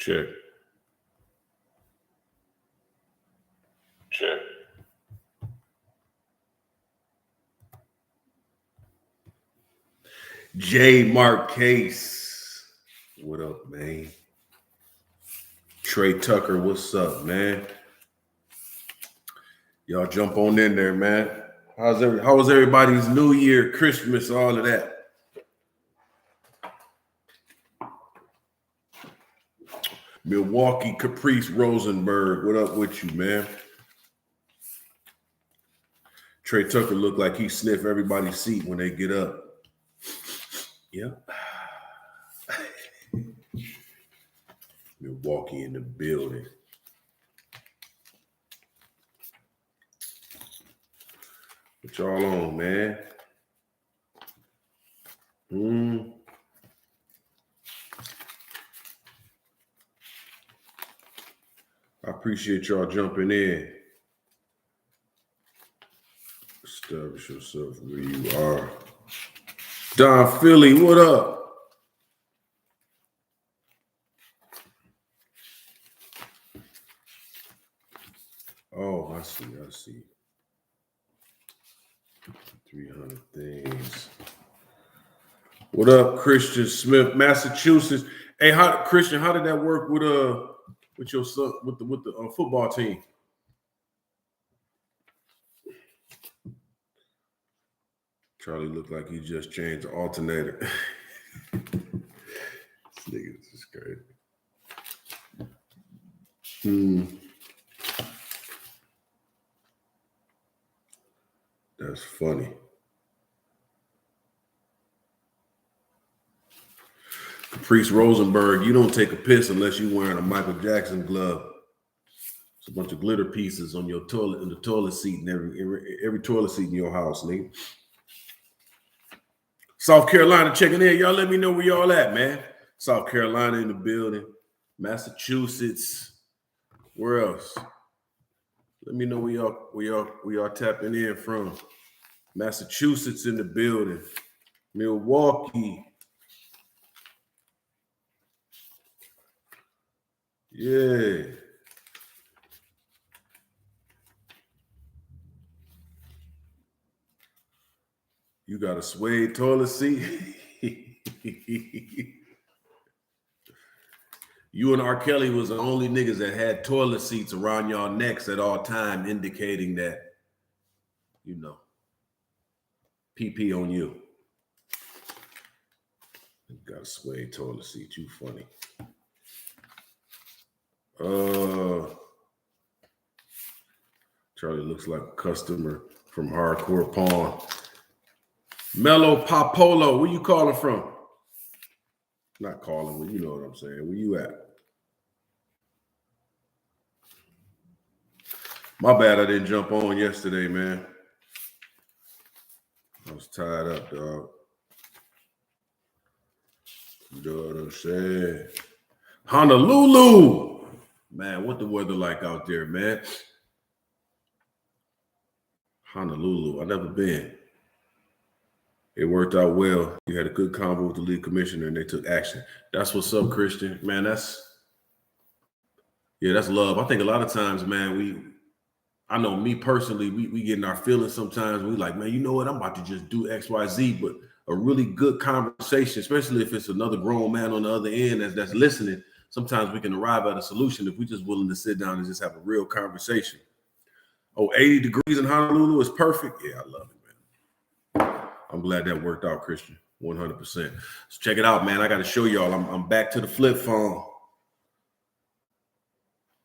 Check. J. Marcase. What up, man? Trey Tucker, what's up, man? Y'all jump on in there, man. How was everybody's New Year, Christmas, all of that? Milwaukee Caprice Rosenberg, what up with you, man? Trey Tucker looked like he sniffed everybody's seat when they get up. Yep. Milwaukee in the building. What y'all on, man? I appreciate y'all jumping in. Establish yourself where you are. Don Philly, what up? Oh, I see. 300 things. What up, Christian Smith, Massachusetts? Hey, Christian, how did that work with your son with the football team? Charlie looked like he just changed the alternator. This nigga is crazy. That's funny. Caprice Rosenberg, you don't take a piss unless you're wearing a Michael Jackson glove. It's a bunch of glitter pieces on your toilet, in the toilet seat, and every toilet seat in your house, nigga. South Carolina checking in. Y'all let me know where y'all at, man. South Carolina in the building. Massachusetts. Where else? Let me know where y'all tapping in from. Massachusetts in the building. Milwaukee. Yeah. You got a suede toilet seat? You and R. Kelly was the only niggas that had toilet seats around y'all necks at all time, indicating that, you know, PP on you. You got a suede toilet seat. You funny. Charlie looks like a customer from Hardcore Pawn. Mello Popolo, where you calling from? Not calling, but you know what I'm saying. Where you at? My bad, I didn't jump on yesterday, man. I was tied up, dog. You know what I'm saying? Honolulu. Man, what the weather like out there, man? Honolulu, I've never been. It worked out well. You had a good convo with the league commissioner and they took action. That's what's up, Christian. Man, that's love. I think a lot of times, man, I know me personally, we get in our feelings sometimes. We like, man, you know what? I'm about to just do X, Y, Z. But a really good conversation, especially if it's another grown man on the other end that's listening, sometimes we can arrive at a solution if we're just willing to sit down and just have a real conversation. Oh, 80 degrees in Honolulu is perfect. Yeah, I love it, man. I'm glad that worked out, Christian. 100%. So check it out, man. I got to show y'all. I'm back to the flip phone.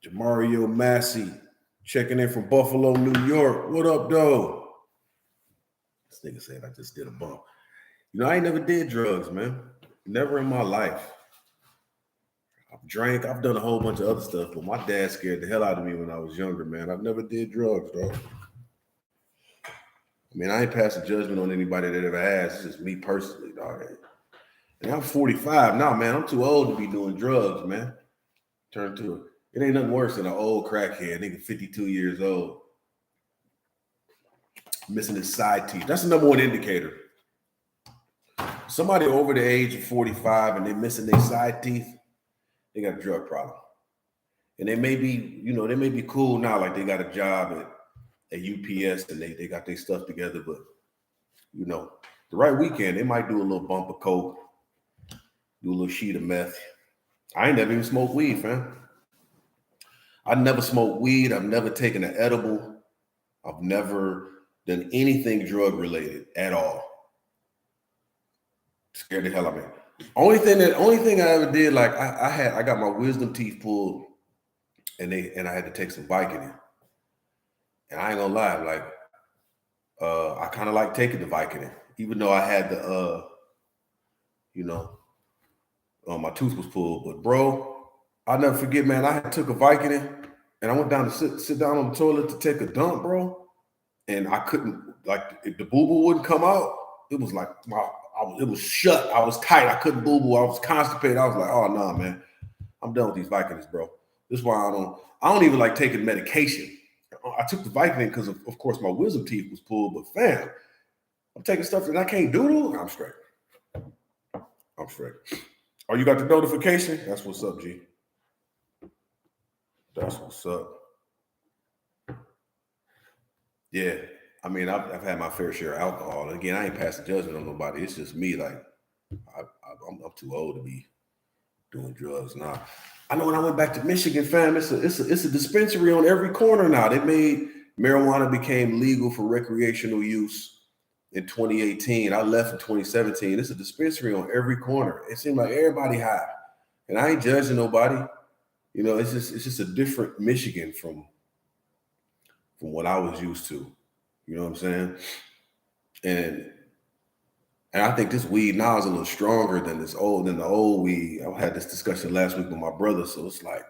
Jamario Massey checking in from Buffalo, New York. What up, though? This nigga said I just did a bump. You know, I ain't never did drugs, man. Never in my life. I've drank. I've done a whole bunch of other stuff, but my dad scared the hell out of me when I was younger, man. I've never did drugs, dog. I mean, I ain't passing judgment on anybody that ever has. It's just me personally, dog. And I'm 45 now, man. I'm too old to be doing drugs, man. Turn to it. It ain't nothing worse than an old crackhead, nigga, 52 years old, missing his side teeth. That's the number one indicator. Somebody over the age of 45 and they're missing their side teeth, They got a drug problem. And they may be cool now, like they got a job at UPS and they got their stuff together, but the right weekend, they might do a little bump of coke, do a little sheet of meth. I ain't never even smoked weed, fam. I never smoked weed. I've never taken an edible. I've never done anything drug related at all. Scared the hell out of me. Only thing I ever did, like I got my wisdom teeth pulled, and I had to take some Vicodin. And I ain't gonna lie, like I kind of like taking the Vicodin, even though I had the my tooth was pulled. But bro, I'll never forget, man. I took a Vicodin, and I went down to sit down on the toilet to take a dump, bro. And I couldn't, like, if the boo-boo wouldn't come out, it was like it was shut. I was tight. I couldn't boo-boo. I was constipated. I was like, oh no, man, I'm done with these Vicodins, bro. This is why I don't even like taking medication. I took the Vicodin because of course my wisdom teeth was pulled, but fam, I'm taking stuff that I can't doodle. I'm straight. Oh, you got the notification? That's what's up, G. That's what's up. Yeah, I mean, I've had my fair share of alcohol. And again, I ain't passing judgment on nobody. It's just me. Like, I'm too old to be doing drugs now. I know when I went back to Michigan, fam, it's a dispensary on every corner now. They made marijuana became legal for recreational use in 2018. I left in 2017. It's a dispensary on every corner. It seemed like everybody high, and I ain't judging nobody. It's just a different Michigan from what I was used to. You know what I'm saying? And I think this weed now is a little stronger than the old weed. I had this discussion last week with my brother, so it's like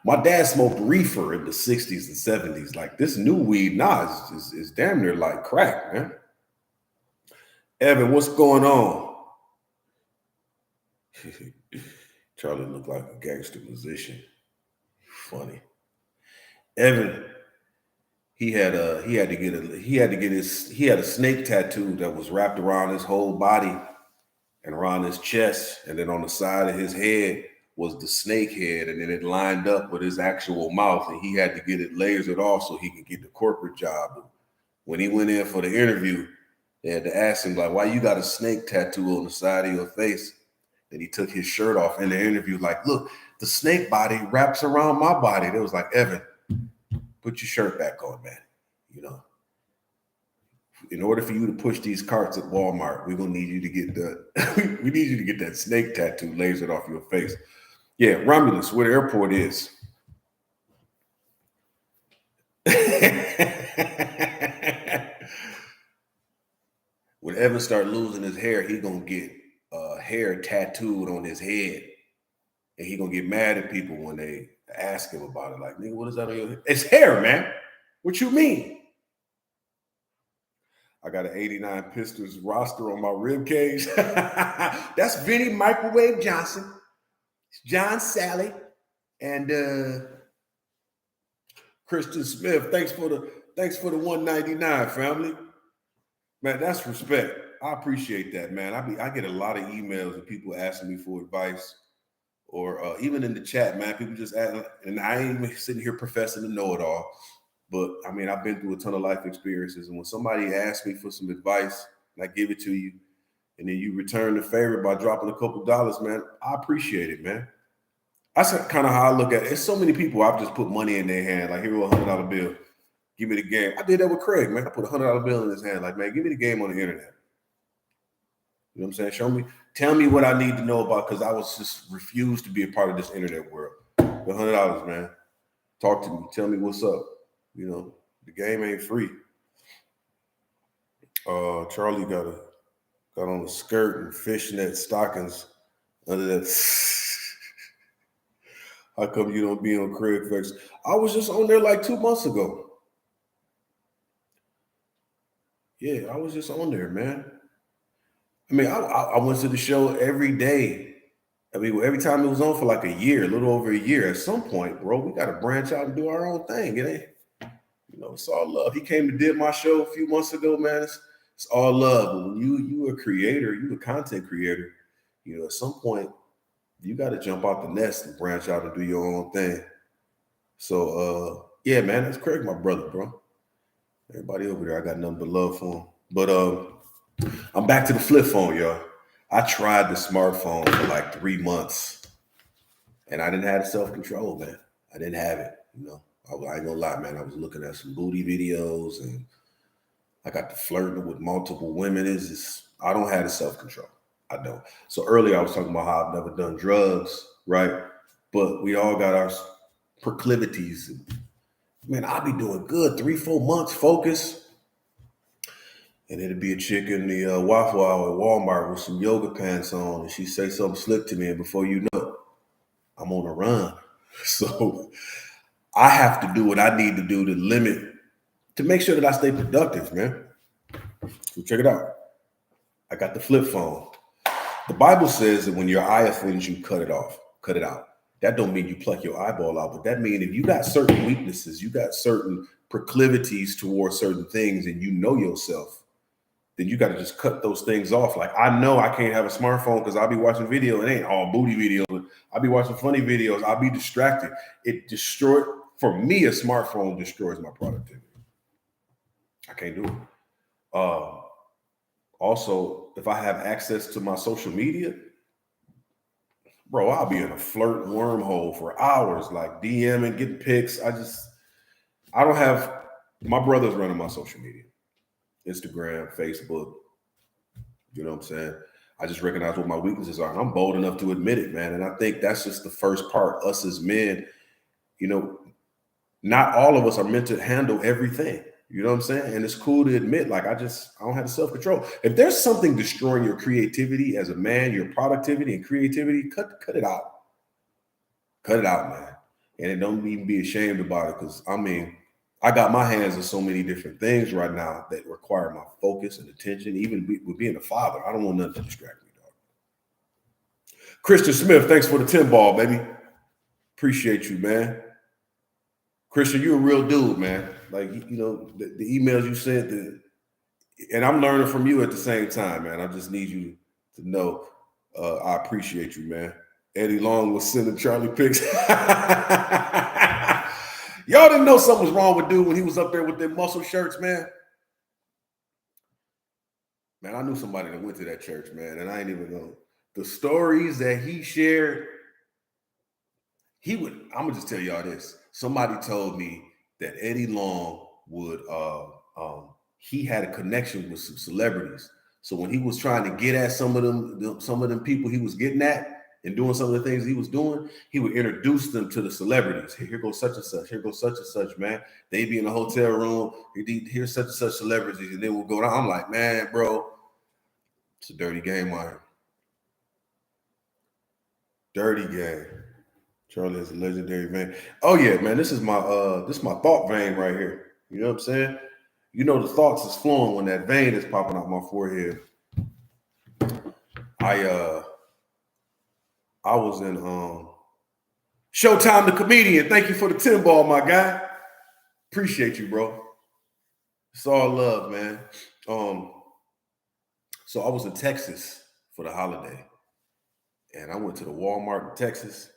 my dad smoked reefer in the 60s and 70s. Like, this new weed now is damn near like crack, man. Evan, what's going on? Charlie looked like a gangster musician. Funny. Evan, he had a snake tattoo that was wrapped around his whole body and around his chest, and then on the side of his head was the snake head, and then it lined up with his actual mouth, and he had to get it lasered off so he could get the corporate job. When he went in for the interview, they had to ask him, like, why you got a snake tattoo on the side of your face? And he took his shirt off in the interview, like, look, the snake body wraps around my body. They was like, Evan, put your shirt back on, man. In order for you to push these carts at Walmart, we're gonna need you to get we need you to get that snake tattoo lasered off your face. Yeah, Romulus, where the airport is. When Evan start losing his hair, he gonna get hair tattooed on his head, and he gonna get mad at people when they ask him about it. Like, nigga, what is that on your head? It's hair, man. What you mean? I got an 89 Pistols roster on my rib cage. That's Vinny Microwave Johnson, John Sally, and Christian Smith. Thanks for the 199, family. Man, that's respect. I appreciate that, man. I get a lot of emails of people asking me for advice, or even in the chat, man. People just ask, and I ain't even sitting here professing to know it all. But I mean, I've been through a ton of life experiences, and when somebody asks me for some advice, and I give it to you, and then you return the favor by dropping a couple dollars, man, I appreciate it, man. That's kind of how I look at it. It's so many people I've just put money in their hand, like, here, $100 bill, give me the game. I did that with Craig, man. I put $100 bill in his hand, like, man, give me the game on the internet. You know what I'm saying? Tell me what I need to know about, because I was just refused to be a part of this internet world. The $100, man. Talk to me. Tell me what's up. The game ain't free. Charlie got on a skirt and fishnet stockings under that. How come you don't be on Craig Flex? I was just on there like 2 months ago. Yeah, I was just on there, man. I mean, I went to the show every day. I mean, every time it was on for like a year, a little over a year. At some point, bro, we got to branch out and do our own thing. It ain't. It's all love. He came to did my show a few months ago, man. It's all love. But when you a creator, you a content creator, at some point you got to jump out the nest and branch out and do your own thing. So, yeah, man, that's Craig, my brother, bro. Everybody over there, I got nothing but love for him. But I'm back to the flip phone, y'all. I tried the smartphone for like 3 months, and I didn't have self-control, man. I didn't have it, you know. I ain't gonna lie, man. I was looking at some booty videos, and I got to flirting with multiple women. I don't have the self-control. I don't. So earlier I was talking about how I've never done drugs, right? But we all got our proclivities. Man, I'll be doing good 3-4 months focus, and it'd be a chick in the Waffle Hour at Walmart with some yoga pants on, and she say something slick to me, and before you know it, I'm on a run. So I have to do what I need to do to make sure that I stay productive, man. So check it out. I got the flip phone. The Bible says that when your eye offends you, cut it off, cut it out. That don't mean you pluck your eyeball out, but that means if you got certain weaknesses, you got certain proclivities towards certain things, and you know yourself, then you got to just cut those things off. Like, I know I can't have a smartphone because I'll be watching video. It ain't all booty videos. I'll be watching funny videos. I'll be distracted. For me, a smartphone destroys my productivity. I can't do it. Also, if I have access to my social media, bro, I'll be in a flirt wormhole for hours, like DMing, getting pics. I don't have, my brother's running my social media, Instagram, Facebook. You know what I'm saying? I just recognize what my weaknesses are. And I'm bold enough to admit it, man. And I think that's just the first part. Us as men, you know, not all of us are meant to handle everything. You know what I'm saying? And it's cool to admit, like, I don't have the self-control. If there's something destroying your creativity as a man, your productivity and creativity, cut it out. Cut it out, man. And don't even be ashamed about it, because, I mean, I got my hands on so many different things right now that require my focus and attention. Even with being a father, I don't want nothing to distract me, dog. Christian Smith, thanks for the 10 ball, baby. Appreciate you, man. Christian, you're a real dude, man. Like, you know, the emails you sent, and I'm learning from you at the same time, man. I just need you to know I appreciate you, man. Eddie Long was sending Charlie pics. Y'all didn't know something was wrong with dude when he was up there with them muscle shirts, man. Man, I knew somebody that went to that church, man, and I ain't even know the stories that he shared. I'm gonna just tell y'all this. Somebody told me that Eddie Long would he had a connection with some celebrities. So when he was trying to get at some of them people he was getting at and doing some of the things he was doing, he would introduce them to the celebrities. Here goes such and such. Here goes such and such, man. They be in a hotel room. Here's such and such celebrities, and then we'll go down. I'm like, man, bro, it's a dirty game, man. Dirty game. Charlie is a legendary vein. Oh yeah, man. This is my thought vein right here. You know what I'm saying? You know the thoughts is flowing when that vein is popping out my forehead. I was in Showtime the Comedian. Thank you for the 10 ball, my guy. Appreciate you, bro. It's all love, man. So I was in Texas for the holiday, and I went to the Walmart in Texas.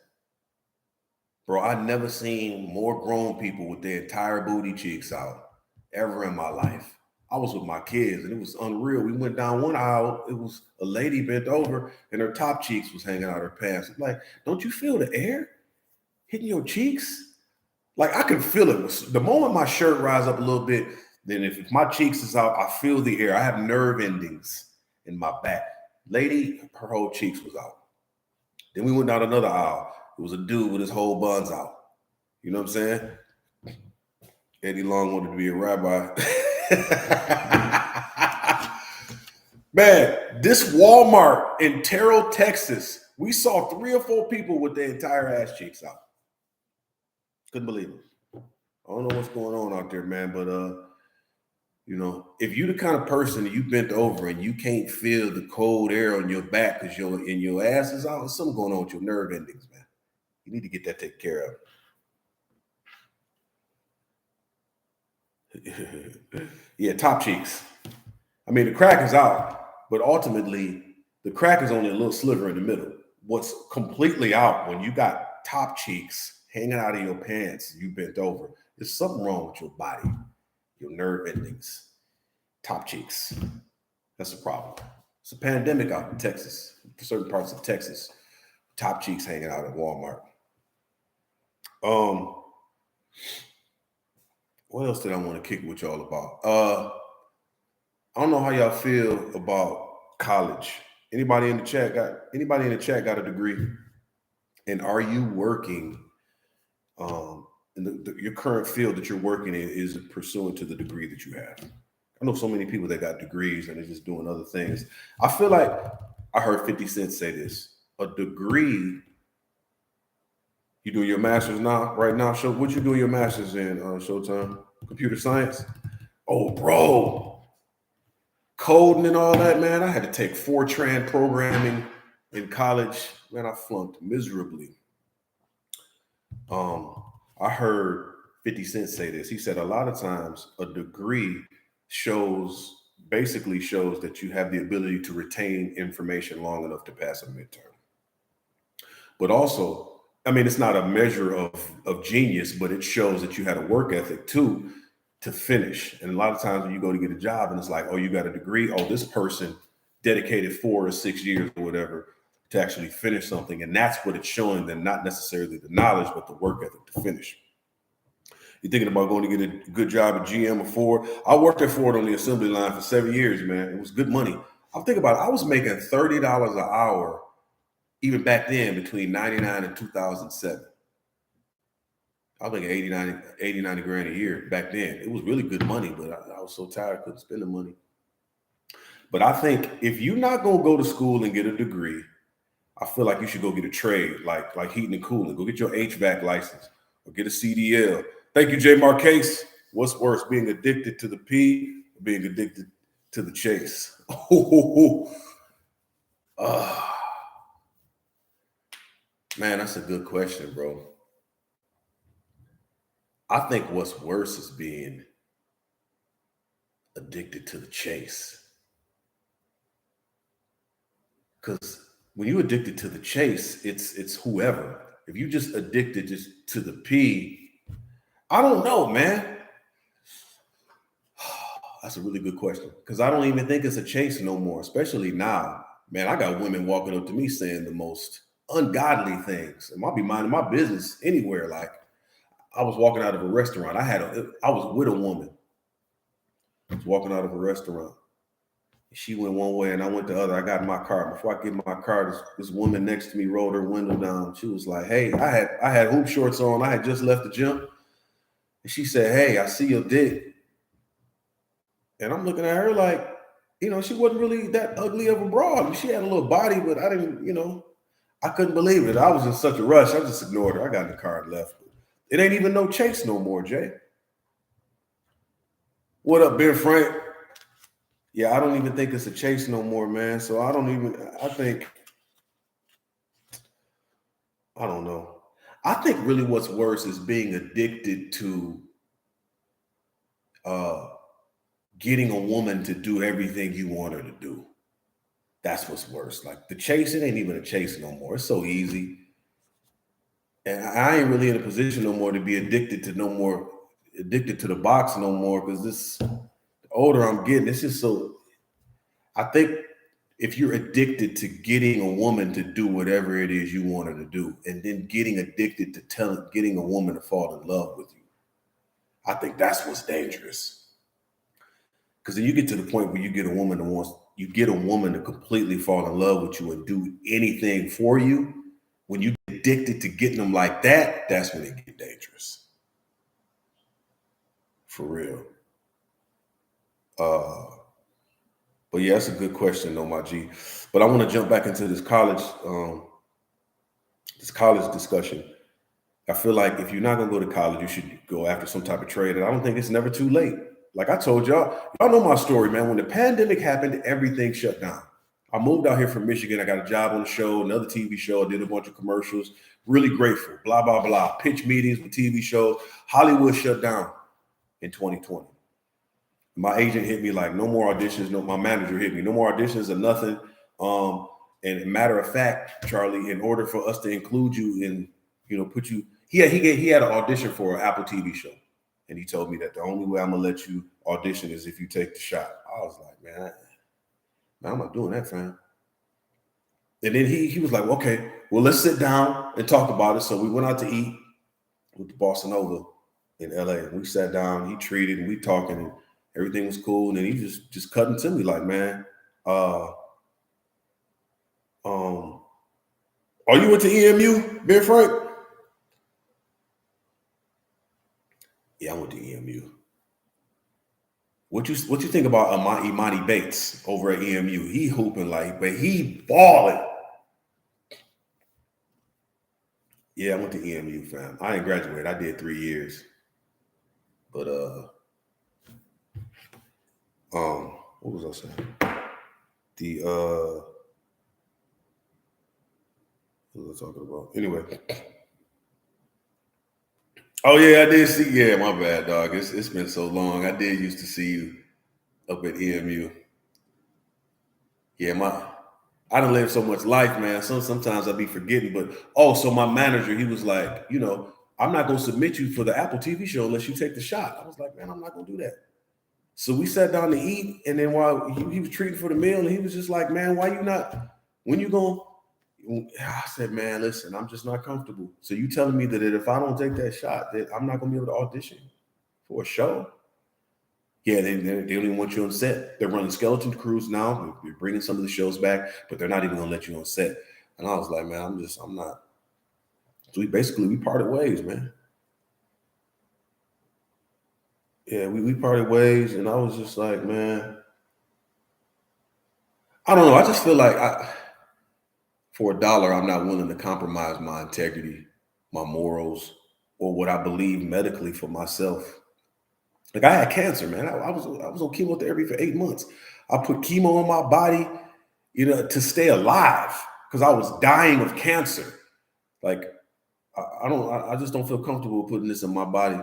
Bro, I've never seen more grown people with their entire booty cheeks out ever in my life. I was with my kids, and it was unreal. We went down one aisle. It was a lady bent over, and her top cheeks was hanging out her pants. I'm like, don't you feel the air hitting your cheeks? Like, I can feel it. The moment my shirt rises up a little bit, then if my cheeks is out, I feel the air. I have nerve endings in my back. Lady, her whole cheeks was out. Then we went down another aisle. It was a dude with his whole buns out. You know what I'm saying? Eddie Long wanted to be a rabbi. Man, this Walmart in Terrell, Texas, we saw 3 or 4 people with their entire ass cheeks out. Couldn't believe it. I don't know what's going on out there, man, but you know, if you the kind of person that you bent over and you can't feel the cold air on your back because your ass is out, there's something going on with your nerve endings, man. You need to get that taken care of. Yeah, top cheeks. I mean, the crack is out, but ultimately, the crack is only a little sliver in the middle. what's completely out when you got top cheeks hanging out of your pants, you bent over. There's something wrong with your body, your nerve endings, top cheeks. That's a problem. It's a pandemic out in Texas, certain parts of Texas. Top cheeks hanging out at Walmart. What else did I want to kick with y'all about? I don't know how y'all feel about college. Anybody in the chat got a degree? And are you working in your current field that you're working in is pursuant to the degree that you have? I know so many people that got degrees and they're just doing other things. I feel like I heard 50 Cent say this. A degree, you doing your master's now, right now? What you doing your master's in, Showtime? Computer science? Oh, bro. Coding and all that, man. I had to take Fortran programming in college. Man, I flunked miserably. I heard 50 Cent say this. He said a lot of times a degree basically shows that you have the ability to retain information long enough to pass a midterm. But also, I mean, it's not a measure of genius, but it shows that you had a work ethic too to finish. And a lot of times when you go to get a job and it's like, oh, you got a degree. Oh, this person dedicated 4 or 6 years or whatever to actually finish something. And that's what it's showing them, not necessarily the knowledge, but the work ethic to finish. You're thinking about going to get a good job at GM or Ford. I worked at Ford on the assembly line for 7 years, man. It was good money. I'm thinking about it. I was making $30 an hour even back then between 99 and 2007. I was making 90 grand a year back then. It was really good money, but I was so tired I couldn't spend the money. But I think if you're not going to go to school and get a degree, I feel like you should go get a trade, like heating and cooling. Go get your HVAC license or get a CDL. Thank you, Jay Marquez. What's worse, being addicted to the P or being addicted to the chase? Man, that's a good question, bro. I think what's worse is being addicted to the chase. Because when you're addicted to the chase, it's whoever. If you just addicted just to the P, I don't know, man. That's a really good question. Because I don't even think it's a chase no more, especially now. Man, I got women walking up to me saying the most ungodly things. And I'll be minding my business anywhere. Like, I was walking out of a restaurant. I was with a woman. I was walking out of a restaurant. She went one way and I went the other. I got in my car. Before I get in my car, this woman next to me rolled her window down. She was like, hey, I had hoop shorts on. I had just left the gym. And she said, hey, I see your dick. And I'm looking at her like, she wasn't really that ugly of a broad. I mean, she had a little body, but I didn't, I couldn't believe it. I was in such a rush. I just ignored her. I got in the car and left. It ain't even no chase no more, Jay. What up, Ben Frank? Yeah, I don't even think it's a chase no more, man. So I don't know. I think really what's worse is being addicted to getting a woman to do everything you want her to do. That's what's worse. Like the chase, it ain't even a chase no more. It's so easy. And I ain't really in a position no more to be addicted to the box no more, because the older I'm getting, it's just so. I think if you're addicted to getting a woman to do whatever it is you want her to do, and then getting addicted to getting a woman to fall in love with you, I think that's what's dangerous. Because then you get to the point where you get a woman to completely fall in love with you and do anything for you. When you get addicted to getting them like that, that's when it get dangerous. For real. But yeah, that's a good question though, my G. But I want to jump back into this college discussion. I feel like if you're not gonna go to college, you should go after some type of trade. And I don't think it's never too late. Like I told y'all know my story, man. When the pandemic happened, everything shut down. I moved out here from Michigan. I got a job on the show, another TV show. I did a bunch of commercials. Really grateful. Blah, blah, blah. Pitch meetings with TV shows. Hollywood shut down in 2020. My agent hit me like, no more auditions. No, my manager hit me. No more auditions or nothing. And matter of fact, Charlie, in order for us to include you in, put you, he had an audition for an Apple TV show. And he told me that the only way I'm going to let you audition is if you take the shot. I was like, man, I'm not doing that, fam. And then he was like, okay, well, let's sit down and talk about it. So we went out to eat with the Bossa Nova in LA. We sat down, he treated, and we talking, and everything was cool. And then he just cutting to me like, man, are you went to EMU, Ben Frank? Yeah, I went to EMU. What you think about Imani Bates over at EMU? He hooping but he balling. Yeah, I went to EMU, fam. I didn't graduate. I did 3 years. But what was I saying? What was I talking about? Anyway. Oh yeah, I did see. Yeah, my bad, dog. It's been so long. I did used to see you up at EMU. Yeah, I done lived so much life, man. Sometimes I be forgetting. But so my manager, he was like, I'm not gonna submit you for the Apple TV show unless you take the shot. I was like, man, I'm not gonna do that. So we sat down to eat, and then while he was treating for the meal, and he was just like, man, why you not? When you gonna? I said, man, listen, I'm just not comfortable. So you telling me that if I don't take that shot, that I'm not gonna be able to audition for a show? Yeah, they don't even want you on set. They're running skeleton crews now. They're bringing some of the shows back, but they're not even gonna let you on set. And I was like, man, I'm not. So we parted ways, man. Yeah, we parted ways, and I was just like, man, I don't know. I just feel like for $1, I'm not willing to compromise my integrity, my morals, or what I believe medically for myself. Like I had cancer, man. I was on chemotherapy for 8 months. I put chemo on my body, to stay alive because I was dying of cancer. Like I just don't feel comfortable putting this in my body.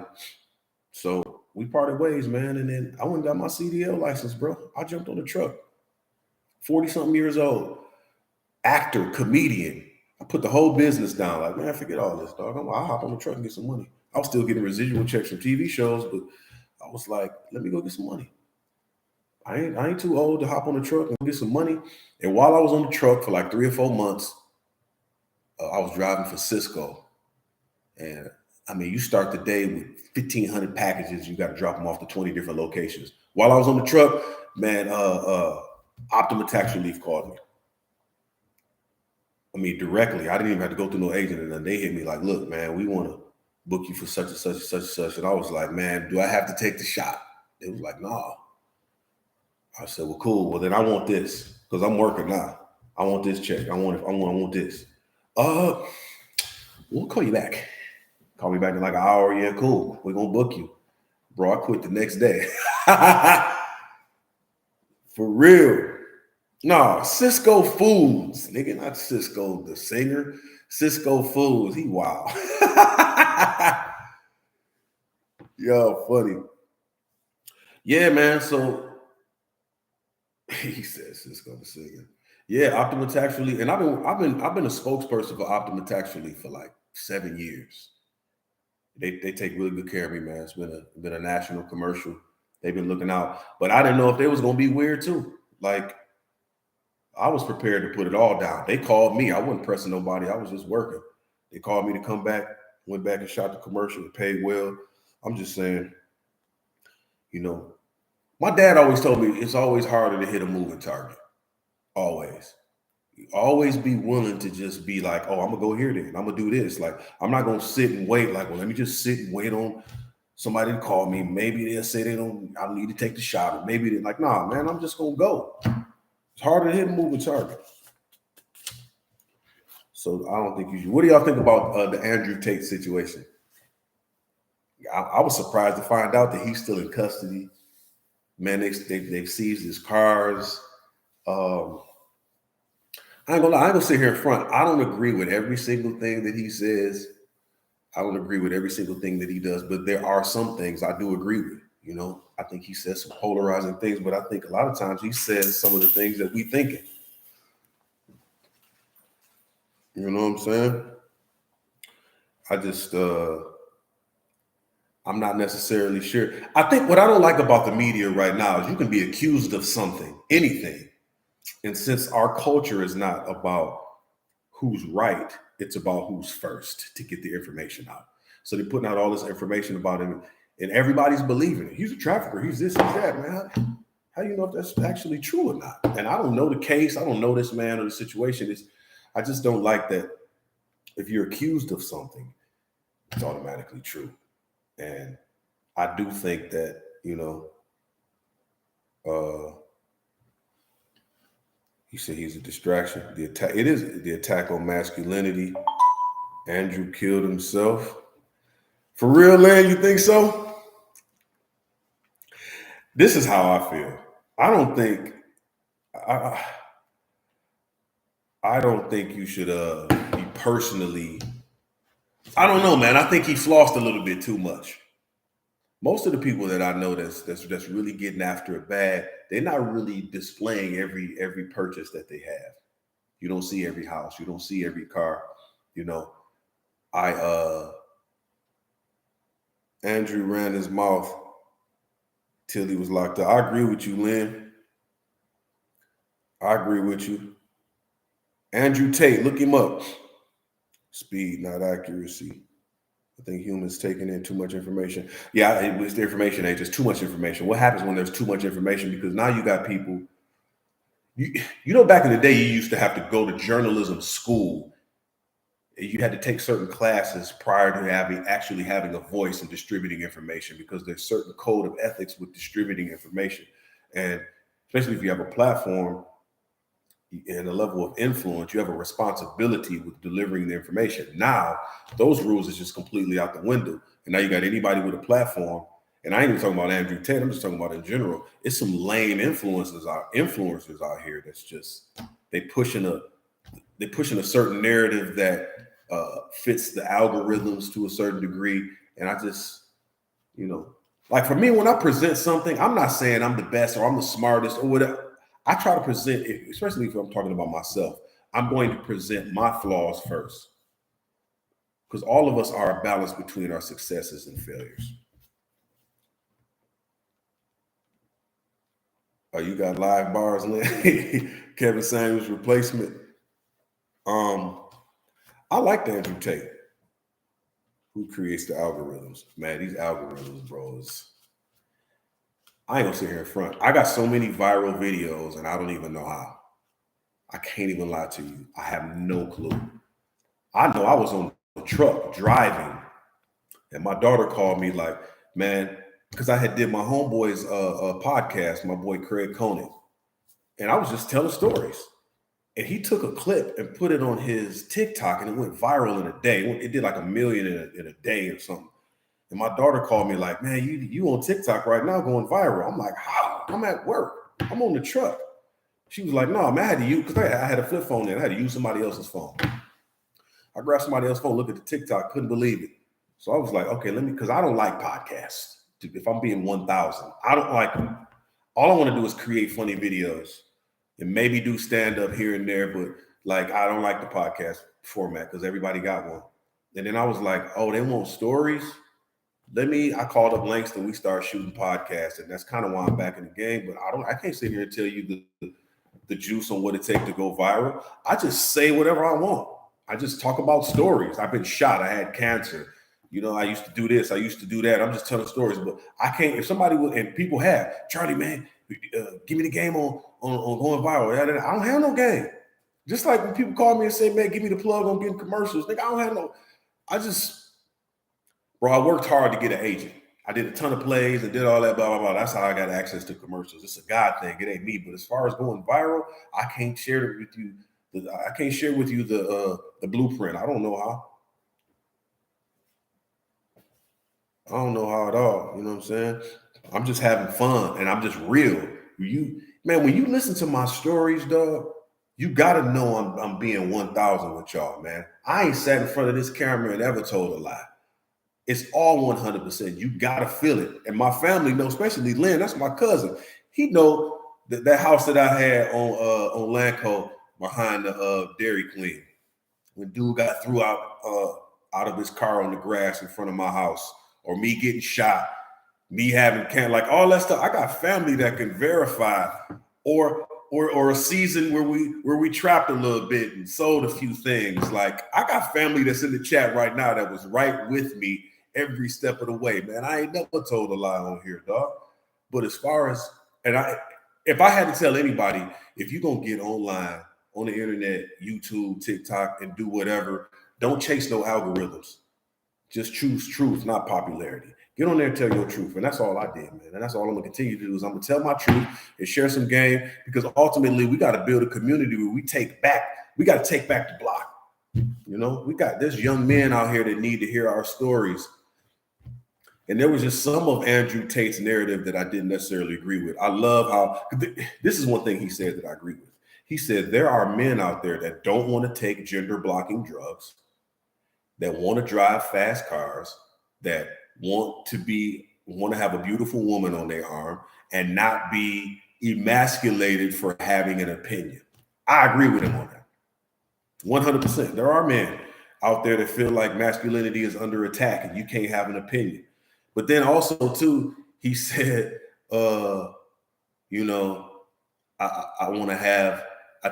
So we parted ways, man. And then I went and got my CDL license, bro. I jumped on the truck. 40-something years old, actor, comedian. I put the whole business down. Like, man, forget all this, dog. I'll hop on the truck and get some money. I was still getting residual checks from TV shows, but I was like, let me go get some money. I ain't too old to hop on the truck and get some money. And while I was on the truck for like 3 or 4 months, I was driving for Cisco. And I mean, you start the day with 1,500 packages. You got to drop them off to 20 different locations. While I was on the truck, man, Optima Tax Relief called me. I mean, directly. I didn't even have to go through no agent. And then they hit me like, look, man, we want to book you for such and such and such and such. And I was like, man, do I have to take the shot? They was like, nah. I said, well, cool. Well, then I want this because I'm working now. I want this check. I want this. We'll call you back. Call me back in like an hour. Yeah, cool. We're going to book you. Bro, I quit the next day. For real. No, Cisco Foods. Nigga, not Cisco the singer. Cisco Foods. He wild. Yo, funny. Yeah, man. So he said Cisco the singer. Yeah, Optima Tax Relief. And I've been a spokesperson for Optima Tax Relief for like 7 years. They take really good care of me, man. It's been a national commercial. They've been looking out. But I didn't know if they was gonna be weird too. Like I was prepared to put it all down. They called me. I wasn't pressing nobody. I was just working. They called me to come back, went back and shot the commercial, paid well. I'm just saying, my dad always told me it's always harder to hit a moving target. Always. You always be willing to just be like, oh, I'm going to go here then. I'm going to do this. Like, I'm not going to sit and wait. Like, well, let me just sit and wait on somebody to call me. Maybe they'll say I need to take the shot. Or maybe they're like, nah, man, I'm just going to go. It's harder to hit a moving target. So I don't think you should. What do y'all think about the Andrew Tate situation? I was surprised to find out that he's still in custody. Man, they've seized his cars. I ain't gonna sit here in front. I don't agree with every single thing that he says. I don't agree with every single thing that he does, but there are some things I do agree with. I think he says some polarizing things, but I think a lot of times he says some of the things that we thinking. You know what I'm saying? I just, I'm not necessarily sure. I think what I don't like about the media right now is you can be accused of something, anything. And since our culture is not about who's right, it's about who's first to get the information out. So they're putting out all this information about him and everybody's believing it. He's a trafficker. He's this, he's that, man. How do you know if that's actually true or not? And I don't know the case. I don't know this man or the situation. I just don't like that if you're accused of something, it's automatically true. And I do think that, you know, he said he's a distraction. It is the attack on masculinity. Andrew killed himself. For real, Lynn, you think so? This is how I feel. I don't think you should be personally. I don't know, man. I think he flossed a little bit too much. Most of the people that I know that's really getting after it bad, they're not really displaying every purchase that they have. You don't see every house. You don't see every car. You know, Andrew ran his mouth till he was locked up. I agree with you, Lynn. I agree with you. Andrew Tate, look him up. Speed, not accuracy. I think humans taking in too much information. Yeah, it was the information age. There's too much information. What happens when there's too much information? Because now you got people. You know, back in the day, you used to have to go to journalism school. You had to take certain classes prior to actually having a voice in distributing information, because there's certain code of ethics with distributing information. And especially if you have a platform and a level of influence, you have a responsibility with delivering the information. Now, those rules is just completely out the window. And now you got anybody with a platform, and I ain't even talking about Andrew Tate, I'm just talking about in general. It's some lame influencers out here that's just, they pushing a certain narrative that fits the algorithms to a certain degree. And I just, you know, like for me, when I present something, I'm not saying I'm the best or I'm the smartest or whatever. I try to present it, especially if I'm talking about myself, I'm going to present my flaws first, because all of us are a balance between our successes and failures. Oh, you got live bars, Lynn? Kevin Samuels replacement. I like Andrew Tate, who creates the algorithms. Man, these algorithms, bro, I ain't gonna sit here in front. I got so many viral videos and I don't even know how. I can't even lie to you. I have no clue. I know I was on the truck driving and my daughter called me like, man, because I had did my homeboy's podcast, my boy Craig Koenig. And I was just telling stories. And he took a clip and put it on his TikTok and it went viral in a day. It did like 1 million in a day or something. And my daughter called me like, man, you on TikTok right now going viral. I'm like, how? I'm at work. I'm on the truck. She was like, no, man, I had to use, because I had a flip phone there. I had to use somebody else's phone. I grabbed somebody else's phone, look at the TikTok, couldn't believe it. So I was like, okay, because I don't like podcasts. If I'm being 1,000, I don't like them. All I want to do is create funny videos and maybe do stand up here and there. But like, I don't like the podcast format because everybody got one. And then I was like, oh, they want stories? I called up Langston, we started shooting podcasts, and that's kind of why I'm back in the game. But I can't sit here and tell you the juice on what it takes to go viral. I just say whatever I want. I just talk about stories. I've been shot. I had cancer. You know, I used to do this. I used to do that. I'm just telling stories. But I can't, if somebody would, and people have, Charlie, man, give me the game on going viral. I don't have no game. Just like when people call me and say, man, give me the plug on getting commercials. Nigga, I don't have no, bro, I worked hard to get an agent. I did a ton of plays and did all that, blah, blah, blah. That's how I got access to commercials. It's a God thing. It ain't me. But as far as going viral, I can't share it with you. I can't share with you the blueprint. I don't know how. I don't know how at all. You know what I'm saying? I'm just having fun and I'm just real. When you listen to my stories, dog, you gotta know I'm being 1,000 with y'all, man. I ain't sat in front of this camera and ever told a lie. It's all 100%. You gotta feel it. And my family knows, especially Lynn, that's my cousin. He know that house that I had on Lanco behind the Dairy Queen. when dude got threw out of his car on the grass in front of my house, or me getting shot, me having like all that stuff. I got family that can verify, or a season where we trapped a little bit and sold a few things. Like, I got family that's in the chat right now that was right with me every step of the way, man. I ain't never told a lie on here, dog. But as far as, if I had to tell anybody, if you're gonna get online on the internet, YouTube, TikTok, and do whatever, don't chase no algorithms. Just choose truth, not popularity. Get on there and tell your truth. And that's all I did, man. And that's all I'm gonna continue to do, is I'm gonna tell my truth and share some game, because ultimately we got to build a community where we got to take back the block. You know, there's young men out here that need to hear our stories. And there was just some of Andrew Tate's narrative that I didn't necessarily agree with. I love how, this is one thing he said that I agree with. He said, there are men out there that don't want to take gender blocking drugs, that want to drive fast cars, that want to have a beautiful woman on their arm and not be emasculated for having an opinion. I agree with him on that. 100%. There are men out there that feel like masculinity is under attack and you can't have an opinion. But then also too, he said, I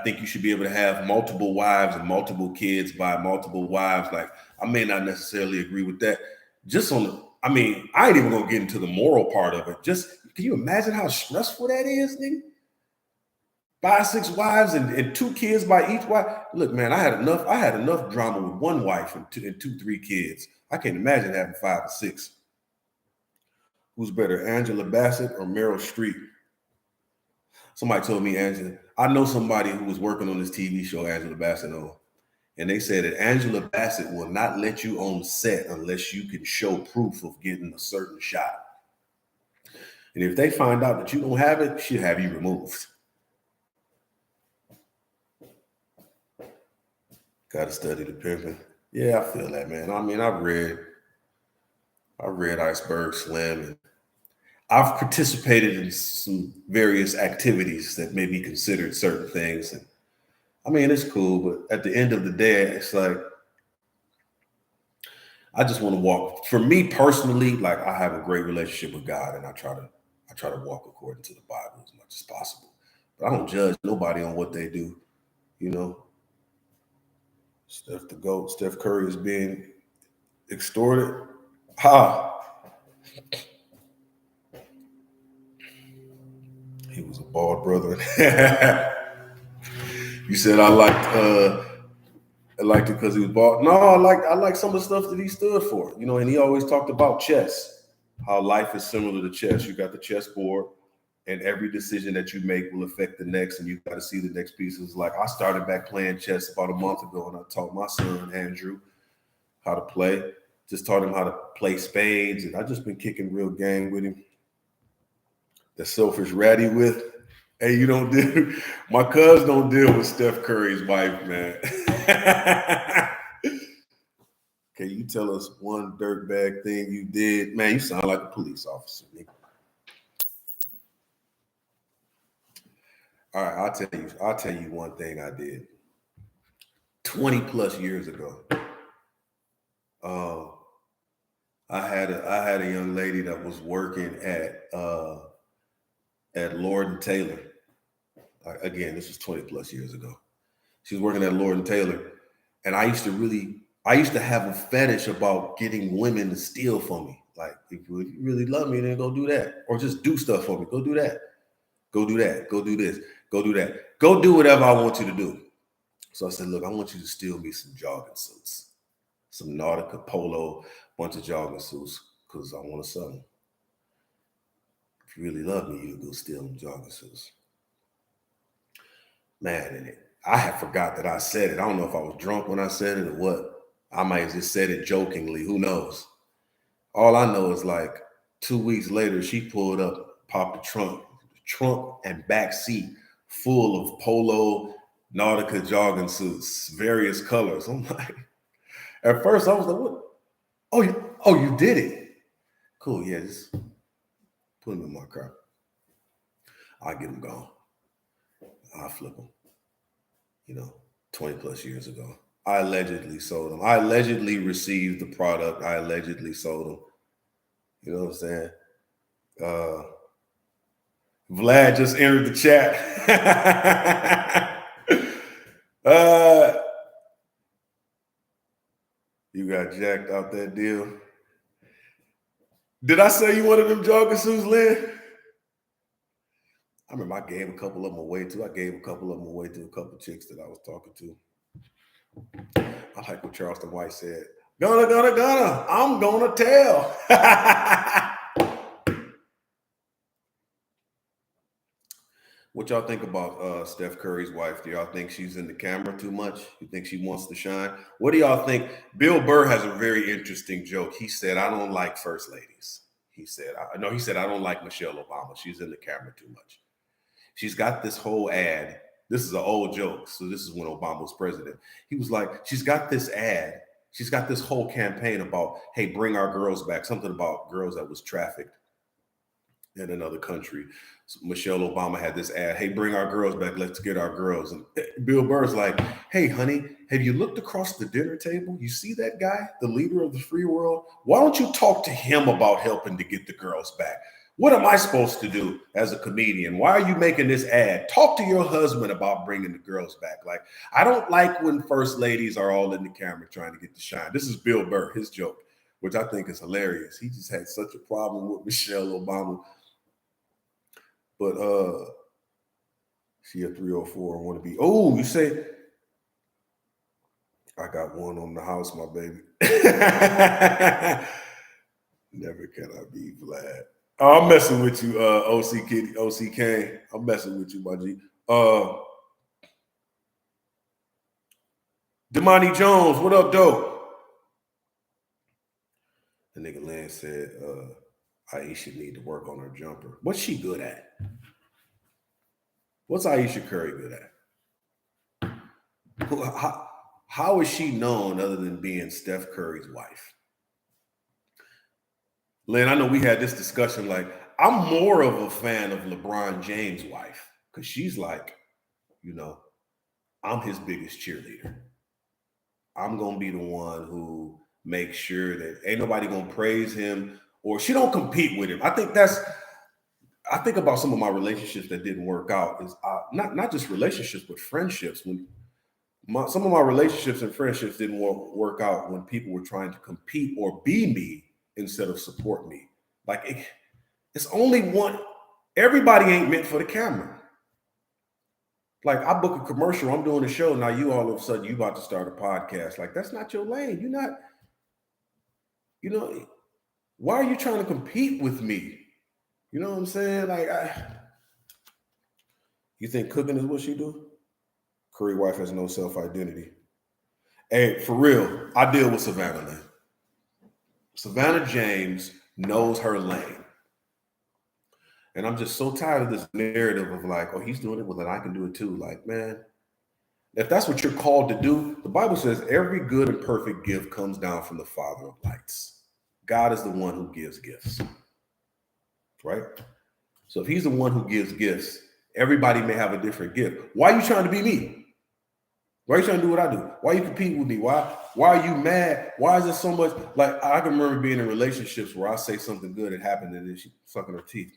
think you should be able to have multiple wives and multiple kids by multiple wives. Like, I may not necessarily agree with that. I ain't even gonna get into the moral part of it. Just, can you imagine how stressful that is, nigga? 5, 6 wives and 2 kids by each wife. Look, man, I had enough drama with one wife and 2, 3 kids. I can't imagine having 5 or 6. Who's better, Angela Bassett or Meryl Streep? Somebody told me I know somebody who was working on this TV show Angela Bassett on, and they said that Angela Bassett will not let you on set unless you can show proof of getting a certain shot. And if they find out that you don't have it, she'll have you removed. Got to study the pimping. Yeah, I feel that, man. I mean, I read Iceberg Slim, and I've participated in some various activities that may be considered certain things. And I mean, it's cool, but at the end of the day, it's like, I just want to walk. For me personally, like, I have a great relationship with God, and I try to walk according to the Bible as much as possible. But I don't judge nobody on what they do. You know, Steph the GOAT, Steph Curry is being extorted. He was a bald brother. You said I liked it because he was bald. No, I like some of the stuff that he stood for. You know, and he always talked about chess, how life is similar to chess. You got the chessboard, and every decision that you make will affect the next, and you got to see the next pieces. Like, I started back playing chess about a month ago, and I taught my son Andrew how to play. Just taught him how to play spades, and I just been kicking real game with him. The selfish ratty with. Hey, my cuz don't deal with Steph Curry's wife, man. Can you tell us one dirtbag thing you did? Man, you sound like a police officer, nigga. All right, I'll tell you one thing I did 20 plus years ago. I had a young lady that was working at Lord & Taylor. Again, this was 20 plus years ago. She was working at Lord & Taylor, and I used to have a fetish about getting women to steal from me. Like, if you really love me, then go do that, or just do stuff for me. Go do that. Go do that. Go do this. Go do that. Go do whatever I want you to do. So I said, look, I want you to steal me some jogging suits, some Nautica Polo, bunch of jogging suits, because I want to sell them. If you really love me, you'll go steal them jogging suits. Man, I had forgot that I said it. I don't know if I was drunk when I said it or what. I might have just said it jokingly. Who knows? All I know is, like, 2 weeks later, she pulled up, popped the trunk and back seat full of Polo Nautica jogging suits, various colors. I'm like, at first I was like, what? Oh, you did it. Cool, yeah, just put them in my car. I'll get them gone. I'll flip them. 20 plus years ago. I allegedly sold them. I allegedly received the product. I allegedly sold them. You know what I'm saying? Vlad just entered the chat. You got jacked out that deal. Did I say you wanted them jogging suits, Lynn? I remember I gave a couple of them away too. I gave a couple of them away to a couple of chicks that I was talking to. I like what Charleston White said. Gonna, I'm gonna tell. What y'all think about Steph Curry's wife? Do y'all think she's in the camera too much? You think she wants to shine? What do y'all think? Bill Burr has a very interesting joke. He said, I don't like first ladies. He said, I don't like Michelle Obama. She's in the camera too much. She's got this whole ad. This is an old joke. So this is when Obama was president. He was like, she's got this ad. She's got this whole campaign about, hey, bring our girls back. Something about girls that was trafficked in another country. So Michelle Obama had this ad, hey, bring our girls back. Let's get our girls. And Bill Burr's like, hey, honey, have you looked across the dinner table? You see that guy, the leader of the free world? Why don't you talk to him about helping to get the girls back? What am I supposed to do as a comedian? Why are you making this ad? Talk to your husband about bringing the girls back. Like, I don't like when first ladies are all in the camera trying to get the shine. This is Bill Burr, his joke, which I think is hilarious. He just had such a problem with Michelle Obama. But she a 304 want to be. Oh, you say, I got one on the house, my baby. Never can I be Vlad. Oh, I'm messing with you, OC Kitty, OC Kane. I'm messing with you, my G. Damani Jones, what up, dope? The nigga Lynn said Aisha need to work on her jumper. What's she good at? What's Aisha Curry good at? How is she known other than being Steph Curry's wife? Lynn, I know we had this discussion. Like, I'm more of a fan of LeBron James' wife because she's like, you know, I'm his biggest cheerleader. I'm going to be the one who makes sure that ain't nobody going to praise him or she don't compete with him. I think about some of my relationships that didn't work out is not just relationships, but friendships. When some of my relationships and friendships didn't work out when people were trying to compete or be me instead of support me. Like it's only one. Everybody ain't meant for the camera. Like I book a commercial, I'm doing a show. Now you all of a sudden you about to start a podcast. Like that's not your lane. You're not, you know, why are you trying to compete with me? You know what I'm saying? Like you think cooking is what she do? Curry wife has no self-identity. Hey, for real, I deal with Savannah Lynn. Savannah James knows her lane. And I'm just so tired of this narrative of like, oh, he's doing it, well, then I can do it too. Like, man, if that's what you're called to do, the Bible says every good and perfect gift comes down from the Father of lights. God is the one who gives gifts, right? So if he's the one who gives gifts, everybody may have a different gift. Why are you trying to be me? Why are you trying to do what I do? Why are you competing with me? Why are you mad? Why is there so much? Like, I can remember being in relationships where I say something good had happened and then she sucking her teeth.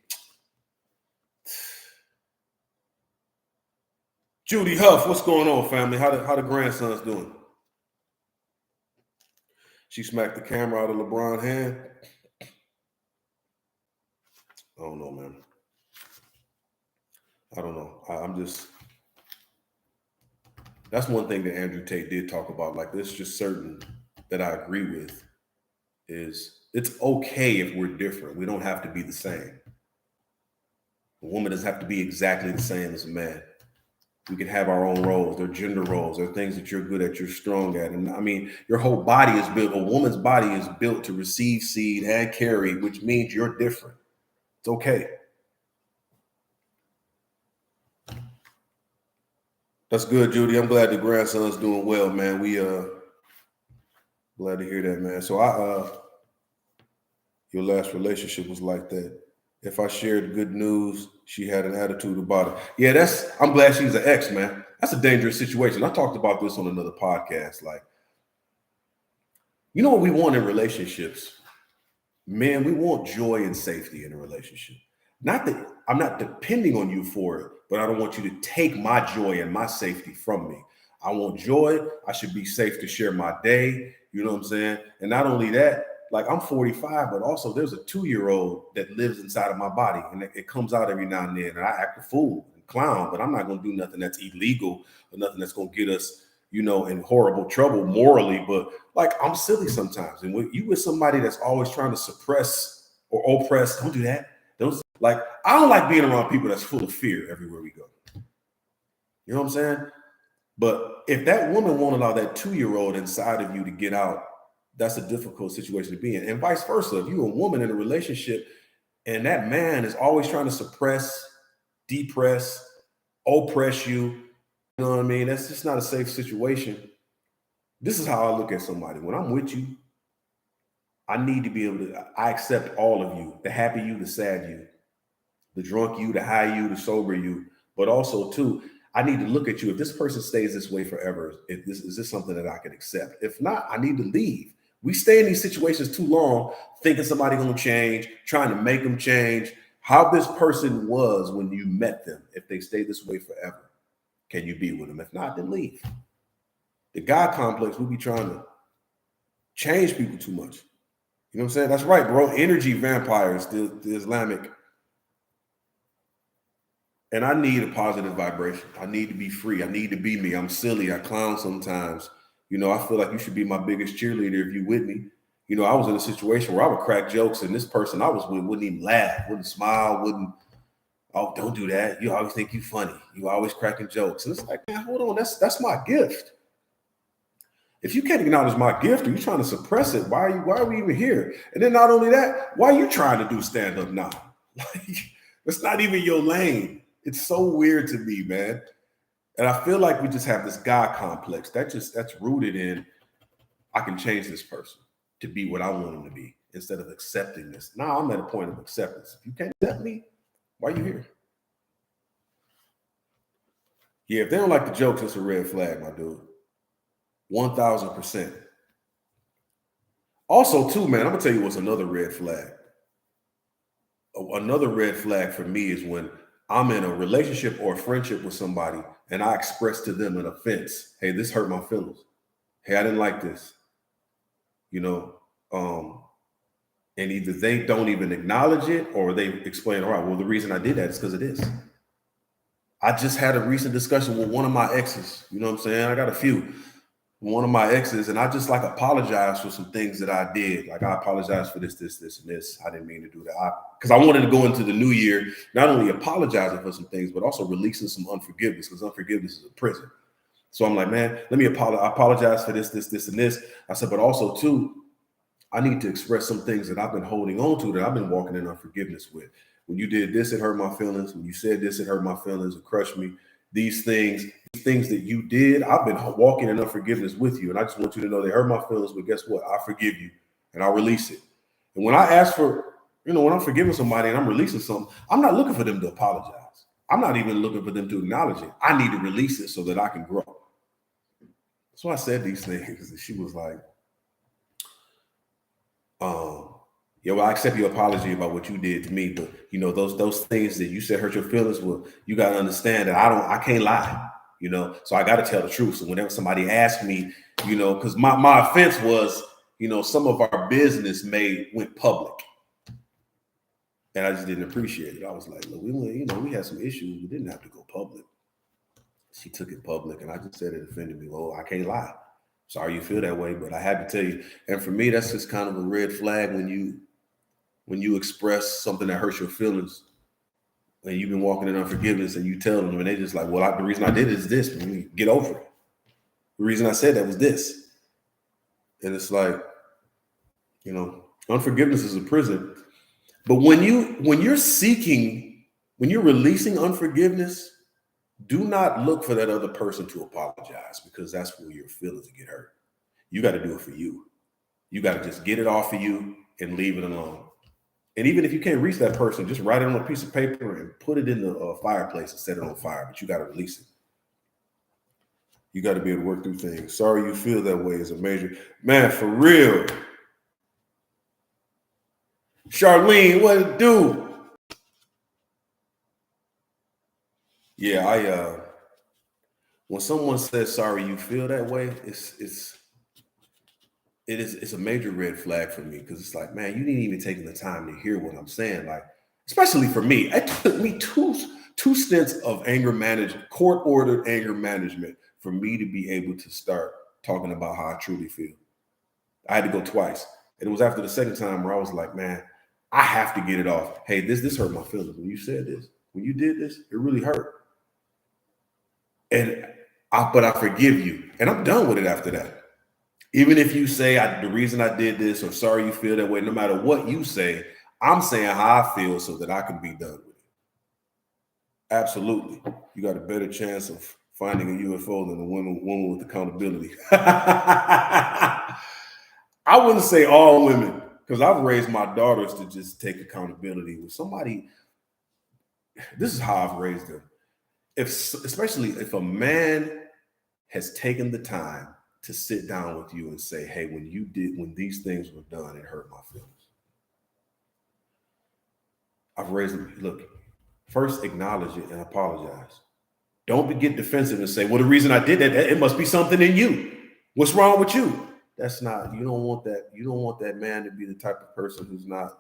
Judy Huff, what's going on, family? How the grandsons doing? She smacked the camera out of LeBron's hand. I don't know, man. I don't know. I'm just... That's one thing that Andrew Tate did talk about. Like, this just certain that I agree with is it's okay if we're different. We don't have to be the same. A woman doesn't have to be exactly the same as a man. We can have our own roles. They're gender roles. They're things that you're good at, you're strong at. And I mean, your whole body is built. A woman's body is built to receive seed and carry, which means you're different. It's okay. That's good, Judy. I'm glad the grandson's doing well, man. We glad to hear that, man. So your last relationship was like that. If I shared good news, she had an attitude about it. Yeah, I'm glad she's an ex, man. That's a dangerous situation. I talked about this on another podcast. Like, you know what we want in relationships? Man, we want joy and safety in a relationship. Not that I'm not depending on you for it, but I don't want you to take my joy and my safety from me. I want joy. I should be safe to share my day. You know what I'm saying? And not only that, like I'm 45, but also there's a 2-year-old that lives inside of my body, and it comes out every now and then. And I act a fool and clown, but I'm not going to do nothing that's illegal or nothing that's going to get us, you know, in horrible trouble morally. But like I'm silly sometimes, and when you with somebody that's always trying to suppress or oppress, don't do that. Those like I don't like being around people that's full of fear everywhere we go. You know what I'm saying? But if that woman won't allow that 2-year-old inside of you to get out, that's a difficult situation to be in. And vice versa. If you're a woman in a relationship and that man is always trying to suppress, depress, oppress you, you know what I mean? That's just not a safe situation. This is how I look at somebody. When I'm with you, I need to be able to, I accept all of you, the happy you, the sad you, the drunk you, the high you, the sober you, but also too, I need to look at you. If this person stays this way forever, is this something that I can accept? If not, I need to leave. We stay in these situations too long, thinking somebody's going to change, trying to make them change. How this person was when you met them, if they stay this way forever, can you be with them? If not, then leave. The God complex, we be trying to change people too much. You know what I'm saying? That's right, bro. Energy vampires, the Islamic. And I need a positive vibration. I need to be free. I need to be me. I'm silly. I clown sometimes. You know, I feel like you should be my biggest cheerleader if you with me. You know, I was in a situation where I would crack jokes and this person I was with wouldn't even laugh, wouldn't smile, wouldn't, oh, don't do that. You always think you funny. You always cracking jokes. And it's like, man, hold on. That's my gift. If you can't acknowledge my gift or you're trying to suppress it, why are we even here? And then not only that, why are you trying to do stand-up now? Like, that's not even your lane. It's so weird to me, man. And I feel like we just have this God complex that's rooted in, I can change this person to be what I want him to be instead of accepting this. Now I'm at a point of acceptance. If you can't accept me, why are you here? Yeah, if they don't like the jokes, it's a red flag, my dude. 1000%. Also, too, man, I'm gonna tell you what's another red flag. Another red flag for me is when I'm in a relationship or a friendship with somebody and I express to them an offense. Hey, this hurt my feelings. Hey, I didn't like this. You know, and either they don't even acknowledge it or they explain, all right, well, the reason I did that is because of this. I just had a recent discussion with one of my exes. You know what I'm saying? I got a few. One of my exes, and I just like apologize for some things that I did. Like I apologize for this, and this. I didn't mean to do that. Because I wanted to go into the new year, not only apologizing for some things, but also releasing some unforgiveness, because unforgiveness is a prison. So I'm like, man, let me apologize for this, and this. I said, but also too, I need to express some things that I've been holding on to that I've been walking in unforgiveness with. When you did this, it hurt my feelings. When you said this, it hurt my feelings. It crushed me. These things that you did, I've been walking in unforgiveness with you. And I just want you to know they hurt my feelings, but guess what? I forgive you and I'll release it. And when I ask for, when I'm forgiving somebody and I'm releasing something, I'm not looking for them to apologize. I'm not even looking for them to acknowledge it. I need to release it so that I can grow. So I said these things and she was like, yeah, well, I accept your apology about what you did to me, but those things that you said hurt your feelings. Well, you got to understand that I can't lie, so I got to tell the truth. So whenever somebody asks me, because my offense was, some of our business went public, and I just didn't appreciate it. I was like, look, we had some issues. We didn't have to go public. She took it public, and I just said it offended me. Well, I can't lie. Sorry you feel that way, but I had to tell you. And for me, that's just kind of a red flag when you express something that hurts your feelings and you've been walking in unforgiveness and you tell them and they just like, well, the reason I did it is this, get over it. The reason I said that was this. And it's like, unforgiveness is a prison. But when you're releasing unforgiveness, do not look for that other person to apologize, because that's where your feelings get hurt. You got to do it for you. You got to just get it off of you and leave it alone. And even if you can't reach that person, just write it on a piece of paper and put it in the fireplace and set it on fire. But you got to release it. You got to be able to work through things. Sorry you feel that way is a major, man, for real. Charlene, what it do? Yeah, when someone says sorry you feel that way, it's a major red flag for me, because it's like, man, you didn't even take the time to hear what I'm saying. Like, especially for me, it took me two stints of anger management, court ordered anger management, for me to be able to start talking about how I truly feel. I had to go twice. And it was after the second time where I was like, man, I have to get it off. Hey, this hurt my feelings. When you said this, when you did this, it really hurt. But I forgive you. And I'm done with it after that. Even if you say the reason I did this, or sorry you feel that way, no matter what you say, I'm saying how I feel so that I can be done with it. Absolutely. You got a better chance of finding a UFO than a woman with accountability. I wouldn't say all women, because I've raised my daughters to just take accountability with somebody. This is how I've raised them. Especially if a man has taken the time to sit down with you and say, hey, when these things were done, it hurt my feelings. I've raised them, look, first acknowledge it and apologize. Don't get defensive and say, well, the reason I did that, it must be something in you. What's wrong with you? That's not, you don't want that. You don't want that man to be the type of person who's not,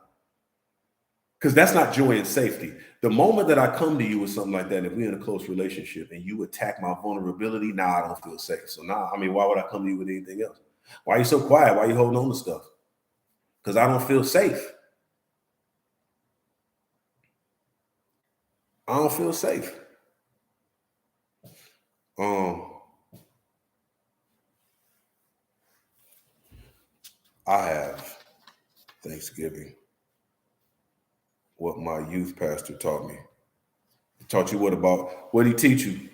because that's not joy and safety. The moment that I come to you with something like that, if we're in a close relationship and you attack my vulnerability, now I don't feel safe. So now, why would I come to you with anything else? Why are you so quiet? Why are you holding on to stuff? Because I don't feel safe. I don't feel safe. I have Thanksgiving. What my youth pastor taught me. He taught you what did he teach you?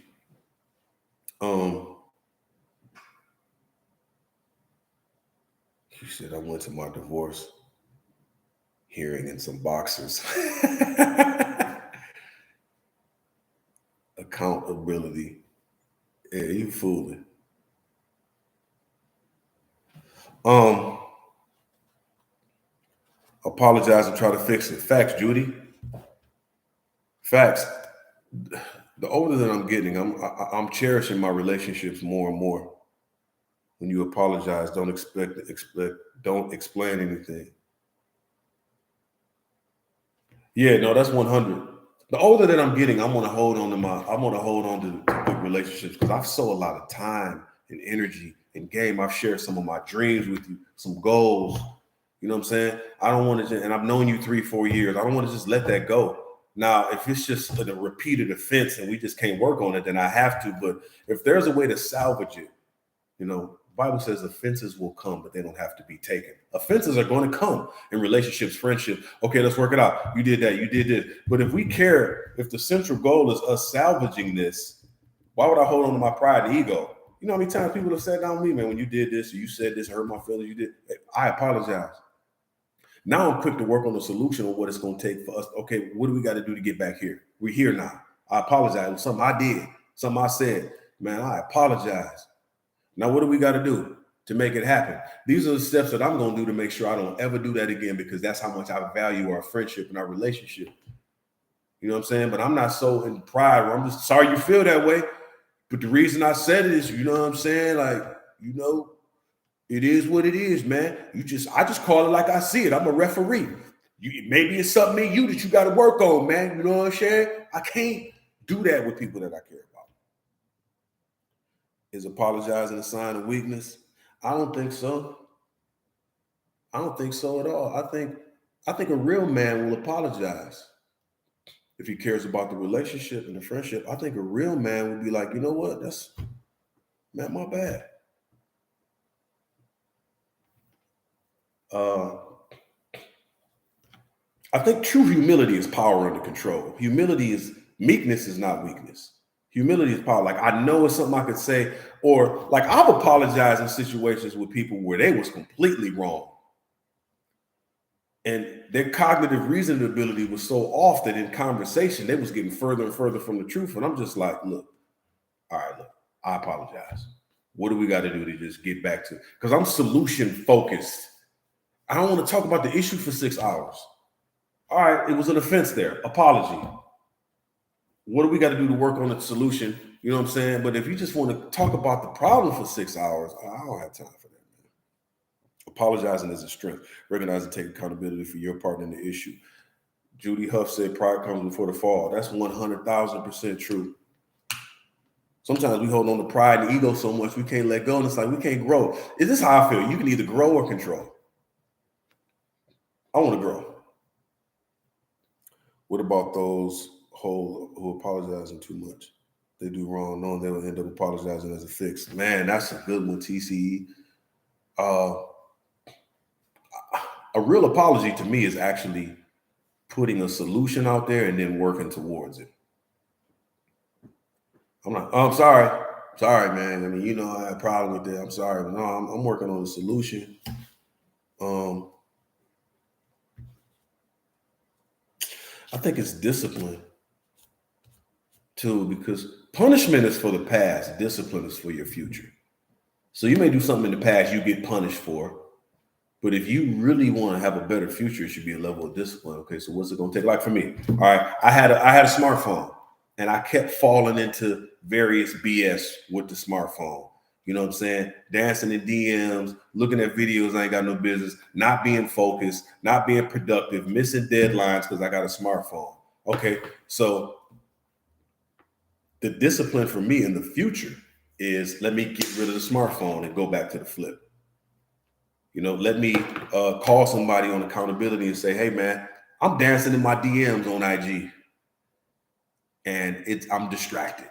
He said, I went to my divorce hearing in some boxers. Accountability. Yeah, you fooling. Apologize and try to fix it. Facts, Judy. Facts. The older that I'm getting, I'm cherishing my relationships more and more. When you apologize, don't explain anything. Yeah, no, that's 100. The older that I'm getting, I want to hold on to good relationships, because I've sold a lot of time and energy and game. I've shared some of my dreams with you, some goals. You know what I'm saying? I don't want to, and I've known you 3-4 years. I don't want to just let that go. Now, if it's just a repeated offense and we just can't work on it, then I have to. But if there's a way to salvage it, the Bible says offenses will come, but they don't have to be taken. Offenses are going to come in relationships, friendship. Okay, let's work it out. You did that. You did this. But if the central goal is us salvaging this, why would I hold on to my pride and ego? You know how many times people have said down with me, man, when you did this, or you said this, hurt my feelings, you did. I apologize. Now I'm quick to work on the solution of what it's going to take for us. Okay, what do we got to do to get back here? We're here now. I apologize. It was something I did, something I said. Man, I apologize. Now, what do we got to do to make it happen? These are the steps that I'm going to do to make sure I don't ever do that again, because that's how much I value our friendship and our relationship. You know what I'm saying? But I'm not so in pride where I'm just sorry you feel that way. But the reason I said it is, you know what I'm saying? Like, it is what it is, man. I just call it like I see it. I'm a referee. Maybe it's something in you that you got to work on, man. You know what I'm saying? I can't do that with people that I care about. Is apologizing a sign of weakness? I don't think so. I don't think so at all. I think a real man will apologize if he cares about the relationship and the friendship. I think a real man will be like, you know what? That's not my bad. I think true humility is power under control. Meekness is not weakness. Humility is power. Like, I know it's something I could say, or like I've apologized in situations with people where they was completely wrong. And their cognitive reasoning ability was so off that in conversation, they was getting further and further from the truth. And I'm just like, look, I apologize. What do we got to do to just get back to? Because I'm solution focused. I don't want to talk about the issue for 6 hours. All right, it was an offense there. Apology. What do we got to do to work on the solution? You know what I'm saying? But if you just want to talk about the problem for 6 hours, I don't have time for that, man. Apologizing is a strength. Recognize and take accountability for your part in the issue. Judy Huff said pride comes before the fall. That's 100,000% true. Sometimes we hold on to pride and ego so much we can't let go, and it's like we can't grow. Is this how I feel? You can either grow or control. I want to grow. What about those who apologizing too much? They do wrong, knowing they will end up apologizing as a fix. Man, that's a good one, TCE. A real apology to me is actually putting a solution out there and then working towards it. I'm like, oh, I'm sorry. Sorry, man. I mean, you know, I had a problem with that. I'm sorry. But no, I'm working on a solution. I think it's discipline too, because punishment is for the past, discipline is for your future. So you may do something in the past you get punished for, but if you really want to have a better future, it should be a level of discipline. Okay, so what's it going to take? Like for me, all right, I had a smartphone, and I kept falling into various BS with the smartphone. You know what I'm saying? Dancing in DMs, looking at videos I ain't got no business, not being focused, not being productive, missing deadlines because I got a smartphone. Okay, so the discipline for me in the future is let me get rid of the smartphone and go back to the flip. You know, let me call somebody on accountability and say, hey, man, I'm dancing in my DMs on IG and I'm distracted.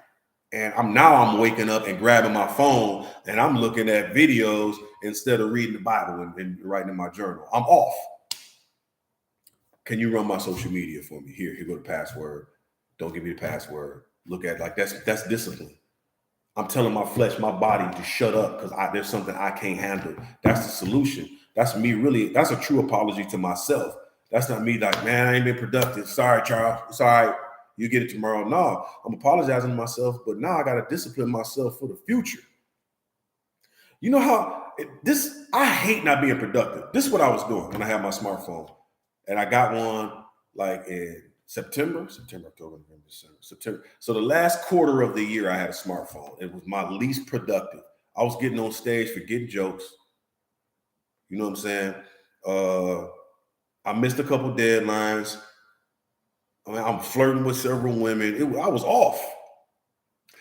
And I'm waking up and grabbing my phone and I'm looking at videos instead of reading the Bible and writing in my journal. I'm off. Can you run my social media for me? Here go the password. Don't give me the password. Look at like that's discipline. I'm telling my flesh, my body to shut up because there's something I can't handle. That's the solution. That's me really. That's a true apology to myself. That's not me like, man, I ain't been productive. Sorry, Charles. It's all right. You get it tomorrow. No, I'm apologizing to myself, but now I got to discipline myself for the future. You know how I hate not being productive. This is what I was doing when I had my smartphone. And I got one like in September, October, November, December, September. So the last quarter of the year I had a smartphone. It was my least productive. I was getting on stage for getting jokes. You know what I'm saying? I missed a couple deadlines. I mean, I'm flirting with several women. I was off.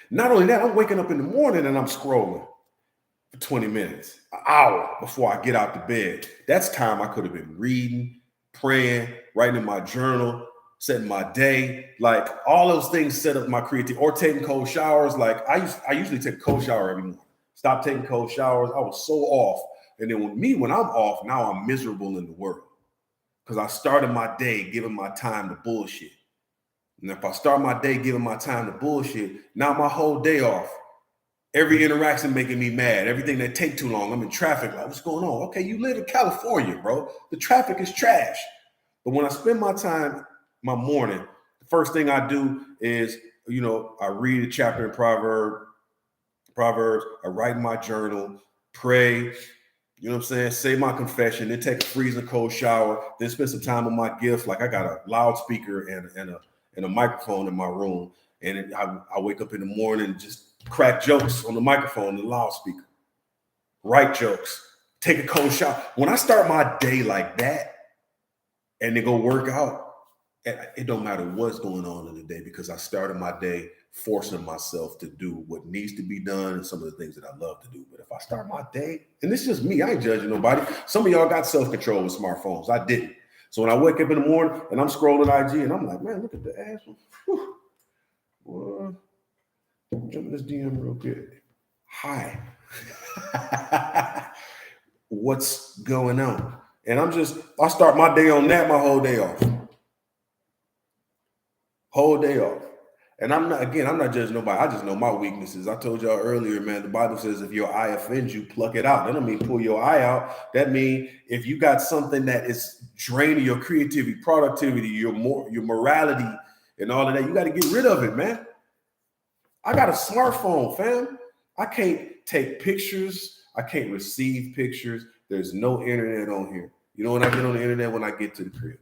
Not only that, I'm waking up in the morning and I'm scrolling for 20 minutes, an hour before I get out the bed. That's time I could have been reading, praying, writing in my journal, setting my day. Like all those things set up my creativity. Or taking cold showers. Like I usually take a cold shower every morning. Stop taking cold showers. I was so off. And then when I'm off, now I'm miserable in the world. Because I started my day giving my time to bullshit. And if I start my day giving my time to bullshit, now my whole day off. Every interaction making me mad. Everything that take too long. I'm in traffic. Like, what's going on? Okay, you live in California, bro. The traffic is trash. But when I spend my time, my morning, the first thing I do is, you know, I read a chapter in Proverbs. I write in my journal, pray. You know what I'm saying? Say my confession, then take a freezing cold shower, then spend some time on my gift. Like I got a loudspeaker and a microphone in my room. And I wake up in the morning and just crack jokes on the microphone and the loudspeaker. Write jokes, take a cold shower. When I start my day like that and then go work out, it don't matter what's going on in the day because I started my day forcing myself to do what needs to be done and some of the things that I love to do. But if I start my day, and it's just me, I ain't judging nobody. Some of y'all got self-control with smartphones. I didn't. So when I wake up in the morning and I'm scrolling IG and I'm like, man, look at the ass. Well, jump in this DM real quick. Hi. What's going on? And I start my day on that, my whole day off. Whole day off. And I'm not judging nobody. I just know my weaknesses. I told y'all earlier, man, the Bible says if your eye offends you, pluck it out. That don't mean pull your eye out. That means if you got something that is draining your creativity, productivity, your morality, and all of that, you got to get rid of it, man. I got a smartphone, fam. I can't take pictures. I can't receive pictures. There's no internet on here. You know when I get on the internet? When I get to the crib.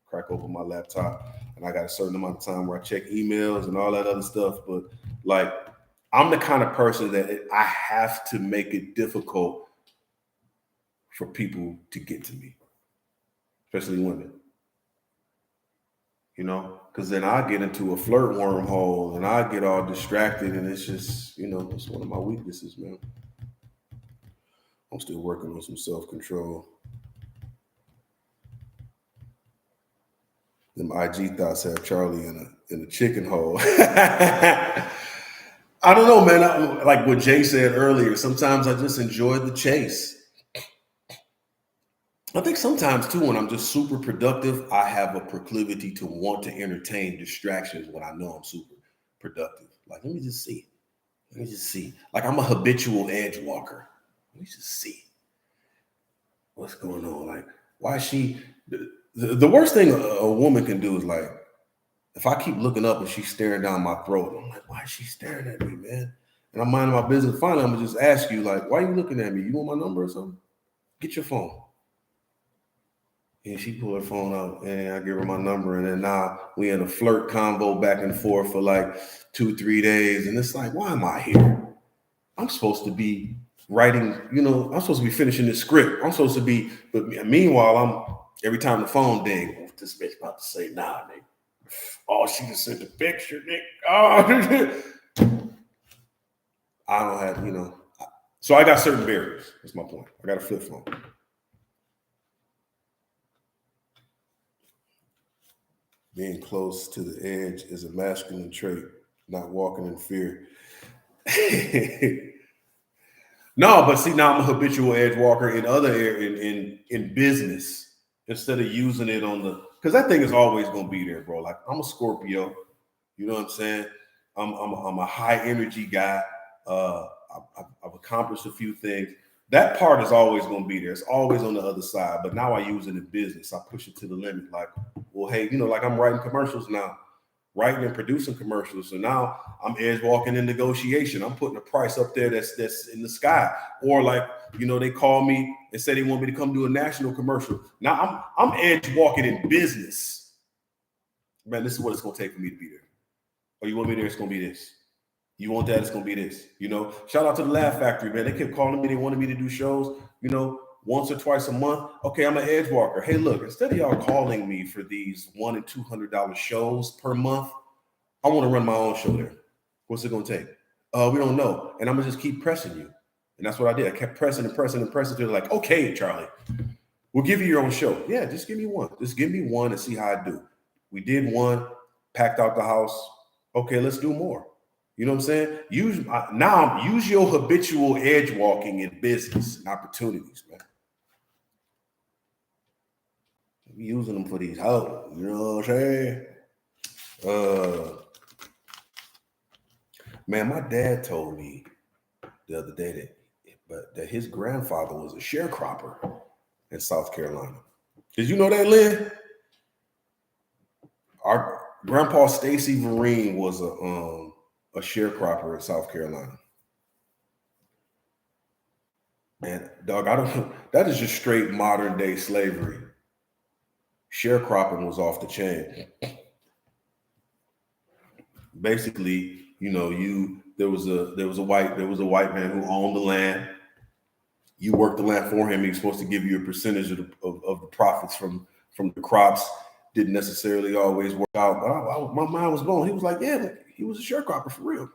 Crack open my laptop, and I got a certain amount of time where I check emails and all that other stuff. But like, I'm the kind of person that I have to make it difficult for people to get to me, especially women. You know, because then I get into a flirt wormhole and I get all distracted, and it's just, you know, it's one of my weaknesses, man. I'm still working on some self-control. Them IG thoughts have Charlie in a chicken hole. I don't know, man. Like what Jay said earlier, sometimes I just enjoy the chase. I think sometimes too, when I'm just super productive, I have a proclivity to want to entertain distractions when I know I'm super productive. Like, let me just see. Let me just see. Like, I'm a habitual edge walker. Let me just see what's going on. Like, why is she? The worst thing a woman can do is like, if I keep looking up and she's staring down my throat, I'm like, why is she staring at me, man? And I'm minding my business. Finally, I'm gonna just ask you, like, why are you looking at me? You want my number or something? Get your phone. And she pulled her phone out, and I give her my number, and then now we in a flirt convo back and forth for like 2-3 days, and it's like, why am I here? I'm supposed to be writing, you know, I'm supposed to be finishing this script. I'm supposed to be, but meanwhile, every time the phone ding, what's this bitch about to say? Nah, nigga. Oh, she just sent the picture, nigga. Oh, I don't have, you know. So I got certain barriers. That's my point. I got a flip phone. Being close to the edge is a masculine trait, not walking in fear. No, but see, now I'm a habitual edge walker in other areas, in business, instead of using it on the, because that thing is always going to be there, bro. Like, I'm a Scorpio, you know what I'm saying? I'm a high energy guy. I've accomplished a few things. That part is always going to be there. It's always on the other side. But now I use it in business. I push it to the limit. Like, well, hey, you know, like I'm writing commercials now. Writing and producing commercials. So now I'm edge walking in negotiation. I'm putting a price up there that's in the sky. Or like, you know, they call me and say they want me to come do a national commercial. Now I'm edge walking in business. Man, this is what it's gonna take for me to be there. Oh, you want me there? It's gonna be this. You want that? It's gonna be this. You know, shout out to the Laugh Factory, man. They kept calling me. They wanted me to do shows, you know, once or twice a month. Okay, I'm an edge walker. Hey, look, instead of y'all calling me for these $100 and $200 shows per month, I want to run my own show there. What's it gonna take? We don't know. And I'm gonna just keep pressing you. And that's what I did. I kept pressing and pressing and pressing. They're like, okay, Charlie, we'll give you your own show. Yeah, just give me one. Just give me one and see how I do. We did one, packed out the house. Okay, let's do more. You know what I'm saying? Use your habitual edge walking in business and opportunities, man. I'm using them for these hoes. You know what I'm saying? Man, my dad told me the other day that his grandfather was a sharecropper in South Carolina. Did you know that, Lynn? Our grandpa Stacy Vereen was a sharecropper in South Carolina. And dog, that is just straight modern day slavery. Sharecropping was off the chain. Basically, you know, there was a white man who owned the land. You worked the land for him. He was supposed to give you a percentage of the profits from the crops. Didn't necessarily always work out, but my mind was blown. He was like, yeah, he was a sharecropper for real.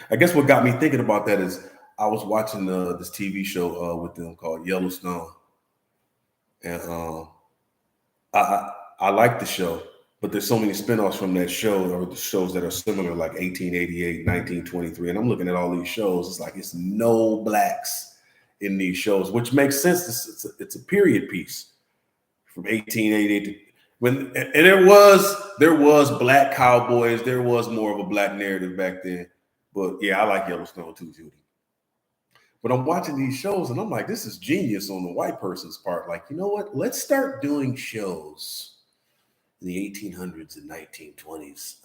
I guess what got me thinking about that is I was watching this TV show with them called Yellowstone, and I like the show, but there's so many spinoffs from that show, or the shows that are similar, like 1888, 1923, and I'm looking at all these shows. It's like it's no blacks in these shows, which makes sense. It's a period piece from 1888 to and there was black cowboys. There was more of a black narrative back then. But yeah, I like Yellowstone too, Judy. But I'm watching these shows and I'm like, this is genius on the white person's part. Like, you know what? Let's start doing shows in the 1800s and 1920s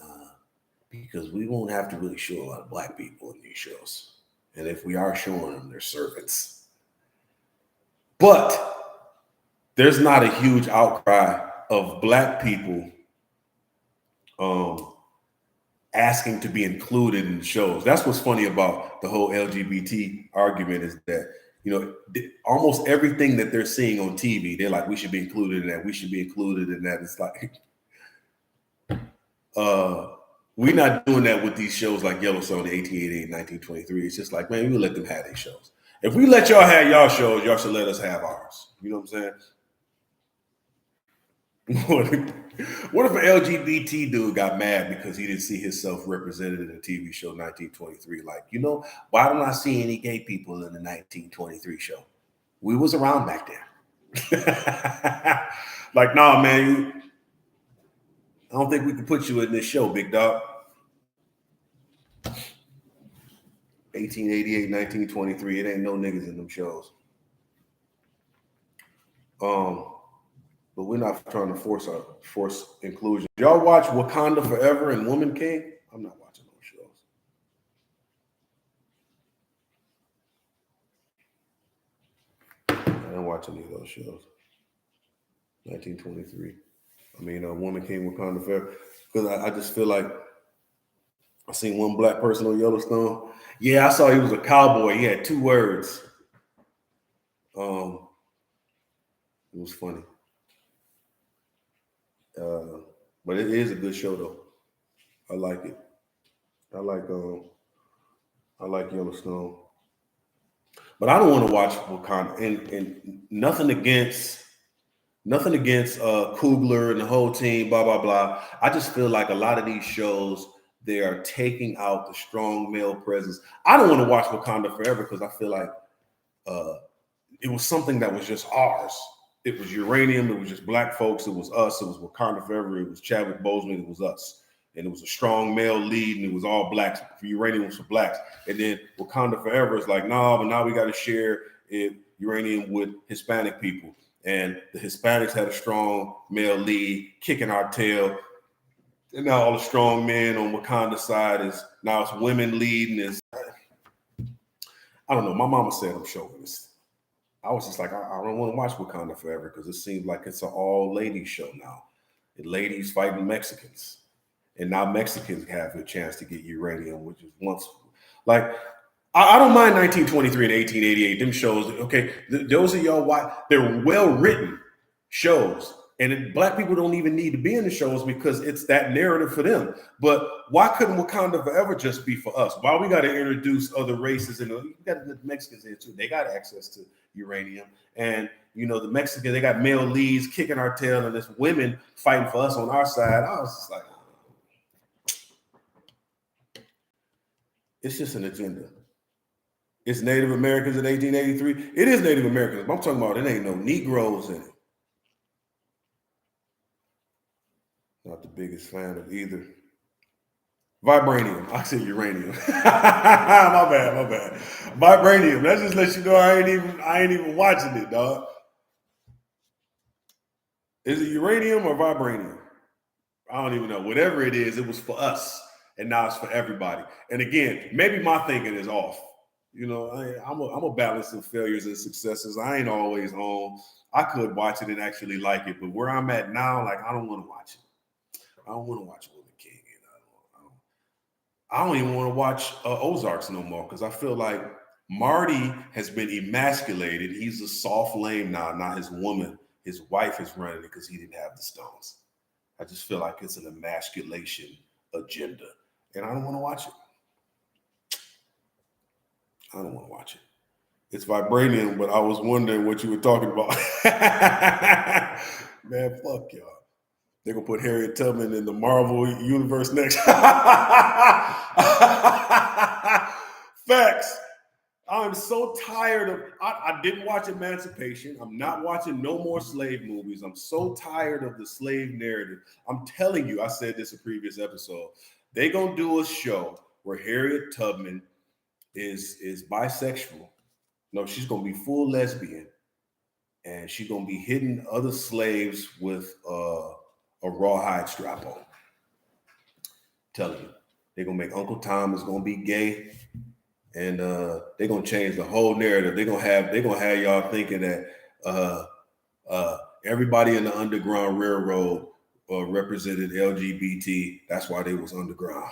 because we won't have to really show a lot of black people in these shows. And if we are showing them, they're servants. But there's not a huge outcry of black people asking to be included in shows. That's what's funny about the whole LGBT argument, is that, you know, almost everything that they're seeing on TV, they're like, we should be included in that. We should be included in that. It's like, we're not doing that with these shows like Yellowstone, 1888, 1923. It's just like, man, we let them have their shows. If we let y'all have y'all shows, y'all should let us have ours. You know what I'm saying? What if an LGBT dude got mad because he didn't see himself represented in a TV show 1923? Like, you know, why don't I see any gay people in the 1923 show? We was around back then. Like, nah, man, I don't think we can put you in this show, big dog. 1888, 1923, it ain't no niggas in them shows. But we're not trying to force inclusion. Y'all watch Wakanda Forever and Woman King? I'm not watching those shows. I don't watch any of those shows. 1923. I mean, Woman King, Wakanda Forever. Because I just feel like I seen one black person on Yellowstone. Yeah, I saw he was a cowboy. He had 2 words. It was funny. But it is a good show though. I like it. I like Yellowstone. But I don't want to watch Wakanda, and nothing against Coogler and the whole team, blah blah blah. I just feel like a lot of these shows, they are taking out the strong male presence. I don't want to watch Wakanda Forever because I feel like it was something that was just ours. It was uranium. It was just black folks. It was us. It was Wakanda Forever. It was Chadwick Boseman. It was us. And it was a strong male lead, and it was all blacks. Uranium was for blacks. And then Wakanda Forever is like, no, but now we got to share uranium with Hispanic people. And the Hispanics had a strong male lead, kicking our tail. And now all the strong men on Wakanda side is now it's women leading. I don't know. My mama said I'm chauvinist. I was just like, I don't want to watch Wakanda Forever because it seems like it's an all-ladies show now. And ladies fighting Mexicans. And now Mexicans have a chance to get uranium, which is once like I don't mind 1923 and 1888. Them shows, okay, those are y'all why they're well-written shows. And black people don't even need to be in the shows because it's that narrative for them. But why couldn't Wakanda Forever just be for us? Why we got to introduce other races? And you got the Mexicans in too. They got access to uranium. And, you know, the Mexicans, they got male leads kicking our tail, and there's women fighting for us on our side. I was just like, it's just an agenda. It's Native Americans in 1883. It is Native Americans. But I'm talking about it ain't no Negroes in it. Not the biggest fan of either. Vibranium. I said uranium. my bad. Vibranium. That just lets you know I ain't even watching it, dog. Is it uranium or vibranium? I don't even know. Whatever it is, it was for us. And now it's for everybody. And again, maybe my thinking is off. You know, I'm a balance of failures and successes. I ain't always on. I could watch it and actually like it. But where I'm at now, like, I don't want to watch it. I don't want to watch Woman King. I don't even want to watch Ozarks no more because I feel like Marty has been emasculated. He's a soft lame now, not his woman. His wife is running it because he didn't have the stones. I just feel like it's an emasculation agenda, and I don't want to watch it. I don't want to watch it. It's vibranium, but I was wondering what you were talking about. Man, fuck y'all. They're going to put Harriet Tubman in the Marvel universe next. Facts. I'm so tired of, I didn't watch Emancipation. I'm not watching no more slave movies. I'm so tired of the slave narrative. I'm telling you, I said this in a previous episode. They're going to do a show where Harriet Tubman is bisexual. No, she's going to be full lesbian. And she's going to be hitting other slaves with a rawhide strap on. Telling you. They're gonna make Uncle Tom is gonna be gay, and they're gonna change the whole narrative. They're gonna have y'all thinking that everybody in the Underground Railroad represented LGBT. That's why they was underground.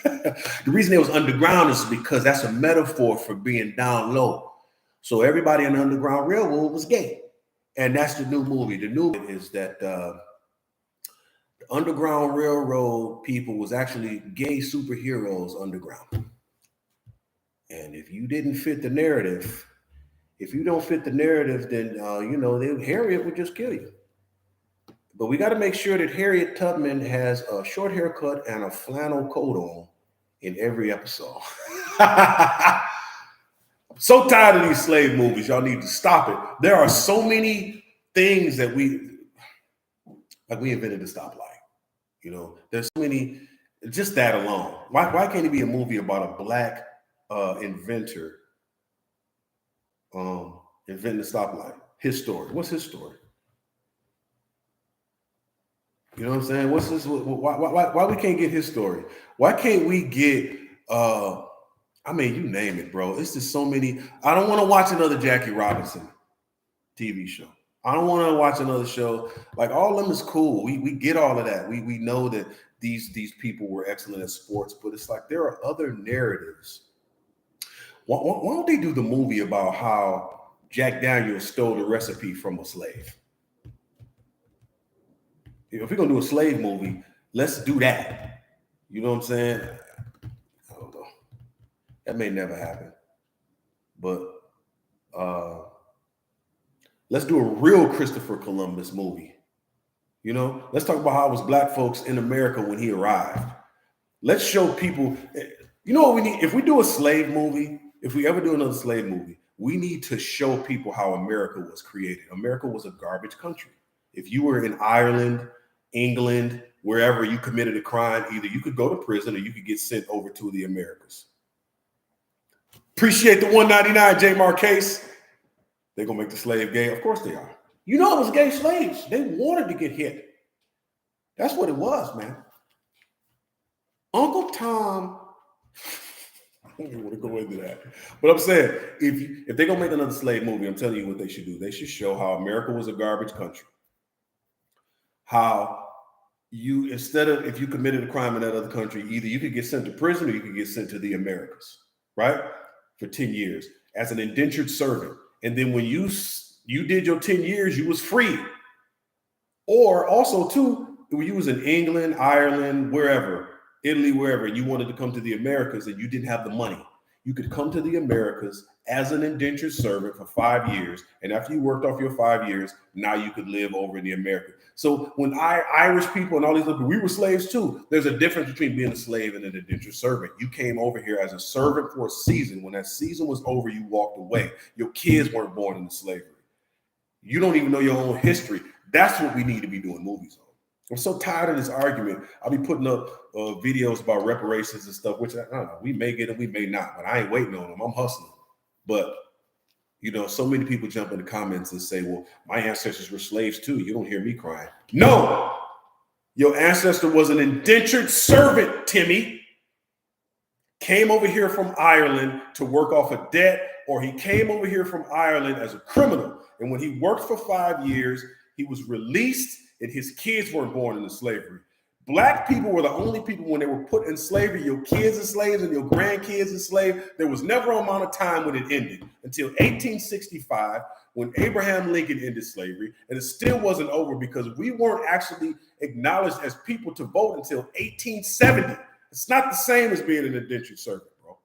The reason they was underground is because that's a metaphor for being down low. So everybody in the Underground Railroad was gay, and that's the new movie. The new is that the Underground Railroad people was actually gay superheroes underground. And if you didn't fit the narrative, if you don't fit the narrative, then Harriet would just kill you. But we got to make sure that Harriet Tubman has a short haircut and a flannel coat on in every episode. I'm so tired of these slave movies. Y'all need to stop it. There are so many things that we invented the stoplight. There's so many, just that alone. Why can't it be a movie about a black inventor inventing the stoplight? His story. What's his story? You know what I'm saying? What's this? Why we can't get his story? Why can't we get you name it, bro. It's just so many. I don't want to watch another Jackie Robinson TV show. I don't want to watch another show. Like, all of them is cool. We get all of that. We know that these people were excellent at sports, but it's like there are other narratives. Why don't they do the movie about how Jack Daniels stole the recipe from a slave? If we're gonna do a slave movie, let's do that. You know what I'm saying? I don't know. That may never happen. But let's do a real Christopher Columbus movie. Let's talk about how it was black folks in America when he arrived. Let's show people, what we need? If we do a slave movie, if we ever do another slave movie, we need to show people how America was created. America was a garbage country. If you were in Ireland, England, wherever you committed a crime, either you could go to prison or you could get sent over to the Americas. Appreciate the $1.99, J. Marcase. They're going to make the slave gay. Of course they are. It was gay slaves. They wanted to get hit. That's what it was, man. Uncle Tom, I don't even want to go into that. But I'm saying, if they're going to make another slave movie, I'm telling you what they should do. They should show how America was a garbage country. How if you committed a crime in that other country, either you could get sent to prison or you could get sent to the Americas, right? For 10 years as an indentured servant. And then when you did your 10 years, you was free. Or also, too, when you was in England, Ireland, wherever, Italy, wherever, and you wanted to come to the Americas and you didn't have the money, you could come to the Americas as an indentured servant for 5 years. And after you worked off your 5 years, now you could live over in the Americas. So when Irish people and all these other, we were slaves too. There's a difference between being a slave and an indentured servant. You came over here as a servant for a season. When that season was over, you walked away. Your kids weren't born into slavery. You don't even know your own history. That's what we need to be doing movies on. I'm so tired of this argument. I'll be putting up videos about reparations and stuff, which I don't know. We may get them, we may not, but I ain't waiting on them. I'm hustling. But so many people jump in the comments and say, well, my ancestors were slaves too. You don't hear me crying. No, your ancestor was an indentured servant, Timmy. Came over here from Ireland to work off a debt, or he came over here from Ireland as a criminal. And when he worked for 5 years, he was released and his kids weren't born into slavery. Black people were the only people when they were put in slavery, your kids are slaves and your grandkids are slaves. There was never an amount of time when it ended until 1865, when Abraham Lincoln ended slavery. And it still wasn't over because we weren't actually acknowledged as people to vote until 1870. It's not the same as being an indentured servant, bro.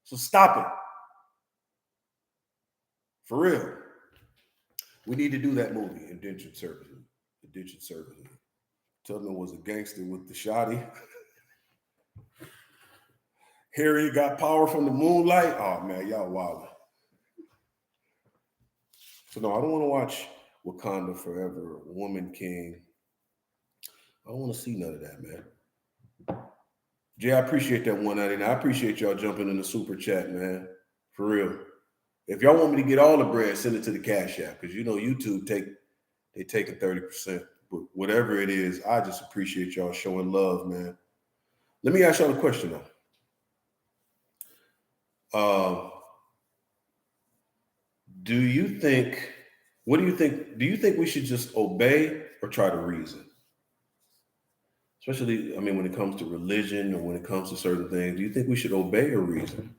So stop it. For real. We need to do that movie, Indentured Servitude. Indentured Servitude. Tubman was a gangster with the shotty. Harriet got power from the moonlight. Oh, man, y'all wild. So, no, I don't want to watch Wakanda Forever, Woman King. I don't want to see none of that, man. Jay, I appreciate that $1.99. I appreciate y'all jumping in the super chat, man. For real. If y'all want me to get all the bread, send it to the Cash App, because YouTube taking 30%. But whatever it is, I just appreciate y'all showing love, man. Let me ask y'all a question though. Do you think we should just obey or try to reason? Especially, I mean, when it comes to religion or when it comes to certain things, do you think we should obey or reason?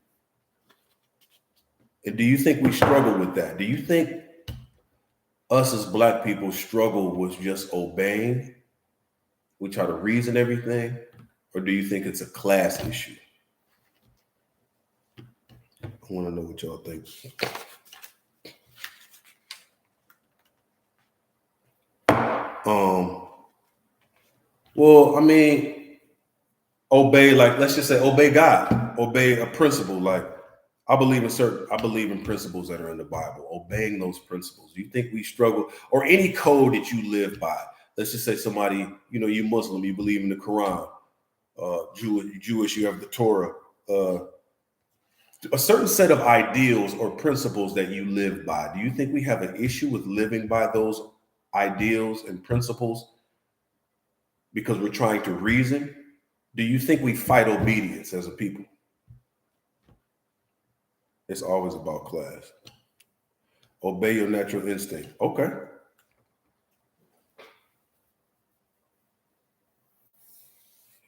And do you think we struggle with that? Do you think us as Black people struggle with just obeying? We try to reason everything? Or do you think it's a class issue? I want to know what y'all think. Well, I mean, obey, like, let's just say obey God, obey a principle. Like, I believe in principles that are in the Bible, obeying those principles. Do you think we struggle, or any code that you live by? Let's just say somebody, you Muslim, you believe in the Quran, Jewish, you have the Torah, a certain set of ideals or principles that you live by. Do you think we have an issue with living by those ideals and principles because we're trying to reason? Do you think we fight obedience as a people? It's always about class. Obey your natural instinct. Okay.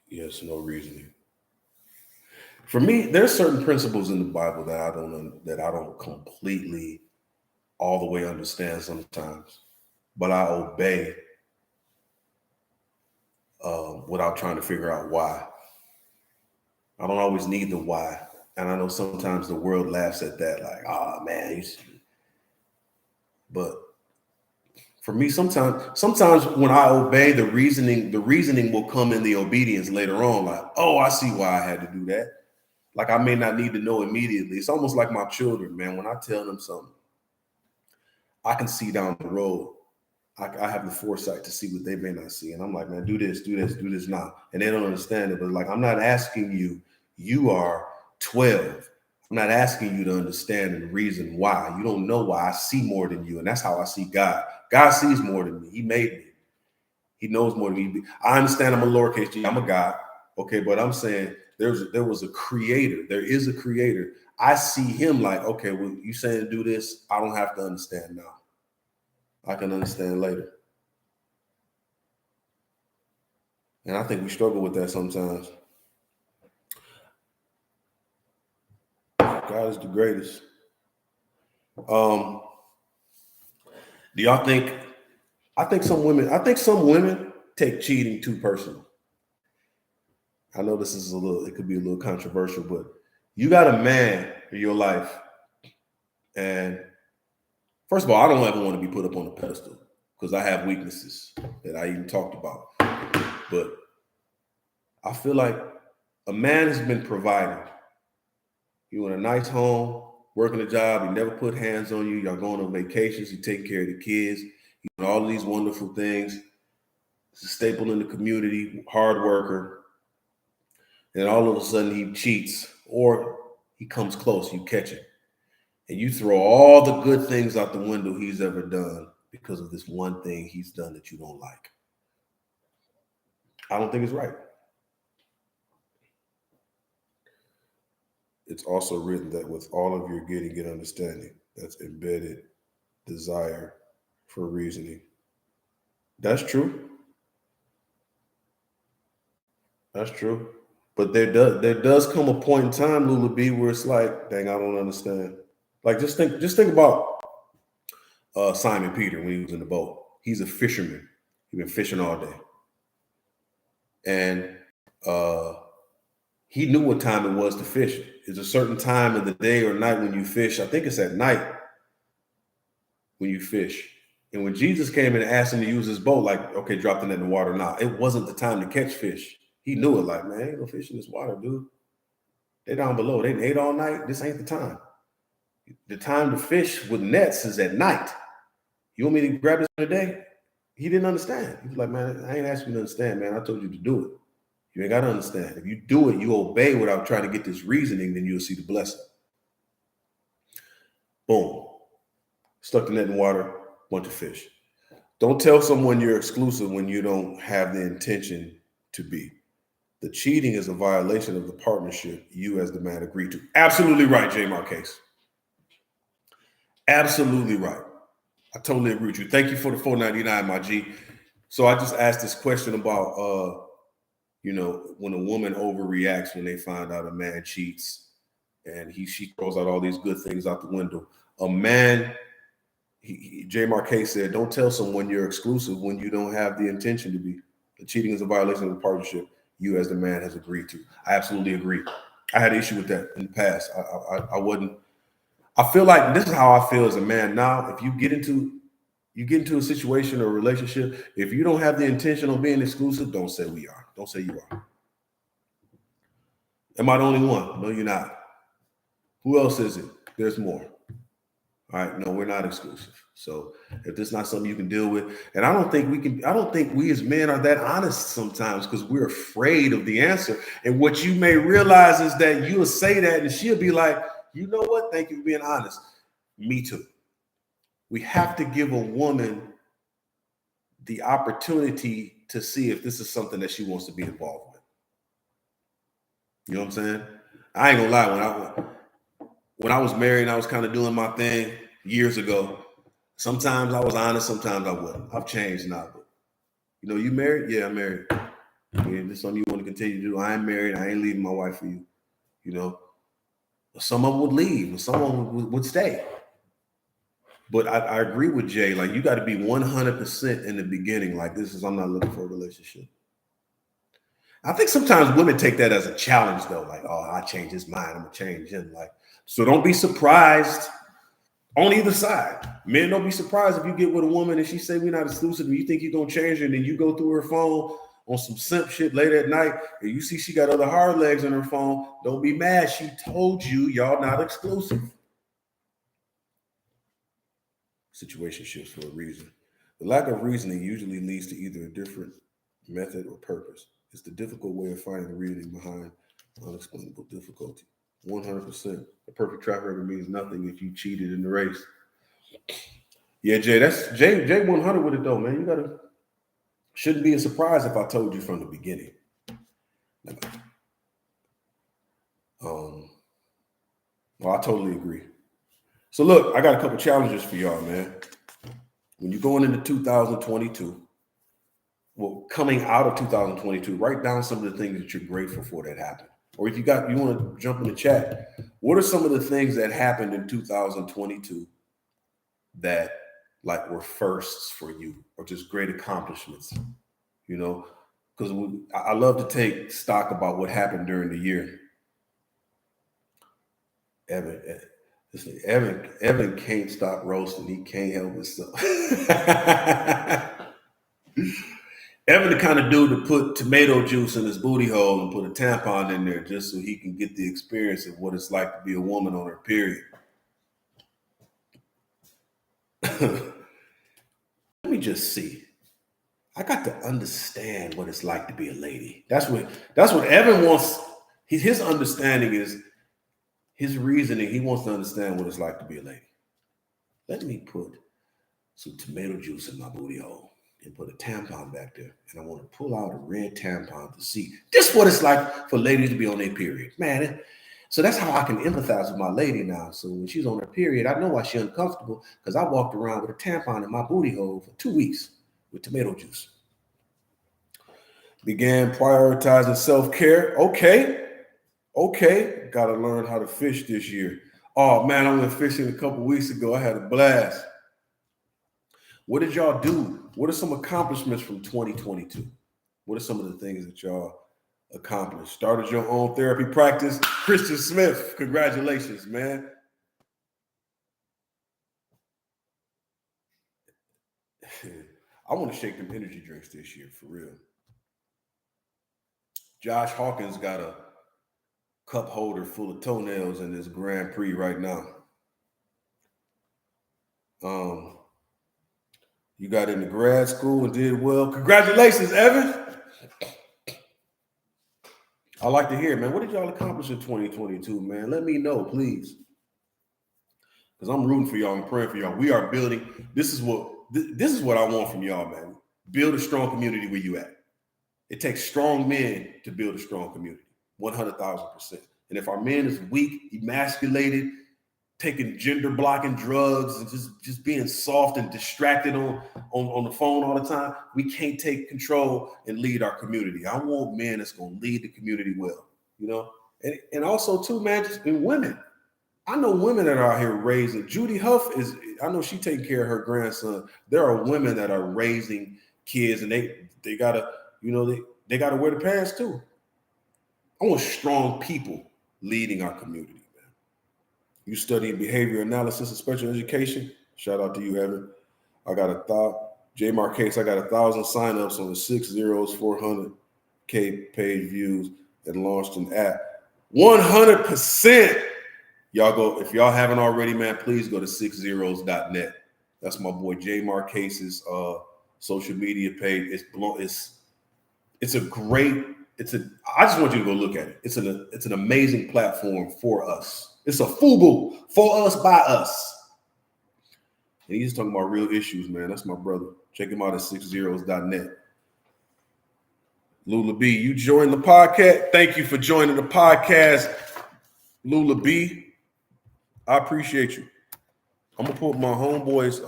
Yes, no reasoning. For me, there's certain principles in the Bible that I don't completely all the way understand sometimes, but I obey without trying to figure out why. I don't always need the why. And I know sometimes the world laughs at that, like, oh man, but for me, sometimes when I obey, the reasoning will come in the obedience later on, like, oh, I see why I had to do that. Like, I may not need to know immediately. It's almost like my children, man. When I tell them something, I can see down the road. I have the foresight to see what they may not see. And I'm like, man, do this now. And they don't understand it. But like, I'm not asking you, you are 12. I'm not asking you to understand and reason why. You don't know why. I see more than you. And that's how I see God. God sees more than me. He made me. He knows more than me. I understand I'm a lowercase g. I'm a God. Okay, but I'm saying there was a creator. There is a creator. I see him like, okay, well, you saying to do this, I don't have to understand now. I can understand later. And I think we struggle with that sometimes. God is the greatest. Do y'all think, I think some women take cheating too personal. I know this is it could be a little controversial, but you got a man in your life, and first of all, I don't ever want to be put up on a pedestal because I have weaknesses that I even talked about. But I feel like a man has been providing. You in a nice home, working a job, he never put hands on you, y'all going on vacations, you take care of the kids, you do all of these wonderful things. It's a staple in the community, hard worker. And all of a sudden he cheats or he comes close, you catch it. And you throw all the good things out the window he's ever done because of this one thing he's done that you don't like. I don't think it's right. It's also written that with all of your getting, get understanding. That's embedded desire for reasoning. That's true. That's true. But there does come a point in time, Lula B, where it's like, dang, I don't understand. Like, just think about Simon Peter when he was in the boat. He's a fisherman. He's been fishing all day. And he knew what time it was to fish. It's a certain time of the day or night when you fish. I think it's at night when you fish. And when Jesus came and asked him to use his boat, like, okay, drop the net in the water now. It wasn't the time to catch fish. He knew it, like, man, ain't no fish in this water, dude. They down below. They ate all night. This ain't the time. The time to fish with nets is at night. You want me to grab this in the day? He didn't understand. He was like, man, I ain't asking you to understand, man. I told you to do it. You ain't got to understand. If you do it, you obey without trying to get this reasoning, then you'll see the blessing. Boom. Stuck the net in water, bunch of fish. Don't tell someone you're exclusive when you don't have the intention to be. The cheating is a violation of the partnership you as the man agreed to. Absolutely right, J. Marquez. Absolutely right. I totally agree with you. Thank you for the $4.99, my G. So I just asked this question about, when a woman overreacts when they find out a man cheats, and she throws out all these good things out the window. A man, J. Marquez said, don't tell someone you're exclusive when you don't have the intention to be. The cheating is a violation of the partnership you as the man has agreed to. I absolutely agree. I had an issue with that in the past. I wasn't. I feel like this is how I feel as a man now. If you get into a situation or a relationship, if you don't have the intention of being exclusive, don't say we are. Don't say you are. Am I the only one? No, you're not. Who else is it? There's more. All right, no, we're not exclusive. So if this is not something you can deal with, and I don't think we as men are that honest sometimes because we're afraid of the answer. And what you may realize is that you'll say that and she'll be like, you know what? Thank you for being honest. Me too. We have to give a woman the opportunity to see if this is something that she wants to be involved with. You know what I'm saying? I ain't gonna lie, when I was married and I was kind of doing my thing years ago, sometimes I was honest, sometimes I wasn't. I've changed now. But, you married? Yeah, I'm married. I mean, this is something you want to continue to do. I am married. I ain't leaving my wife for you. Some of them would leave, and some of them would stay. But I agree with Jay. Like, you got to be 100% in the beginning. Like, I'm not looking for a relationship. I think sometimes women take that as a challenge, though. Like, oh, I changed his mind. I'm going to change him. Like, so don't be surprised on either side. Men, don't be surprised if you get with a woman and she say we're not exclusive and you think you're going to change her, and then you go through her phone on some simp shit late at night and you see she got other hard legs on her phone. Don't be mad. She told you y'all not exclusive. Situation shifts for a reason. The lack of reasoning usually leads to either a different method or purpose. It's the difficult way of finding the reasoning behind unexplainable difficulty. 100%. A perfect track record means nothing if you cheated in the race. Yeah, Jay, that's Jay 100 with it though, man. Shouldn't be a surprise if I told you from the beginning. Well, I totally agree. So look, I got a couple challenges for y'all, man. When you're going into 2022, coming out of 2022, write down some of the things that you're grateful for that happened. Or if you want to jump in the chat, what are some of the things that happened in 2022 that were firsts for you, or just great accomplishments? Because I love to take stock about what happened during the year. Evan can't stop roasting. He can't help himself. Evan the kind of dude to put tomato juice in his booty hole and put a tampon in there just so he can get the experience of what it's like to be a woman on her period. Let me just see. I got to understand what it's like to be a lady. That's what Evan wants. His understanding is his reasoning. He wants to understand what it's like to be a lady. Let me put some tomato juice in my booty hole and put a tampon back there. And I want to pull out a red tampon to see this what it's like for ladies to be on their period. Man, so that's how I can empathize with my lady now. So when she's on her period, I know why she's uncomfortable, because I walked around with a tampon in my booty hole for 2 weeks with tomato juice. Began prioritizing self-care. Okay. Got to learn how to fish this year. Oh, man, I went fishing a couple weeks ago. I had a blast. What did y'all do? What are some accomplishments from 2022? What are some of the things that y'all accomplished? Started your own therapy practice. Christian Smith, congratulations, man. I want to shake them energy drinks this year, for real. Josh Hawkins got a cup holder full of toenails in his Grand Prix right now. You got into grad school and did well. Congratulations, Evan. I like to hear, man. What did y'all accomplish in 2022, man? Let me know, please. Because I'm rooting for y'all and praying for y'all. We are building. This is what I want from y'all, man. Build a strong community where you at. It takes strong men to build a strong community, 100,000%. And if our men is weak, emasculated, taking gender blocking drugs and just being soft and distracted on the phone all the time, we can't take control and lead our community. I want men that's going to lead the community well, you know? And also too, man, just in women. I know women that are out here raising. Judy Huff I know she taking care of her grandson. There are women that are raising kids, and they gotta, you know, they gotta wear the pants too. I want strong people leading our community, man. You study behavior analysis and special education. Shout out to you, Evan. I got a thought. J Marquez, I got 1,000 signups on the 6-0s, 400K page views, and launched an app. 100%. Y'all go, if y'all haven't already, man, please go to 6zeros.net. That's my boy J Marquez's social media page. I just want you to go look at it. It's an amazing platform for us. It's a FUBU for us by us. And he's talking about real issues, man. That's my brother. Check him out at 6zeros.net. Lula B, you joined the podcast. Thank you for joining the podcast, Lula B. I appreciate you. I'm gonna put my homeboy's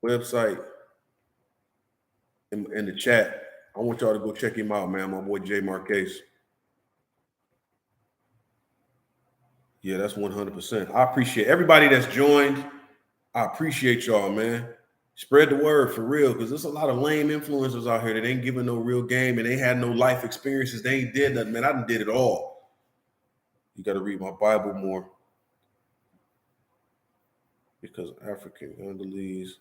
website in the chat. I want y'all to go check him out, man. My boy J Marquez. Yeah, that's 100%. I appreciate everybody that's joined. I appreciate y'all, man. Spread the word for real, because there's a lot of lame influencers out here that ain't giving no real game and they had no life experiences. They ain't did nothing, man. I done did it all. You got to read my Bible more, because African Congolese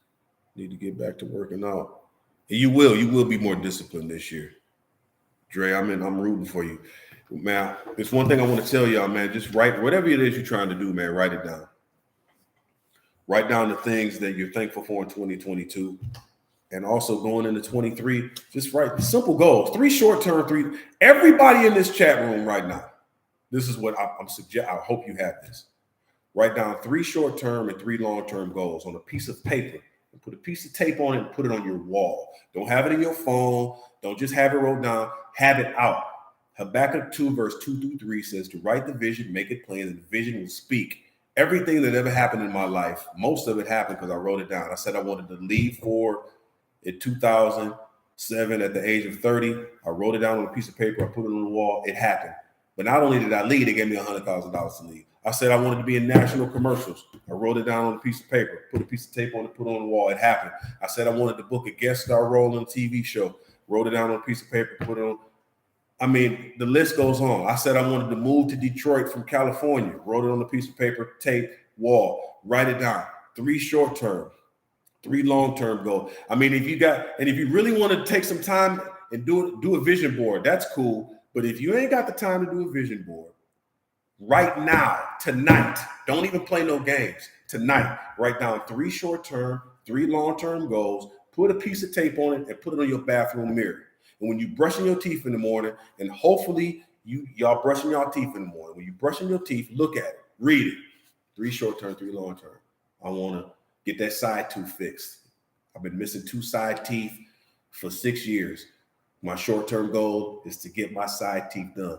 need to get back to working out. And you will be more disciplined this year. Dre, I'm rooting for you. Man, it's one thing I want to tell y'all, man. Just write whatever it is you're trying to do, man. Write it down. Write down the things that you're thankful for in 2022. And also going into 23, just write simple goals. 3 short-term, 3. Everybody in this chat room right now, this is what I'm suggesting. I hope you have this. Write down 3 short-term and 3 long-term goals on a piece of paper and put a piece of tape on it and put it on your wall. Don't have it in your phone. Don't just have it wrote down. Have it out. Habakkuk 2, verse 2-3 says to write the vision, make it plain, and the vision will speak. Everything that ever happened in my life, most of it happened because I wrote it down. I said I wanted to leave for in 2007 at the age of 30. I wrote it down on a piece of paper. I put it on the wall. It happened. But not only did I leave, they gave me $100,000 to leave. I said I wanted to be in national commercials. I wrote it down on a piece of paper, put a piece of tape on it, put it on the wall. It happened. I said I wanted to book a guest star role on a TV show. Wrote it down on a piece of paper, put it on. I mean, the list goes on. I said I wanted to move to Detroit from California. Wrote it on a piece of paper, tape, wall. Write it down. 3 short-term, 3 long-term goals. I mean, if you really want to take some time and do a vision board, that's cool. But if you ain't got the time to do a vision board, right now, tonight, don't even play no games. Tonight, write down 3 short-term, 3 long-term goals, put a piece of tape on it, and put it on your bathroom mirror. And when you're brushing your teeth in the morning, and hopefully y'all brushing your teeth in the morning, when you're brushing your teeth, look at it, read it. 3 short-term, 3 long-term. I want to get that side tooth fixed. I've been missing 2 side teeth for 6 years. My short-term goal is to get my side teeth done.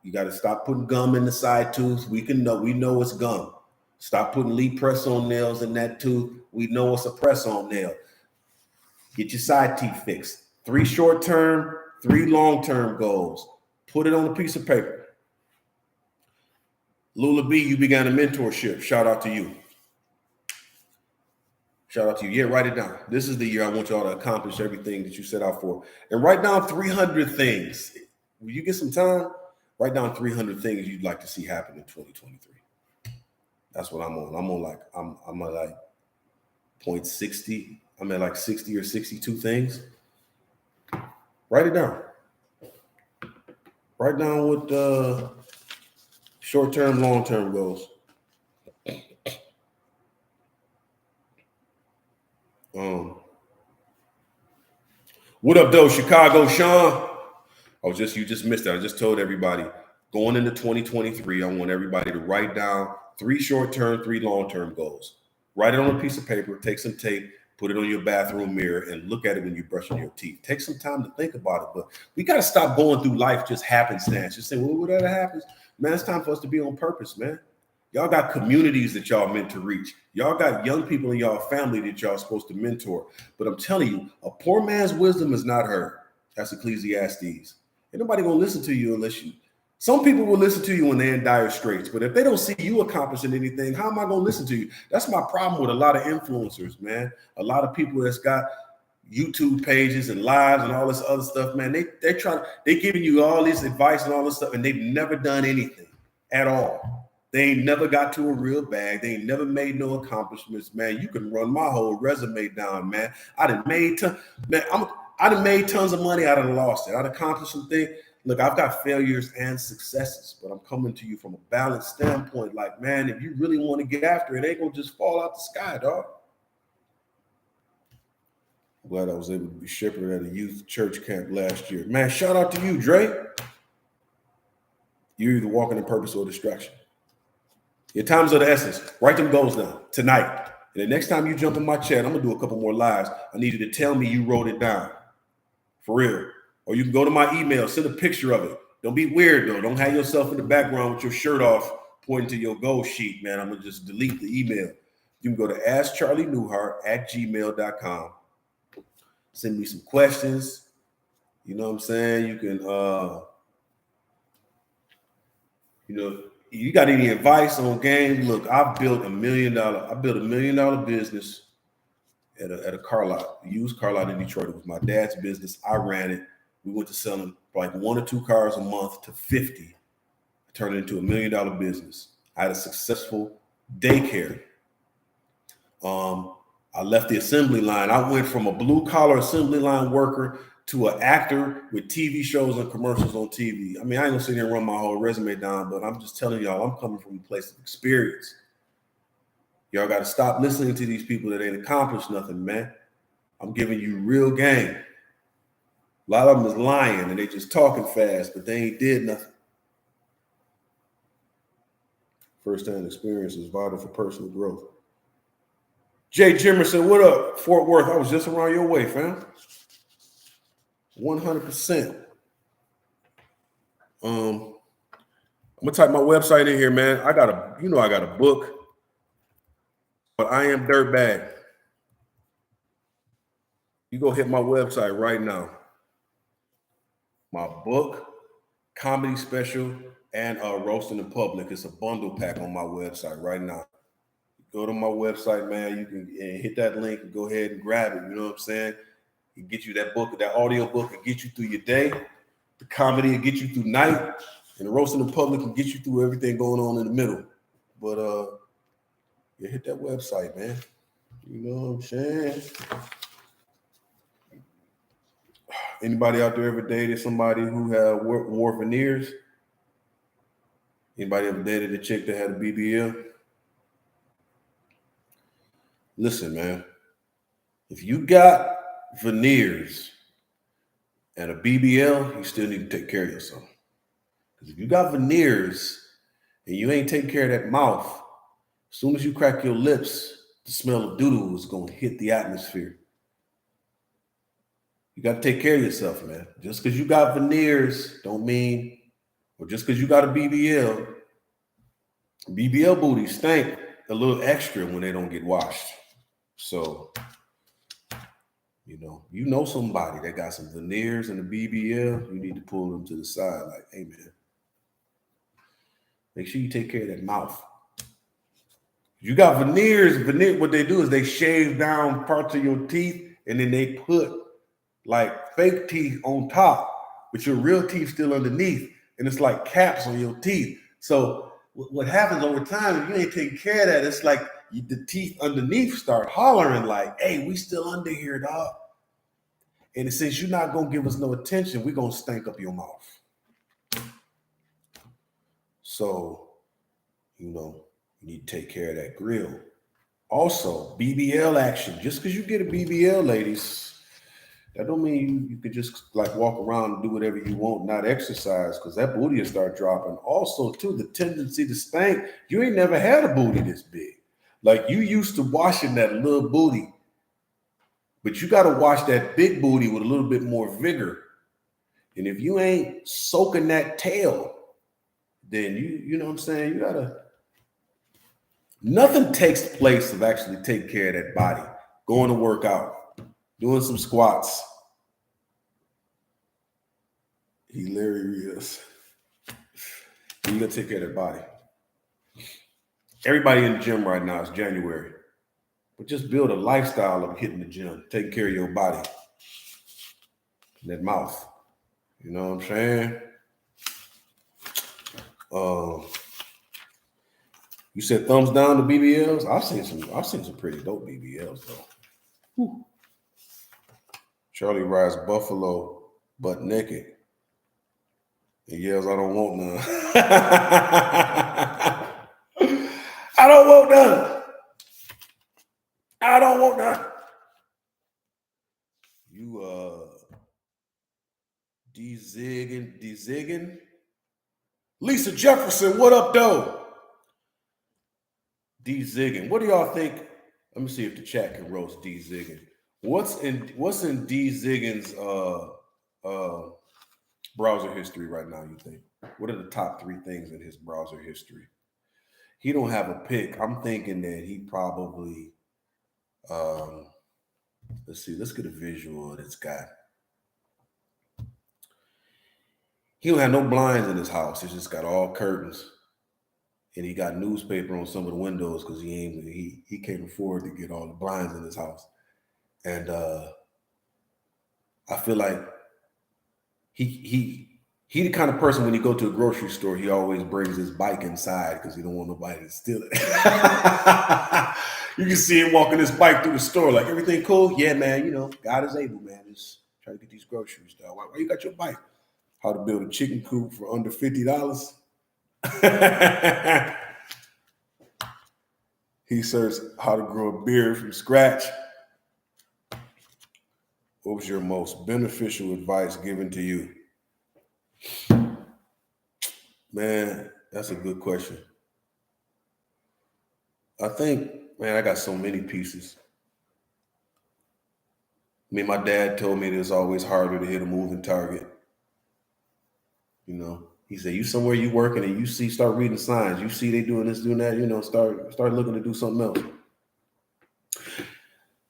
You got to stop putting gum in the side tooth. We know it's gum. Stop putting lead press-on nails in that tooth. We know it's a press-on nail. Get your side teeth fixed. 3 short-term, 3 long-term goals. Put it on a piece of paper. Lula B, you began a mentorship. Shout out to you. Shout out to you. Yeah, write it down. This is the year I want y'all to accomplish everything that you set out for. And write down 300 things. Will you get some time? Write down 300 things you'd like to see happen in 2023. That's what I'm on. I'm at like 0.60. I'm at like 60 or 62 things. Write it down. Write down what short-term, long-term goals. What up, though, Chicago, Sean? You just missed it. I just told everybody going into 2023, I want everybody to write down 3 short-term, 3 long-term goals. Write it on a piece of paper, take some tape, Put it on your bathroom mirror and look at it when you're brushing your teeth. Take some time to think about it. But we got to stop going through life just happenstance. Just saying, well, whatever happens, man, it's time for us to be on purpose, man. Y'all got communities that y'all meant to reach. Y'all got young people in y'all family that y'all supposed to mentor. But I'm telling you, a poor man's wisdom is not heard. That's Ecclesiastes. Ain't nobody gonna listen to you unless you. Some people will listen to you when they're in dire straits, but if they don't see you accomplishing anything, how am I gonna listen to you? That's my problem with a lot of influencers, man. A lot of people that's got YouTube pages and lives and all this other stuff, man. They giving you all this advice and all this stuff, and they've never done anything at all. They ain't never got to a real bag. They ain't never made no accomplishments, man. You can run my whole resume down, man. I done made tons of money. I done lost it. I'd accomplished some things. Look, I've got failures and successes, but I'm coming to you from a balanced standpoint. Like, man, if you really want to get after it, it ain't gonna just fall out the sky, dog. I'm glad I was able to be shepherd at a youth church camp last year. Man, shout out to you, Dre. You're either walking in purpose or distraction. Your time's of the essence. Write them goals down tonight. And the next time you jump in my chat, I'm gonna do a couple more lives. I need you to tell me you wrote it down. For real. Or you can go to my email, send a picture of it. Don't be weird though. Don't have yourself in the background with your shirt off, pointing to your goal sheet, man. I'm gonna just delete the email. You can go to askcharlienewhart@gmail.com. Send me some questions. You know what I'm saying? You can, you got any advice on game? Look, I built a $1 million business at a car lot, a used car lot in Detroit. It was my dad's business. I ran it. We went to selling like 1 or 2 cars a month to 50. I turned it into a $1 million business. I had a successful daycare. I left the assembly line. I went from a blue collar assembly line worker to an actor with TV shows and commercials on TV. I mean, I ain't gonna sit here and run my whole resume down, but I'm just telling y'all, I'm coming from a place of experience. Y'all got to stop listening to these people that ain't accomplished nothing, man. I'm giving you real game. A lot of them is lying and they just talking fast, but they ain't did nothing. First-hand experience is vital for personal growth. Jay Jimerson, what up? Fort Worth, I was just around your way, fam. 100%. I'm gonna type my website in here, man. I got a book, but I Am Dirtbag. You go hit my website right now. My book, comedy special, and Roasting in Public. It's a bundle pack on my website right now. Go to my website, man. You can hit that link and go ahead and grab it. You know what I'm saying? It get you that book, that audio book, it get you through your day. The comedy will get you through night, and the Roasting in Public can get you through everything going on in the middle. But yeah, hit that website, man. You know what I'm saying? Anybody out there ever dated somebody who had wore veneers? Anybody ever dated a chick that had a BBL? Listen, man. If you got veneers and a BBL, you still need to take care of yourself. Because if you got veneers and you ain't taking care of that mouth, as soon as you crack your lips, the smell of doo-doo is going to hit the atmosphere. You got to take care of yourself, man. Just because you got veneers don't mean, or just because you got a BBL booties stink a little extra when they don't get washed. So, you know somebody that got some veneers and a BBL, you need to pull them to the side like, hey, man, make sure you take care of that mouth. You got veneers, what they do is they shave down parts of your teeth and then they put like fake teeth on top, but your real teeth still underneath, and it's like caps on your teeth. So what happens over time, if you ain't taking care of that, it's like the teeth underneath start hollering like, hey, we still under here, dog. And since you're not going to give us no attention, we're going to stank up your mouth. So, you need to take care of that grill. Also, BBL action. Just because you get a BBL, ladies, that don't mean you could just like walk around and do whatever you want, not exercise, because that booty will start dropping. Also, too, the tendency to stank. You ain't never had a booty this big. Like you used to washing that little booty But you got to watch that big booty with a little bit more vigor. And if you ain't soaking that tail, then you know what I'm saying? You gotta, nothing takes the place of actually taking care of that body, going to work out, doing some squats. Hilarious. You gotta take care of that body. Everybody in the gym right now is January. But just build a lifestyle of hitting the gym, taking care of your body. That mouth. You know what I'm saying? You said thumbs down to BBLs. I've seen some pretty dope BBLs though. Whew. Charlie rides buffalo butt naked and yells, "I don't want none." I don't want none. I don't want none. You D-zigging. Lisa Jefferson, what up, though? D-zigging. What do y'all think? Let me see if the chat can roast D-zigging. What's in D-zigging's browser history right now, you think? What are the top 3 things in his browser history? He don't have a pick. I'm thinking that he probably let's see, let's get a visual of this guy. He don't have no blinds in his house. He's just got all curtains. And he got newspaper on some of the windows because he can't afford to get all the blinds in his house. And I feel like he the kind of person, when you go to a grocery store, he always brings his bike inside because he don't want nobody to steal it. You can see him walking his bike through the store like, everything cool? Yeah, man, you know, God is able, man. Just try to get these groceries done. Why you got your bike? How to build a chicken coop for under $50. He searched how to grow a beard from scratch. What was your most beneficial advice given to you? Man, that's a good question. I think, man, I got so many pieces. I mean, my dad told me that it's always harder to hit a moving target. You know, he said, you somewhere you working and you see, start reading signs. You see they doing this, doing that, you know, start looking to do something else.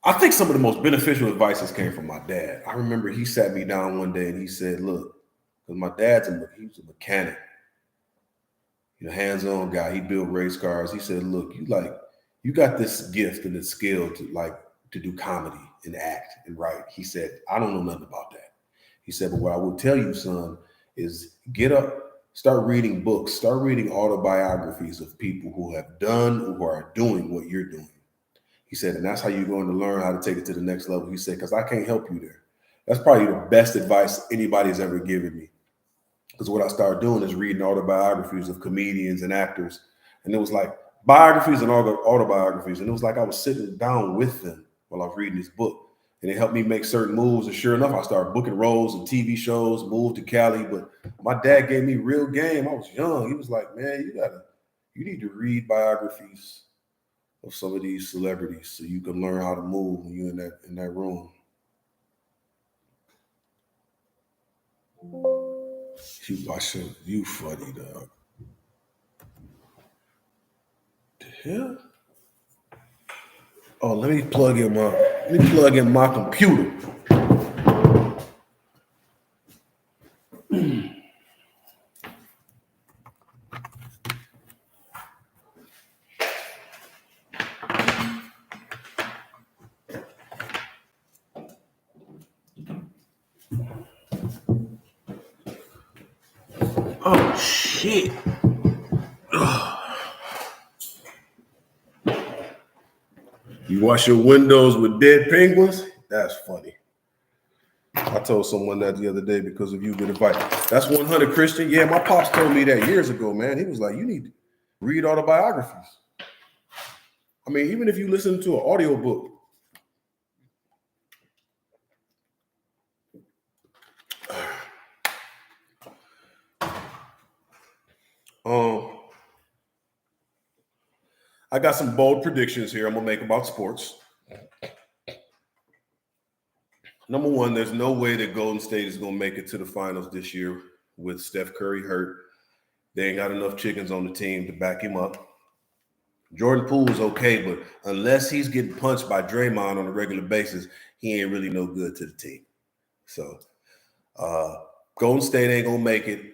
I think some of the most beneficial advices came from my dad. I remember he sat me down one day and he said, look, because my dad's he was a mechanic, you know, hands-on guy. He built race cars. He said, look, you got this gift and this skill to do comedy and act and write. He said, I don't know nothing about that. He said, but what I will tell you, son, is get up, start reading books, start reading autobiographies of people who have done or who are doing what you're doing. He said, and that's how you're going to learn how to take it to the next level. He said, because I can't help you there. That's probably the best advice anybody's ever given me. Because what I started doing is reading autobiographies of comedians and actors. And it was like biographies and autobiographies. And it was like I was sitting down with them while I was reading this book. And it helped me make certain moves. And sure enough, I started booking roles and TV shows, moved to Cali. But my dad gave me real game. I was young. He was like, man, you need to read biographies of some of these celebrities so you can learn how to move when you're in that room. You funny, dog. The hell? Oh, let me plug in my computer. Oh shit. You wash your windows with dead penguins? That's funny. I told someone that the other day because of you, good advice. That's 100, Christian. Yeah, my pops told me that years ago, man. He was like, you need to read autobiographies. I mean, even if you listen to an audiobook. I got some bold predictions here I'm going to make about sports. Number one, there's no way that Golden State is going to make it to the finals this year with Steph Curry hurt. They ain't got enough chickens on the team to back him up. Jordan Poole is okay, but unless he's getting punched by Draymond on a regular basis, he ain't really no good to the team. So Golden State ain't going to make it.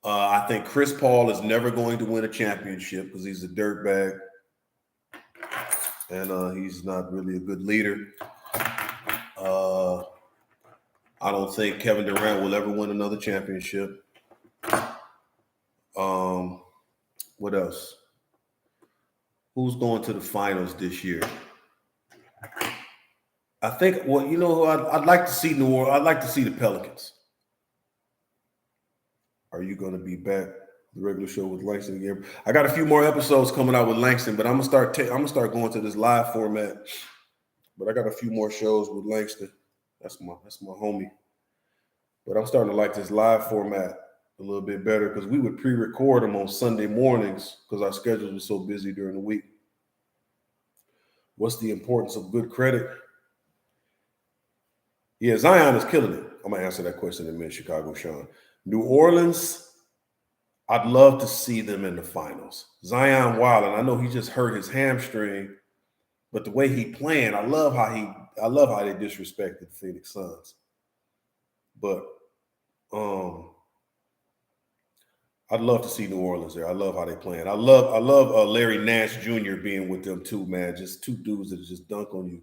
I think Chris Paul is never going to win a championship because he's a dirtbag. And he's not really a good leader. I don't think Kevin Durant will ever win another championship. What else? Who's going to the finals this year? I think, well, you know, I'd like to see New Orleans. I'd like to see the Pelicans. Are you going to be back the regular show with Langston again? I got a few more episodes coming out with Langston, but I'm gonna start going to this live format. But I got a few more shows with Langston. That's my homie. But I'm starting to like this live format a little bit better because we would pre-record them on Sunday mornings because our schedules were so busy during the week. What's the importance of good credit? Yeah, Zion is killing it. I'm gonna answer that question in a minute, Chicago Sean. New Orleans, I'd love to see them in the finals. Zion Wilder, I know he just hurt his hamstring, but the way he playing, I love how they disrespected the Phoenix Suns. But I'd love to see New Orleans there. I love how they playing. I love Larry Nance Jr. being with them too, man. Just two dudes that just dunk on you.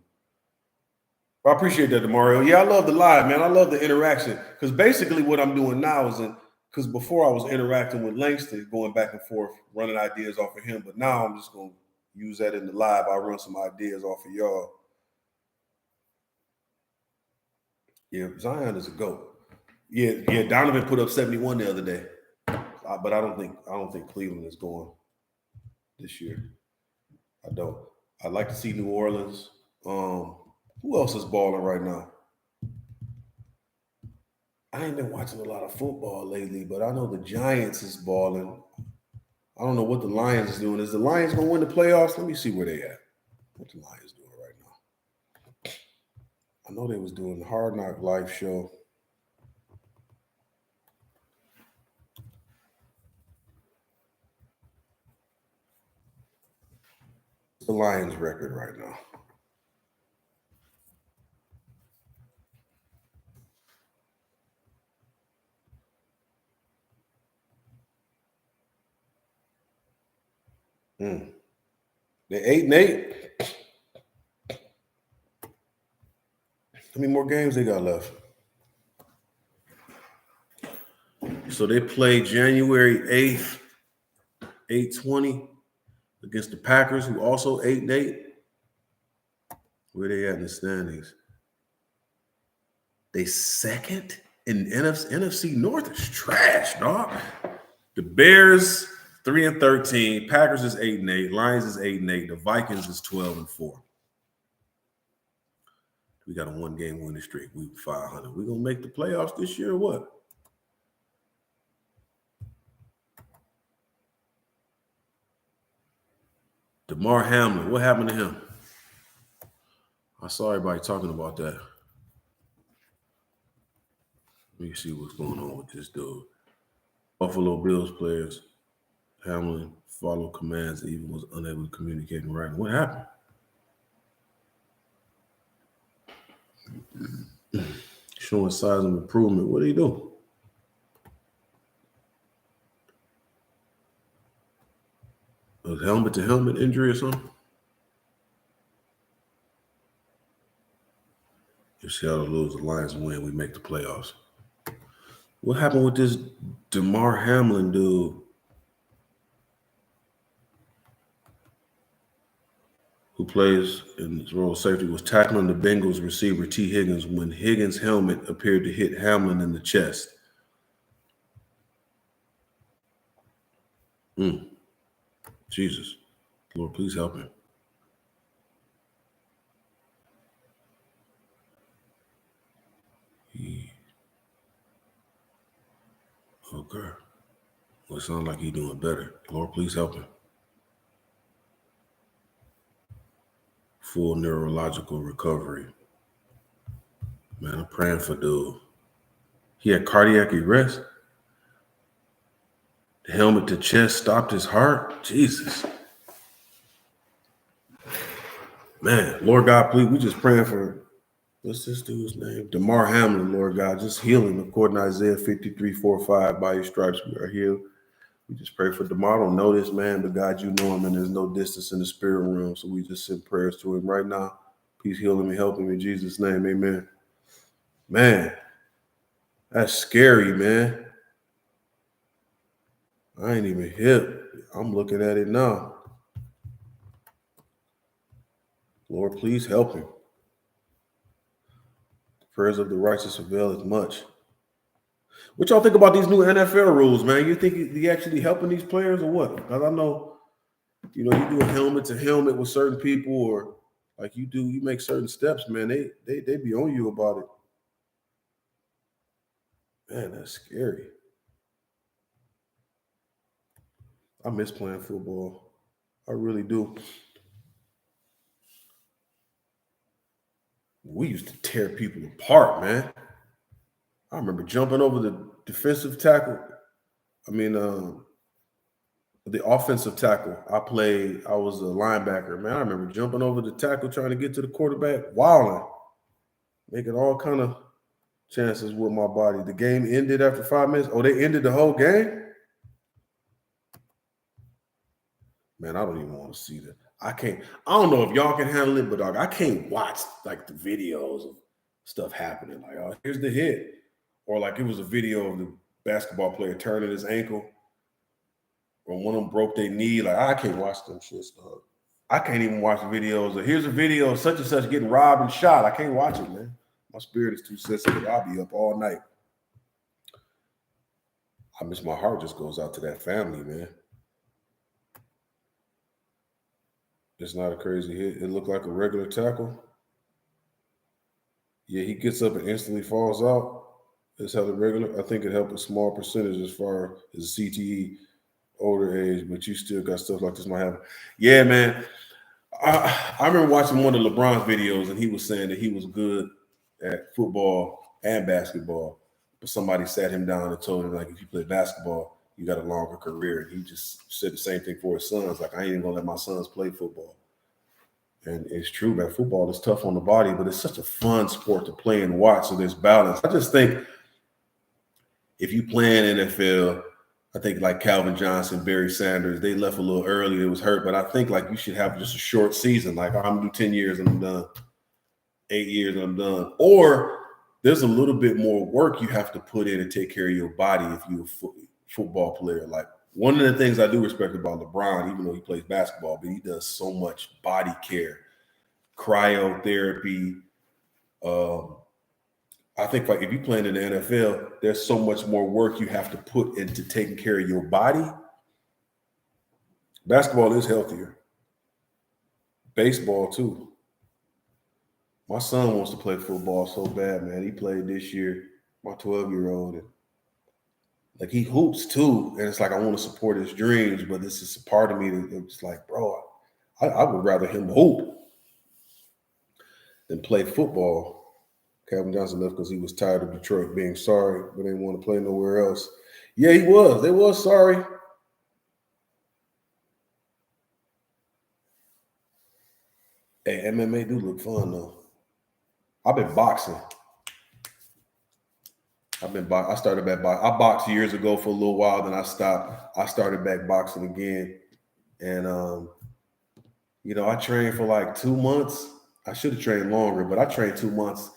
I appreciate that, DeMario. Yeah, I love the live, man. I love the interaction because basically what I'm doing now is because before I was interacting with Langston, going back and forth, running ideas off of him, but now I'm just going to use that in the live. I'll run some ideas off of y'all. Yeah, Zion is a GOAT. Yeah, Donovan put up 71 the other day. But I don't think Cleveland is going this year. I don't. I'd like to see New Orleans. Who else is balling right now? I ain't been watching a lot of football lately, but I know the Giants is balling. I don't know what the Lions is doing. Is the Lions going to win the playoffs? Let me see where they at. What the Lions doing right now? I know they was doing the Hard Knock Live show. The Lions record right now. They're 8-8. How many more games they got left? So they play January 8th, 8:20 against the Packers, who also 8-8. Where they at in the standings? They second in NFC North is trash, dog. The Bears 3-13, Packers is 8-8, Lions is 8-8, the Vikings is 12-4. We got a one-game winning streak. We 500. We gonna make the playoffs this year or what? DeMar Hamlin, what happened to him? I saw everybody talking about that. Let me see what's going on with this dude. Buffalo Bills players, Hamlin followed commands, even was unable to communicate in writing. What happened? Showing signs of improvement. What did he do? A helmet-to-helmet injury or something? If Seattle lose, the Lions win, we make the playoffs. What happened with this DeMar Hamlin dude? Who plays in his role of safety, was tackling the Bengals receiver T. Higgins when Higgins' helmet appeared to hit Hamlin in the chest. Jesus. Lord, please help him. Okay. Well, it sounds like he's doing better. Lord, please help him. Full neurological recovery. Man, I'm praying for dude. He had cardiac arrest. The helmet to chest stopped his heart. Jesus. Man, Lord God, please, we just praying for, what's this dude's name? Damar Hamlin, Lord God, just heal him according to Isaiah 53:4-5. By your stripes we are healed. We just pray for Damar. I don't know this man, but God, you know him, and there's no distance in the spirit realm. So we just send prayers to him right now. Please heal him and help him in Jesus' name. Amen. Man, that's scary, man. I ain't even hip. I'm looking at it now. Lord, please help him. The prayers of the righteous avail as much. What y'all think about these new NFL rules, man? You think he actually helping these players or what? Because I know, you do a helmet to helmet with certain people, or like you make certain steps, man. They be on you about it. Man, that's scary. I miss playing football. I really do. We used to tear people apart, man. I remember jumping over the defensive tackle. The offensive tackle. I was a linebacker, man. I remember jumping over the tackle trying to get to the quarterback, wilding, making all kind of chances with my body. The game ended after 5 minutes. Oh, they ended the whole game? Man, I don't even want to see that. I don't know if y'all can handle it, but dog, I can't watch like the videos of stuff happening. Like, oh, here's the hit. Or like it was a video of the basketball player turning his ankle. Or one of them broke their knee. Like, I can't watch them shit, dog. I can't even watch videos of, here's a video of such and such getting robbed and shot. I can't watch it, man. My spirit is too sensitive. I'll be up all night. I miss my heart just goes out to that family, man. It's not a crazy hit. It looked like a regular tackle. Yeah, he gets up and instantly falls out. That's how the regular. I think it helped a small percentage as far as CTE, older age, but you still got stuff like this might happen. Yeah, man. I remember watching one of LeBron's videos, and he was saying that he was good at football and basketball, but somebody sat him down and told him, like, if you play basketball, you got a longer career. And he just said the same thing for his sons. Like, I ain't even gonna let my sons play football. And it's true, man. Football is tough on the body, but it's such a fun sport to play and watch. So there's balance. I just think if you play in NFL, I think like Calvin Johnson, Barry Sanders, they left a little early. It was hurt, but I think like you should have just a short season. Like, I'm gonna do 10 years and I'm done. 8 years and I'm done. Or there's a little bit more work you have to put in and take care of your body if you're a football player. Like, one of the things I do respect about LeBron, even though he plays basketball, but he does so much body care, cryotherapy. I think like if you're playing in the NFL, there's so much more work you have to put into taking care of your body. Basketball is healthier. Baseball too. My son wants to play football so bad, man. He played this year, my 12-year-old. And like, he hoops too. And it's like, I want to support his dreams, but this is a part of me that's like, bro, I would rather him hoop than play football. Calvin Johnson left because he was tired of Detroit being sorry, but didn't want to play nowhere else. Yeah, he was. They was sorry. Hey, MMA do look fun, though. I've been boxing. I started back boxing. I boxed years ago for a little while, then I stopped. I started back boxing again. And, I trained for like 2 months. I should have trained longer, but I trained 2 months.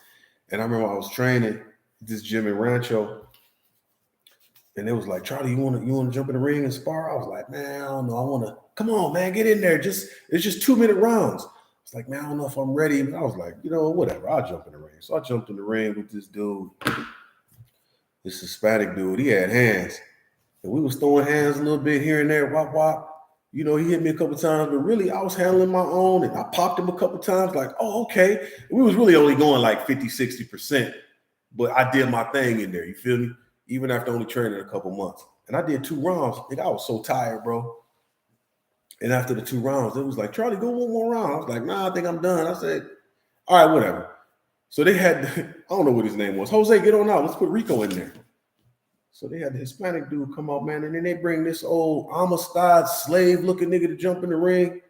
And I remember I was training this gym in Rancho. And it was like, Charlie, you want to jump in the ring and spar? I was like, man, I don't know. I want to, come on, man, get in there. It's just 2-minute rounds. It's like, man, I don't know if I'm ready. But I was like, whatever, I'll jump in the ring. So I jumped in the ring with this dude, this Hispanic dude. He had hands. And we was throwing hands a little bit here and there, wop, wop. He hit me a couple times, but really I was handling my own, and I popped him a couple times like, oh, okay. And we was really only going like 50, 60%, but I did my thing in there, you feel me? Even after only training a couple months. And I did 2 rounds. I was so tired, bro. And after the 2 rounds, it was like, Charlie, go one more round. I was like, nah, I think I'm done. I said, all right, whatever. So they had, I don't know what his name was. Jose, get on out. Let's put Rico in there. So they had the Hispanic dude come out, man, and then they bring this old Amistad slave-looking nigga to jump in the ring.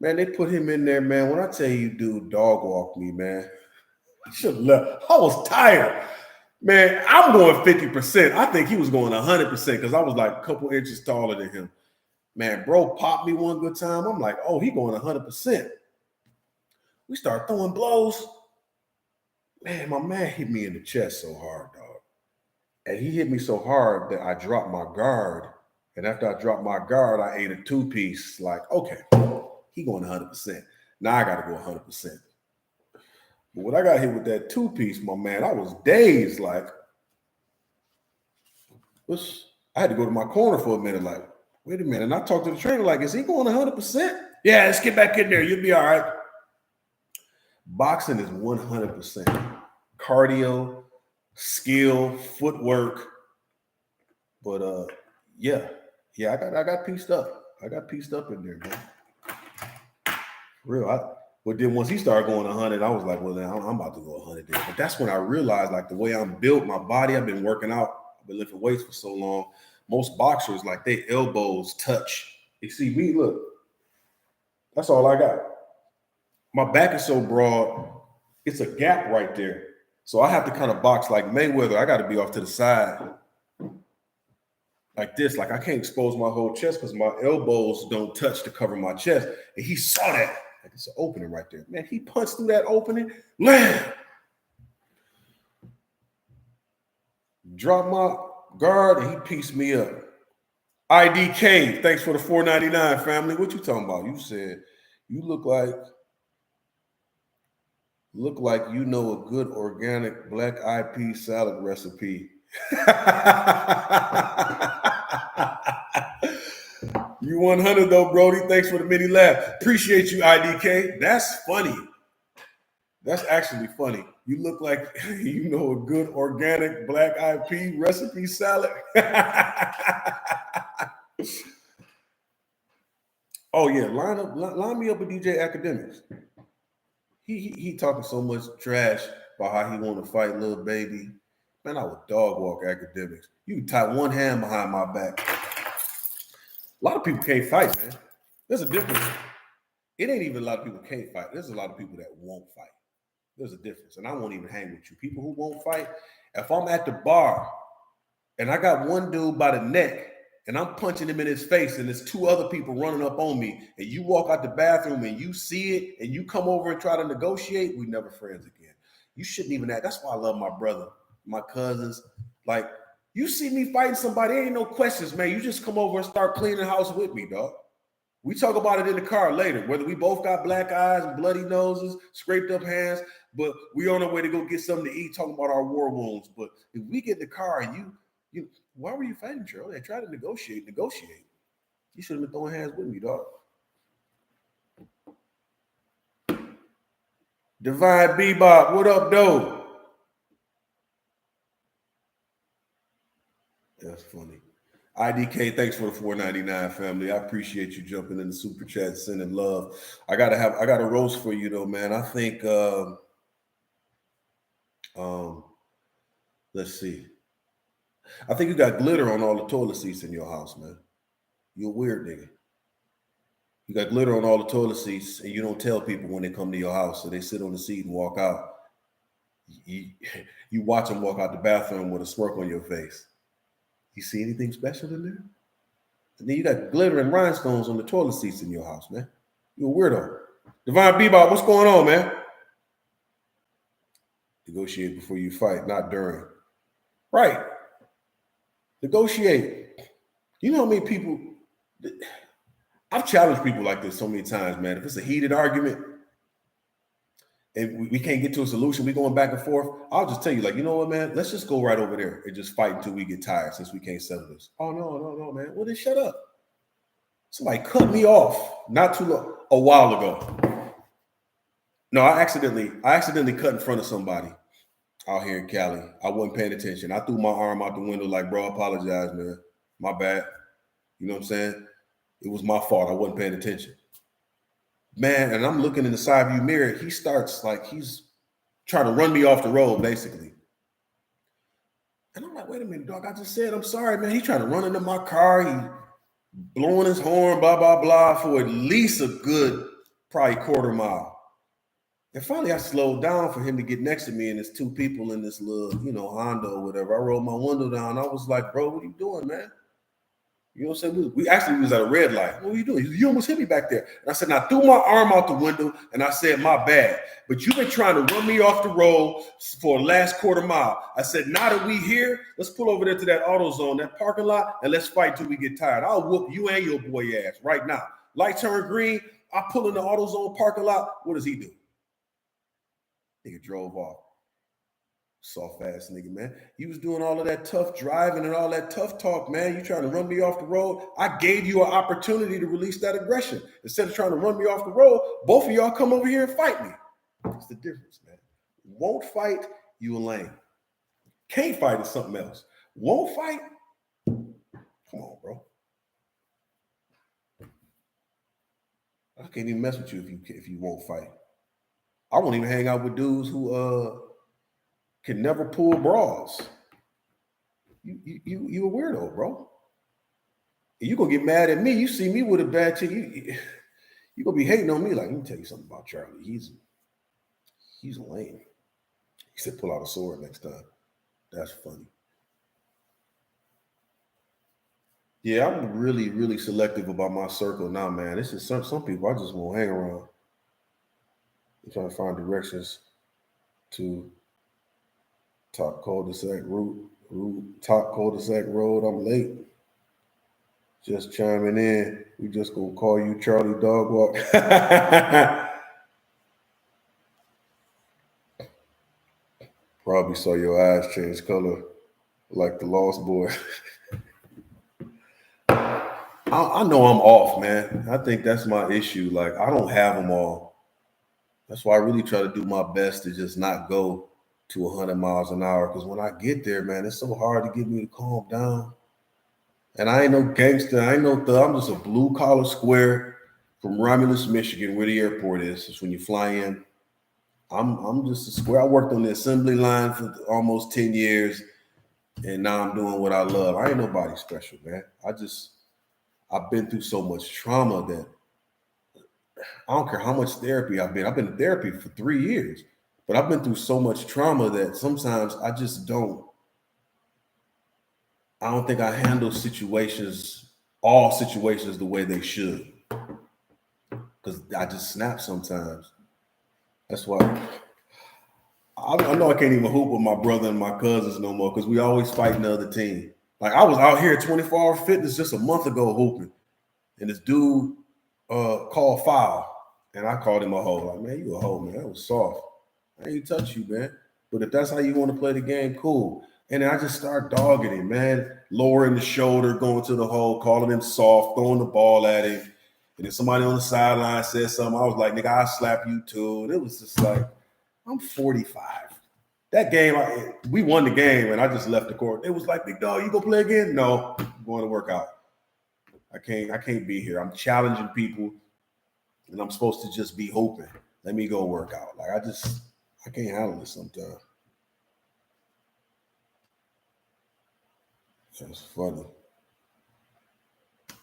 Man, they put him in there, man. When I tell you, dude, dog walked me, man. I should have left. I was tired. Man, I'm going 50%. I think he was going 100% because I was like a couple inches taller than him. Man, bro popped me one good time. I'm like, oh, he going 100%. We start throwing blows. Man, my man hit me in the chest so hard, dog. And he hit me so hard that I dropped my guard. And after I dropped my guard, I ate a two-piece. Like, okay, he going 100%. Now I got to go 100%. But when I got hit with that two-piece, my man, I was dazed. Like, I had to go to my corner for a minute. Like, wait a minute. And I talked to the trainer, like, is he going 100%? Yeah, let's get back in there. You'll be all right. Boxing is 100% cardio, skill, footwork. But yeah, I got pieced up. I got pieced up in there, man. Real. But then once he started going 100, I was like, well, then I'm about to go 100 there. But that's when I realized, like, the way I'm built, my body, I've been working out, I've been lifting weights for so long. Most boxers, like, their elbows touch. You see me, look. That's all I got. My back is so broad, it's a gap right there. So I have to kind of box like Mayweather. I got to be off to the side like this. Like, I can't expose my whole chest because my elbows don't touch to cover my chest. And he saw that. Like, it's an opening right there. Man, he punched through that opening. Man. Dropped my guard and he pieced me up. IDK, thanks for the $4.99, family. What you talking about? You said you look like you know a good organic black eyed pea salad recipe. You 100 though, Brody. Thanks for the mini laugh. Appreciate you, IDK. That's funny. That's actually funny. You look like you know a good organic black eyed pea recipe salad. Oh yeah, line me up with DJ Academics. He talking so much trash about how he want to fight Lil Baby. Man, I would dog walk Academics. You can tie one hand behind my back. A lot of people can't fight, man. There's a difference. It ain't even a lot of people can't fight. There's a lot of people that won't fight. There's a difference. And I won't even hang with you. People who won't fight, if I'm at the bar and I got one dude by the neck and I'm punching him in his face and there's two other people running up on me and you walk out the bathroom and you see it and you come over and try to negotiate, we never friends again. You shouldn't even act. That's why I love my brother, my cousins. Like, you see me fighting somebody, ain't no questions, man. You just come over and start cleaning the house with me, dog. We talk about it in the car later, whether we both got black eyes and bloody noses, scraped up hands, but we on our way to go get something to eat, talking about our war wounds. But if we get in the car and you why were you fighting, Charlie? I tried to negotiate. You should have been throwing hands with me, dog. Divine Bebop, what up, though? That's funny. IDK, thanks for the $4.99, family. I appreciate you jumping in the super chat, sending love. I got a roast for you though, man. I think let's see. I think you got glitter on all the toilet seats in your house, man. You're a weird nigga. You got glitter on all the toilet seats, and you don't tell people when they come to your house, so they sit on the seat and walk out. You watch them walk out the bathroom with a smirk on your face. You see anything special in there? And then you got glitter and rhinestones on the toilet seats in your house, man. You're a weirdo. Divine Bebop, what's going on, man? Negotiate before you fight, not during. Right. Negotiate. You know how many people... I've challenged people like this so many times, man. If it's a heated argument and we can't get to a solution, we going back and forth, I'll just tell you, like, you know what, man? Let's just go right over there and just fight until we get tired since we can't settle this. Oh, no, man. Well, then shut up. Somebody cut me off not too long, a while ago. No, I accidentally cut in front of somebody out here in Cali. I wasn't paying attention. I threw my arm out the window like, bro, I apologize, man. My bad. You know what I'm saying? It was my fault. I wasn't paying attention. man, and I'm looking in the side view mirror. He starts like he's trying to run me off the road, basically. And I'm like, wait a minute, dog. I just said, I'm sorry, man. He's trying to run into my car. He blowing his horn, blah, blah, blah, for at least a good, probably quarter mile. And finally, I slowed down for him to get next to me, and there's two people in this little, Honda or whatever. I rolled my window down. I was like, bro, what are you doing, man? You know what I'm saying? We actually was at a red light. What were you doing? You almost hit me back there. And I said, I threw my arm out the window, and I said, my bad. But you've been trying to run me off the road for the last quarter mile. I said, now that we here, let's pull over there to that AutoZone, that parking lot, and let's fight till we get tired. I'll whoop you and your boy ass right now. Light turn green. I pull in the AutoZone parking lot. What does he do? Nigga drove off. Soft ass nigga, man. You was doing all of that tough driving and all that tough talk, man. You trying to run me off the road. I gave you an opportunity to release that aggression. Instead of trying to run me off the road, both of y'all come over here and fight me. That's the difference, man. Won't fight, you a lame. Can't fight is something else. Won't fight? Come on, bro. I can't even mess with you if you won't fight. I won't even hang out with dudes who can never pull bras. You a weirdo, bro. You gonna get mad at me. You see me with a bad chick. You gonna be hating on me. Like, let me tell you something about Charlie. He's a lame. He said, pull out a sword next time. That's funny. Yeah, I'm really, really selective about my circle now, man. This is some people I just won't hang around. I'm trying to find directions to top cul-de-sac top cul-de-sac road. I'm late. Just chiming in. We just gonna call you Charlie Dog Walk. Probably saw your eyes change color like the Lost Boy. I know I'm off, man. I think that's my issue. Like, I don't have them all. That's why I really try to do my best to just not go to 100 miles an hour, because when I get there, man, it's so hard to get me to calm down. And I ain't no gangster. I ain't no thug. I'm just a blue-collar square from Romulus, Michigan, where the airport is. It's when you fly in. I'm just a square. I worked on the assembly line for almost 10 years, and now I'm doing what I love. I ain't nobody special, man. I've been through so much trauma that I don't care how much therapy I've been. I've been in therapy for 3 years. But I've been through so much trauma that sometimes I just don't think I handle all situations the way they should. Because I just snap sometimes. That's why I know I can't even hoop with my brother and my cousins no more, because we always fighting the other team. Like, I was out here at 24 Hour Fitness just a month ago hooping. And this dude called foul. And I called him a hoe. Like, man, you a hoe, man. That was soft. I ain't touch you, man. But if that's how you want to play the game, cool. And then I just start dogging him, man. Lowering the shoulder, going to the hole, calling him soft, throwing the ball at him. And then somebody on the sideline said something. I was like, nigga, I'll slap you too. And it was just like, I'm 45. That game, we won the game, and I just left the court. It was like, big dog, you gonna play again? No, I'm going to work out. I can't be here. I'm challenging people, and I'm supposed to just be hoping. Let me go work out. Like, I can't handle it sometimes. That's funny.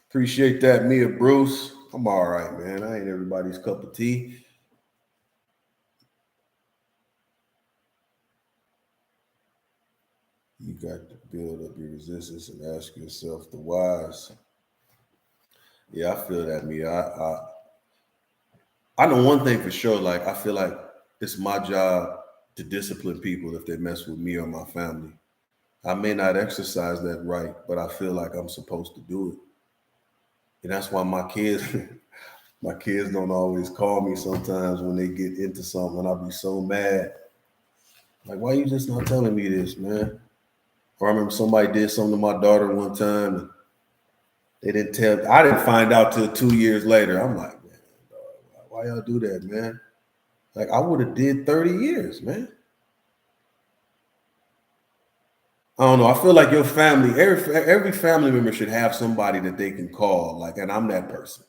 Appreciate that, Mia Bruce. I'm all right, man. I ain't everybody's cup of tea. You got to build up your resistance and ask yourself the whys. Yeah, I feel that, Mia. I know one thing for sure. Like, I feel like it's my job to discipline people if they mess with me or my family. I may not exercise that right, but I feel like I'm supposed to do it. And that's why my kids don't always call me sometimes when they get into something, and I'll be so mad. Like, why you just not telling me this, man? Or I remember somebody did something to my daughter one time, and they didn't tell. I didn't find out till 2 years later. I'm like, man, why y'all do that, man? Like, I would have did 30 years, man. I don't know. I feel like your family, every family member should have somebody that they can call. Like, and I'm that person.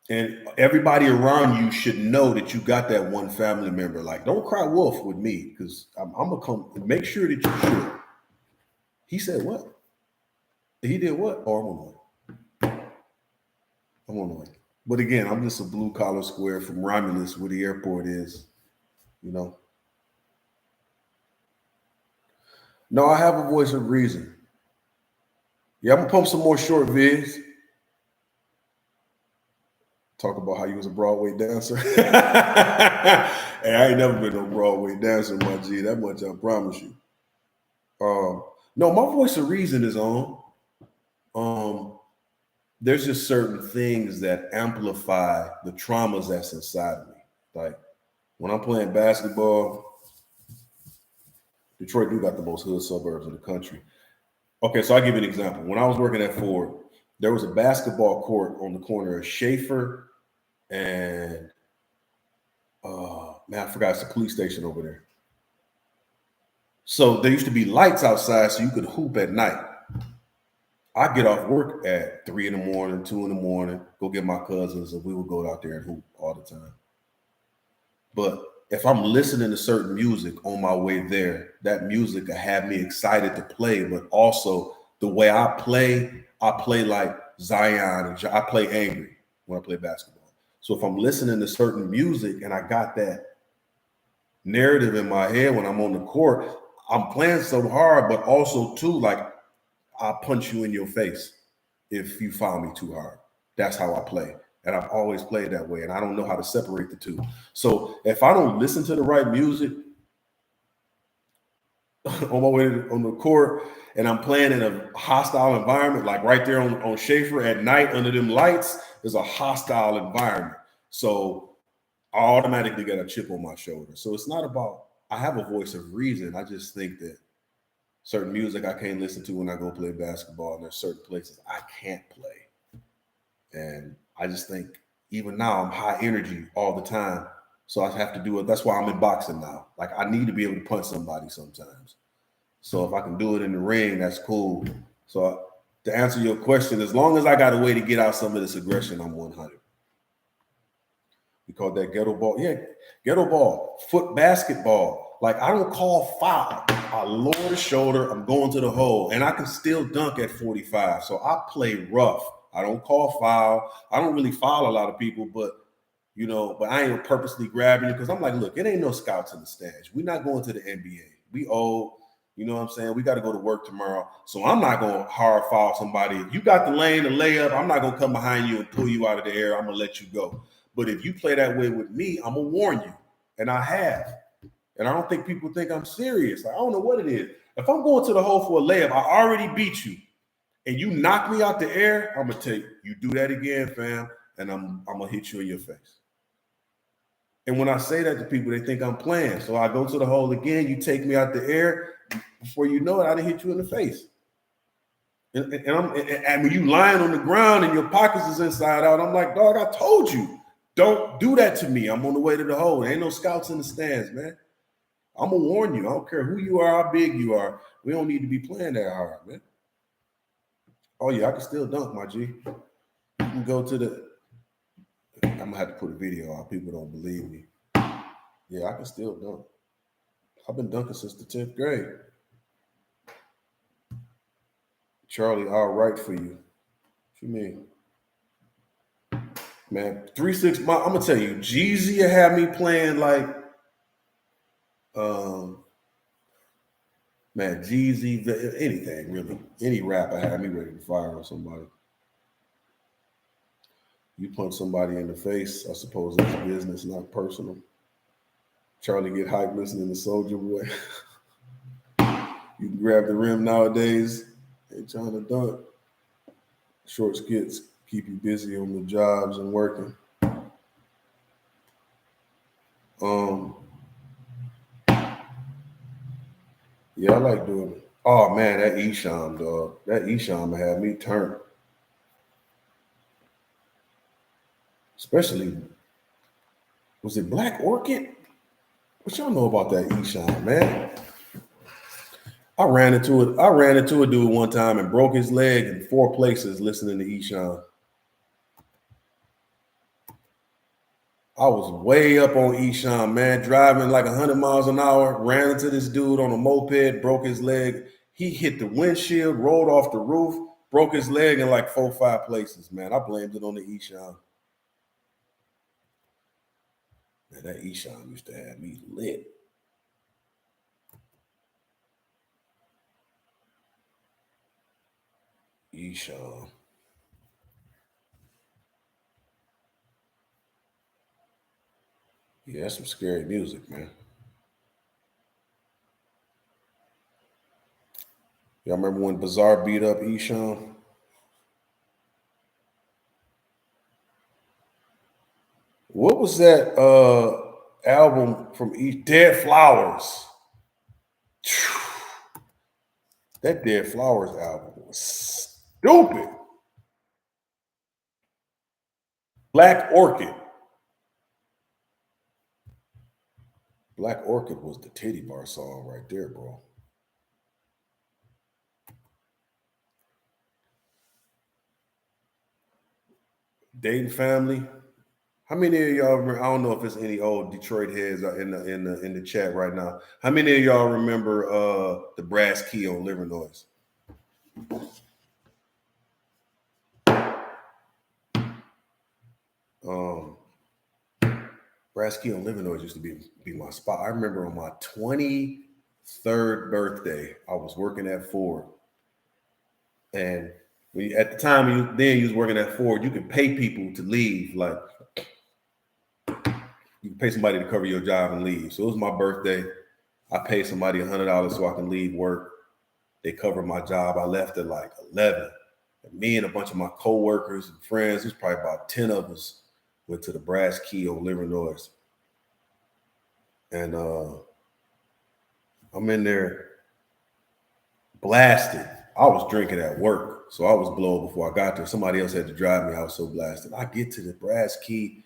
And everybody around you should know that you got that one family member. Like, don't cry wolf with me, because I'm gonna come make sure that you're sure. He said what? He did what? Oh, I'm on the way. But again, I'm just a blue collar square from Romulus, where the airport is, you know. No, I have a voice of reason. Yeah, I'm gonna pump some more short vids. Talk about how you was a Broadway dancer. Hey, I ain't never been no Broadway dancer, my G. That much I promise you. No, my voice of reason is on. There's just certain things that amplify the traumas that's inside of me. Like when I'm playing basketball, Detroit do got the most hood suburbs in the country. Okay, so I'll give you an example. When I was working at Ford, there was a basketball court on the corner of Schaefer and I forgot, it's the police station over there. So there used to be lights outside so you could hoop at night. I get off work at 3 in the morning, 2 in the morning, go get my cousins, and we would go out there and hoop all the time. But if I'm listening to certain music on my way there, that music will have me excited to play, but also the way I play like Zion, and I play angry when I play basketball. So if I'm listening to certain music and I got that narrative in my head when I'm on the court, I'm playing so hard, but also too, like, I'll punch you in your face if you foul me too hard. That's how I play. And I've always played that way. And I don't know how to separate the two. So if I don't listen to the right music on my way on the court and I'm playing in a hostile environment, like right there on Schaefer at night under them lights, there's a hostile environment. So I automatically get a chip on my shoulder. So it's not about, I have a voice of reason. I just think that certain music I can't listen to when I go play basketball, and there's certain places I can't play. And I just think even now I'm high energy all the time. So I have to do it. That's why I'm in boxing now. Like I need to be able to punch somebody sometimes. So if I can do it in the ring, that's cool. So to answer your question, as long as I got a way to get out some of this aggression, I'm 100. We call that ghetto ball. Yeah, ghetto ball, foot basketball. Like I don't call foul. I lower the shoulder, I'm going to the hole, and I can still dunk at 45. So I play rough. I don't call foul. I don't really foul a lot of people, but I ain't purposely grabbing it because I'm like, look, it ain't no scouts in the stands. We're not going to the NBA. We old, you know what I'm saying? We got to go to work tomorrow. So I'm not going to hard foul somebody. If you got the lane to lay up, I'm not going to come behind you and pull you out of the air. I'm going to let you go. But if you play that way with me, I'm going to warn you. And I have. And I don't think people think I'm serious. I don't know what it is. If I'm going to the hole for a layup, I already beat you. And you knock me out the air, I'm going to tell you, you do that again, fam, and I'm going to hit you in your face. And when I say that to people, they think I'm playing. So I go to the hole again, you take me out the air. Before you know it, I done hit you in the face. And when you lying on the ground and your pockets is inside out, I'm like, dog, I told you, don't do that to me. I'm on the way to the hole. There ain't no scouts in the stands, man. I'm going to warn you. I don't care who you are, how big you are. We don't need to be playing that hard, man. Oh, yeah, I can still dunk, my G. You can go to the – I'm going to have to put a video out. People don't believe me. Yeah, I can still dunk. I've been dunking since the 10th grade. Charlie, all right for you. What you mean? Man, 3-6 – I'm going to tell you, Jeezy had me playing like man, Jeezy, anything really. Any rapper had me ready to fire on somebody. You punch somebody in the face, I suppose it's business, not personal. Charlie get hyped listening to Soulja Boy. You can grab the rim nowadays. Ain't trying to dunk. Short skits keep you busy on the jobs and working. Yeah, I like doing it. Oh man, that Esham, dog. That Esham had me turned. Especially, was it Black Orchid? What y'all know about that Esham, man? I ran into a dude one time and broke his leg in 4 places listening to Esham. I was way up on Esham, man, driving like 100 miles an hour, ran into this dude on a moped, broke his leg. He hit the windshield, rolled off the roof, broke his leg in like 4 or 5 places, man. I blamed it on the Esham. Man, that Esham used to have me lit. Esham. Yeah, that's some scary music, man. Y'all remember when Bizarre beat up Esham? What was that album from Dead Flowers? That Dead Flowers album was stupid. Black Orchid. Black Orchid was the titty bar song right there, bro. Dating Family. How many of y'all remember? I don't know if it's any old Detroit heads in the chat right now. How many of y'all remember the brass key on Liver Noise? Brass key on Liver Noise used to be my spot. I remember on my 23rd birthday, I was working at Ford, and at the time you was working at Ford, you could pay people to leave, like you can pay somebody to cover your job and leave. So it was my birthday. I paid somebody $100 so I can leave work. They covered my job. I left at like 11. And me and a bunch of my coworkers and friends, there's probably about 10 of us, went to the brass key on Liver Noise. And I'm in there blasted. I was drinking at work, so I was blown before I got there. Somebody else had to drive me. I was so blasted. I get to the brass key,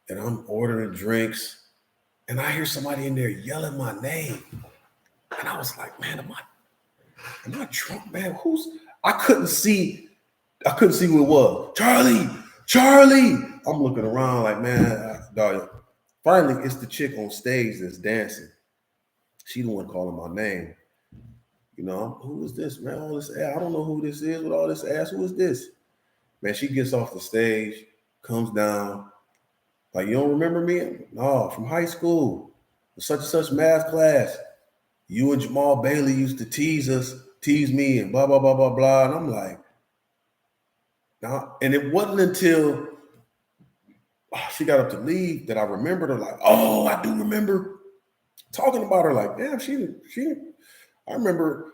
and I'm ordering drinks, and I hear somebody in there yelling my name. And I was like, man, am I drunk, man? I couldn't see who it was. Charlie. I'm looking around like, man, dog. Finally, it's the chick on stage that's dancing. She the one calling my name. You know, who is this, man? All this ass. I don't know who this is with all this ass. Who is this? Man, she gets off the stage, comes down. Like, you don't remember me? No, from high school. Such and such math class. You and Jamal Bailey used to tease me, and blah, blah, blah, blah, blah. And I'm like, nah. And it wasn't until she got up to leave that I remembered her, like, oh, I do remember talking about her. Like, damn, I remember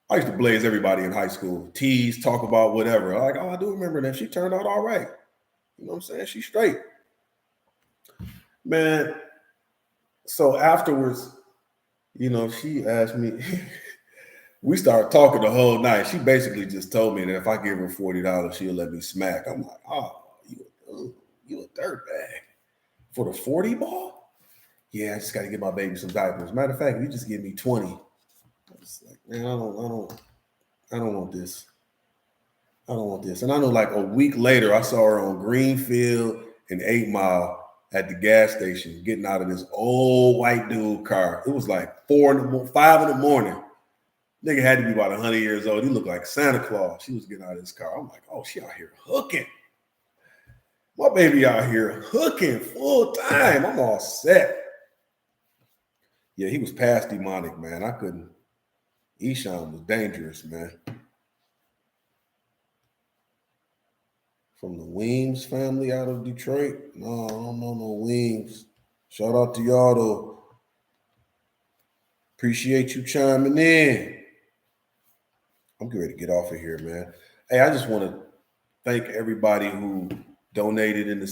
I used to blaze everybody in high school, tease, talk about whatever. Like, oh, I do remember that. She turned out all right. You know what I'm saying? She's straight. Man, so afterwards, you know, she asked me, we started talking the whole night. She basically just told me that if I give her $40, she'll let me smack. I'm like, oh, you a dirtbag. For the 40 ball? Yeah, I just got to get my baby some diapers. Matter of fact, you just give me 20. I was like, man, I don't want this. I don't want this. And I know like a week later, I saw her on Greenfield and 8 Mile at the gas station getting out of this old white dude car. It was like 5 in the morning. Nigga had to be about 100 years old. He looked like Santa Claus. She was getting out of this car. I'm like, oh, she out here hooking. My baby out here hooking full time. I'm all set. Yeah, he was past demonic, man. I couldn't. Esham was dangerous, man. From the Weems family out of Detroit. No, I don't know no Weems. Shout out to y'all, though. Appreciate you chiming in. I'm getting ready to get off of here, man. Hey, I just want to thank everybody who donated in the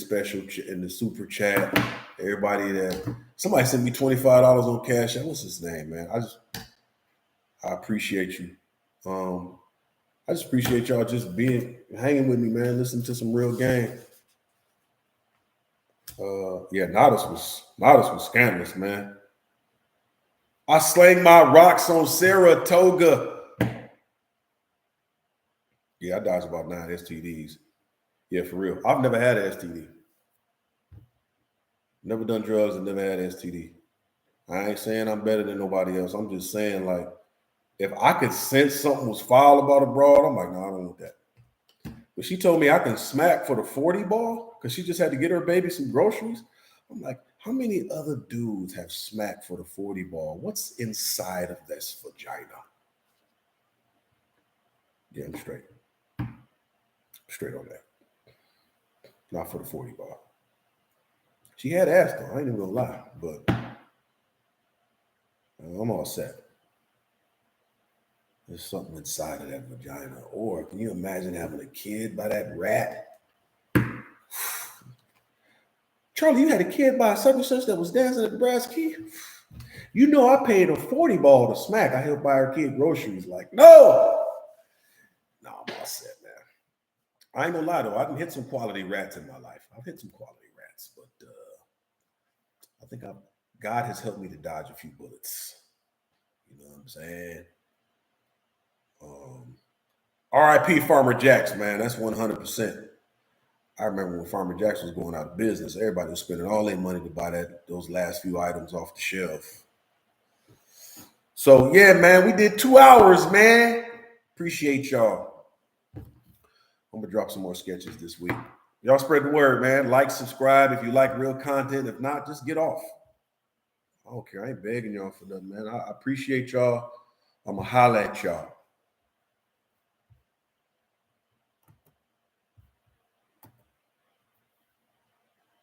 super chat. Everybody somebody sent me $25 on Cash App. What's his name, man? I appreciate you. I just appreciate y'all just hanging with me, man. Listening to some real game. Yeah, Nodus was scandalous, man. I slang my rocks on Saratoga. Yeah, I dodged about 9 STDs. Yeah, for real. I've never had an STD. Never done drugs and never had STD. I ain't saying I'm better than nobody else. I'm just saying, like, if I could sense something was foul about a broad, I'm like, no, I don't want that. But she told me I can smack for the 40 ball because she just had to get her baby some groceries. I'm like, how many other dudes have smacked for the 40 ball? What's inside of this vagina? Yeah, I'm straight. Straight on that. Not for the 40 ball. She had asked though. I ain't even gonna lie, but I'm all set. There's something inside of that vagina. Or can you imagine having a kid by that rat? Charlie, you had a kid by such and such that was dancing at the Brass Key? You know I paid a 40 ball to smack. I helped buy her kid groceries. Like, no, I'm all set, man. I ain't gonna lie though. I done hit some quality rats in my life. I've hit some quality rats, but I think God has helped me to dodge a few bullets. You know what I'm saying? R.I.P. Farmer Jacks, man. That's 100%. I remember when Farmer Jacks was going out of business, everybody was spending all their money to buy those last few items off the shelf. So yeah, man, we did 2 hours, man. Appreciate y'all. I'm gonna drop some more sketches this week. Y'all spread the word, man. Like, subscribe if you like real content. If not, just get off. I don't care. I ain't begging y'all for nothing, man. I appreciate y'all. I'm gonna holler at y'all.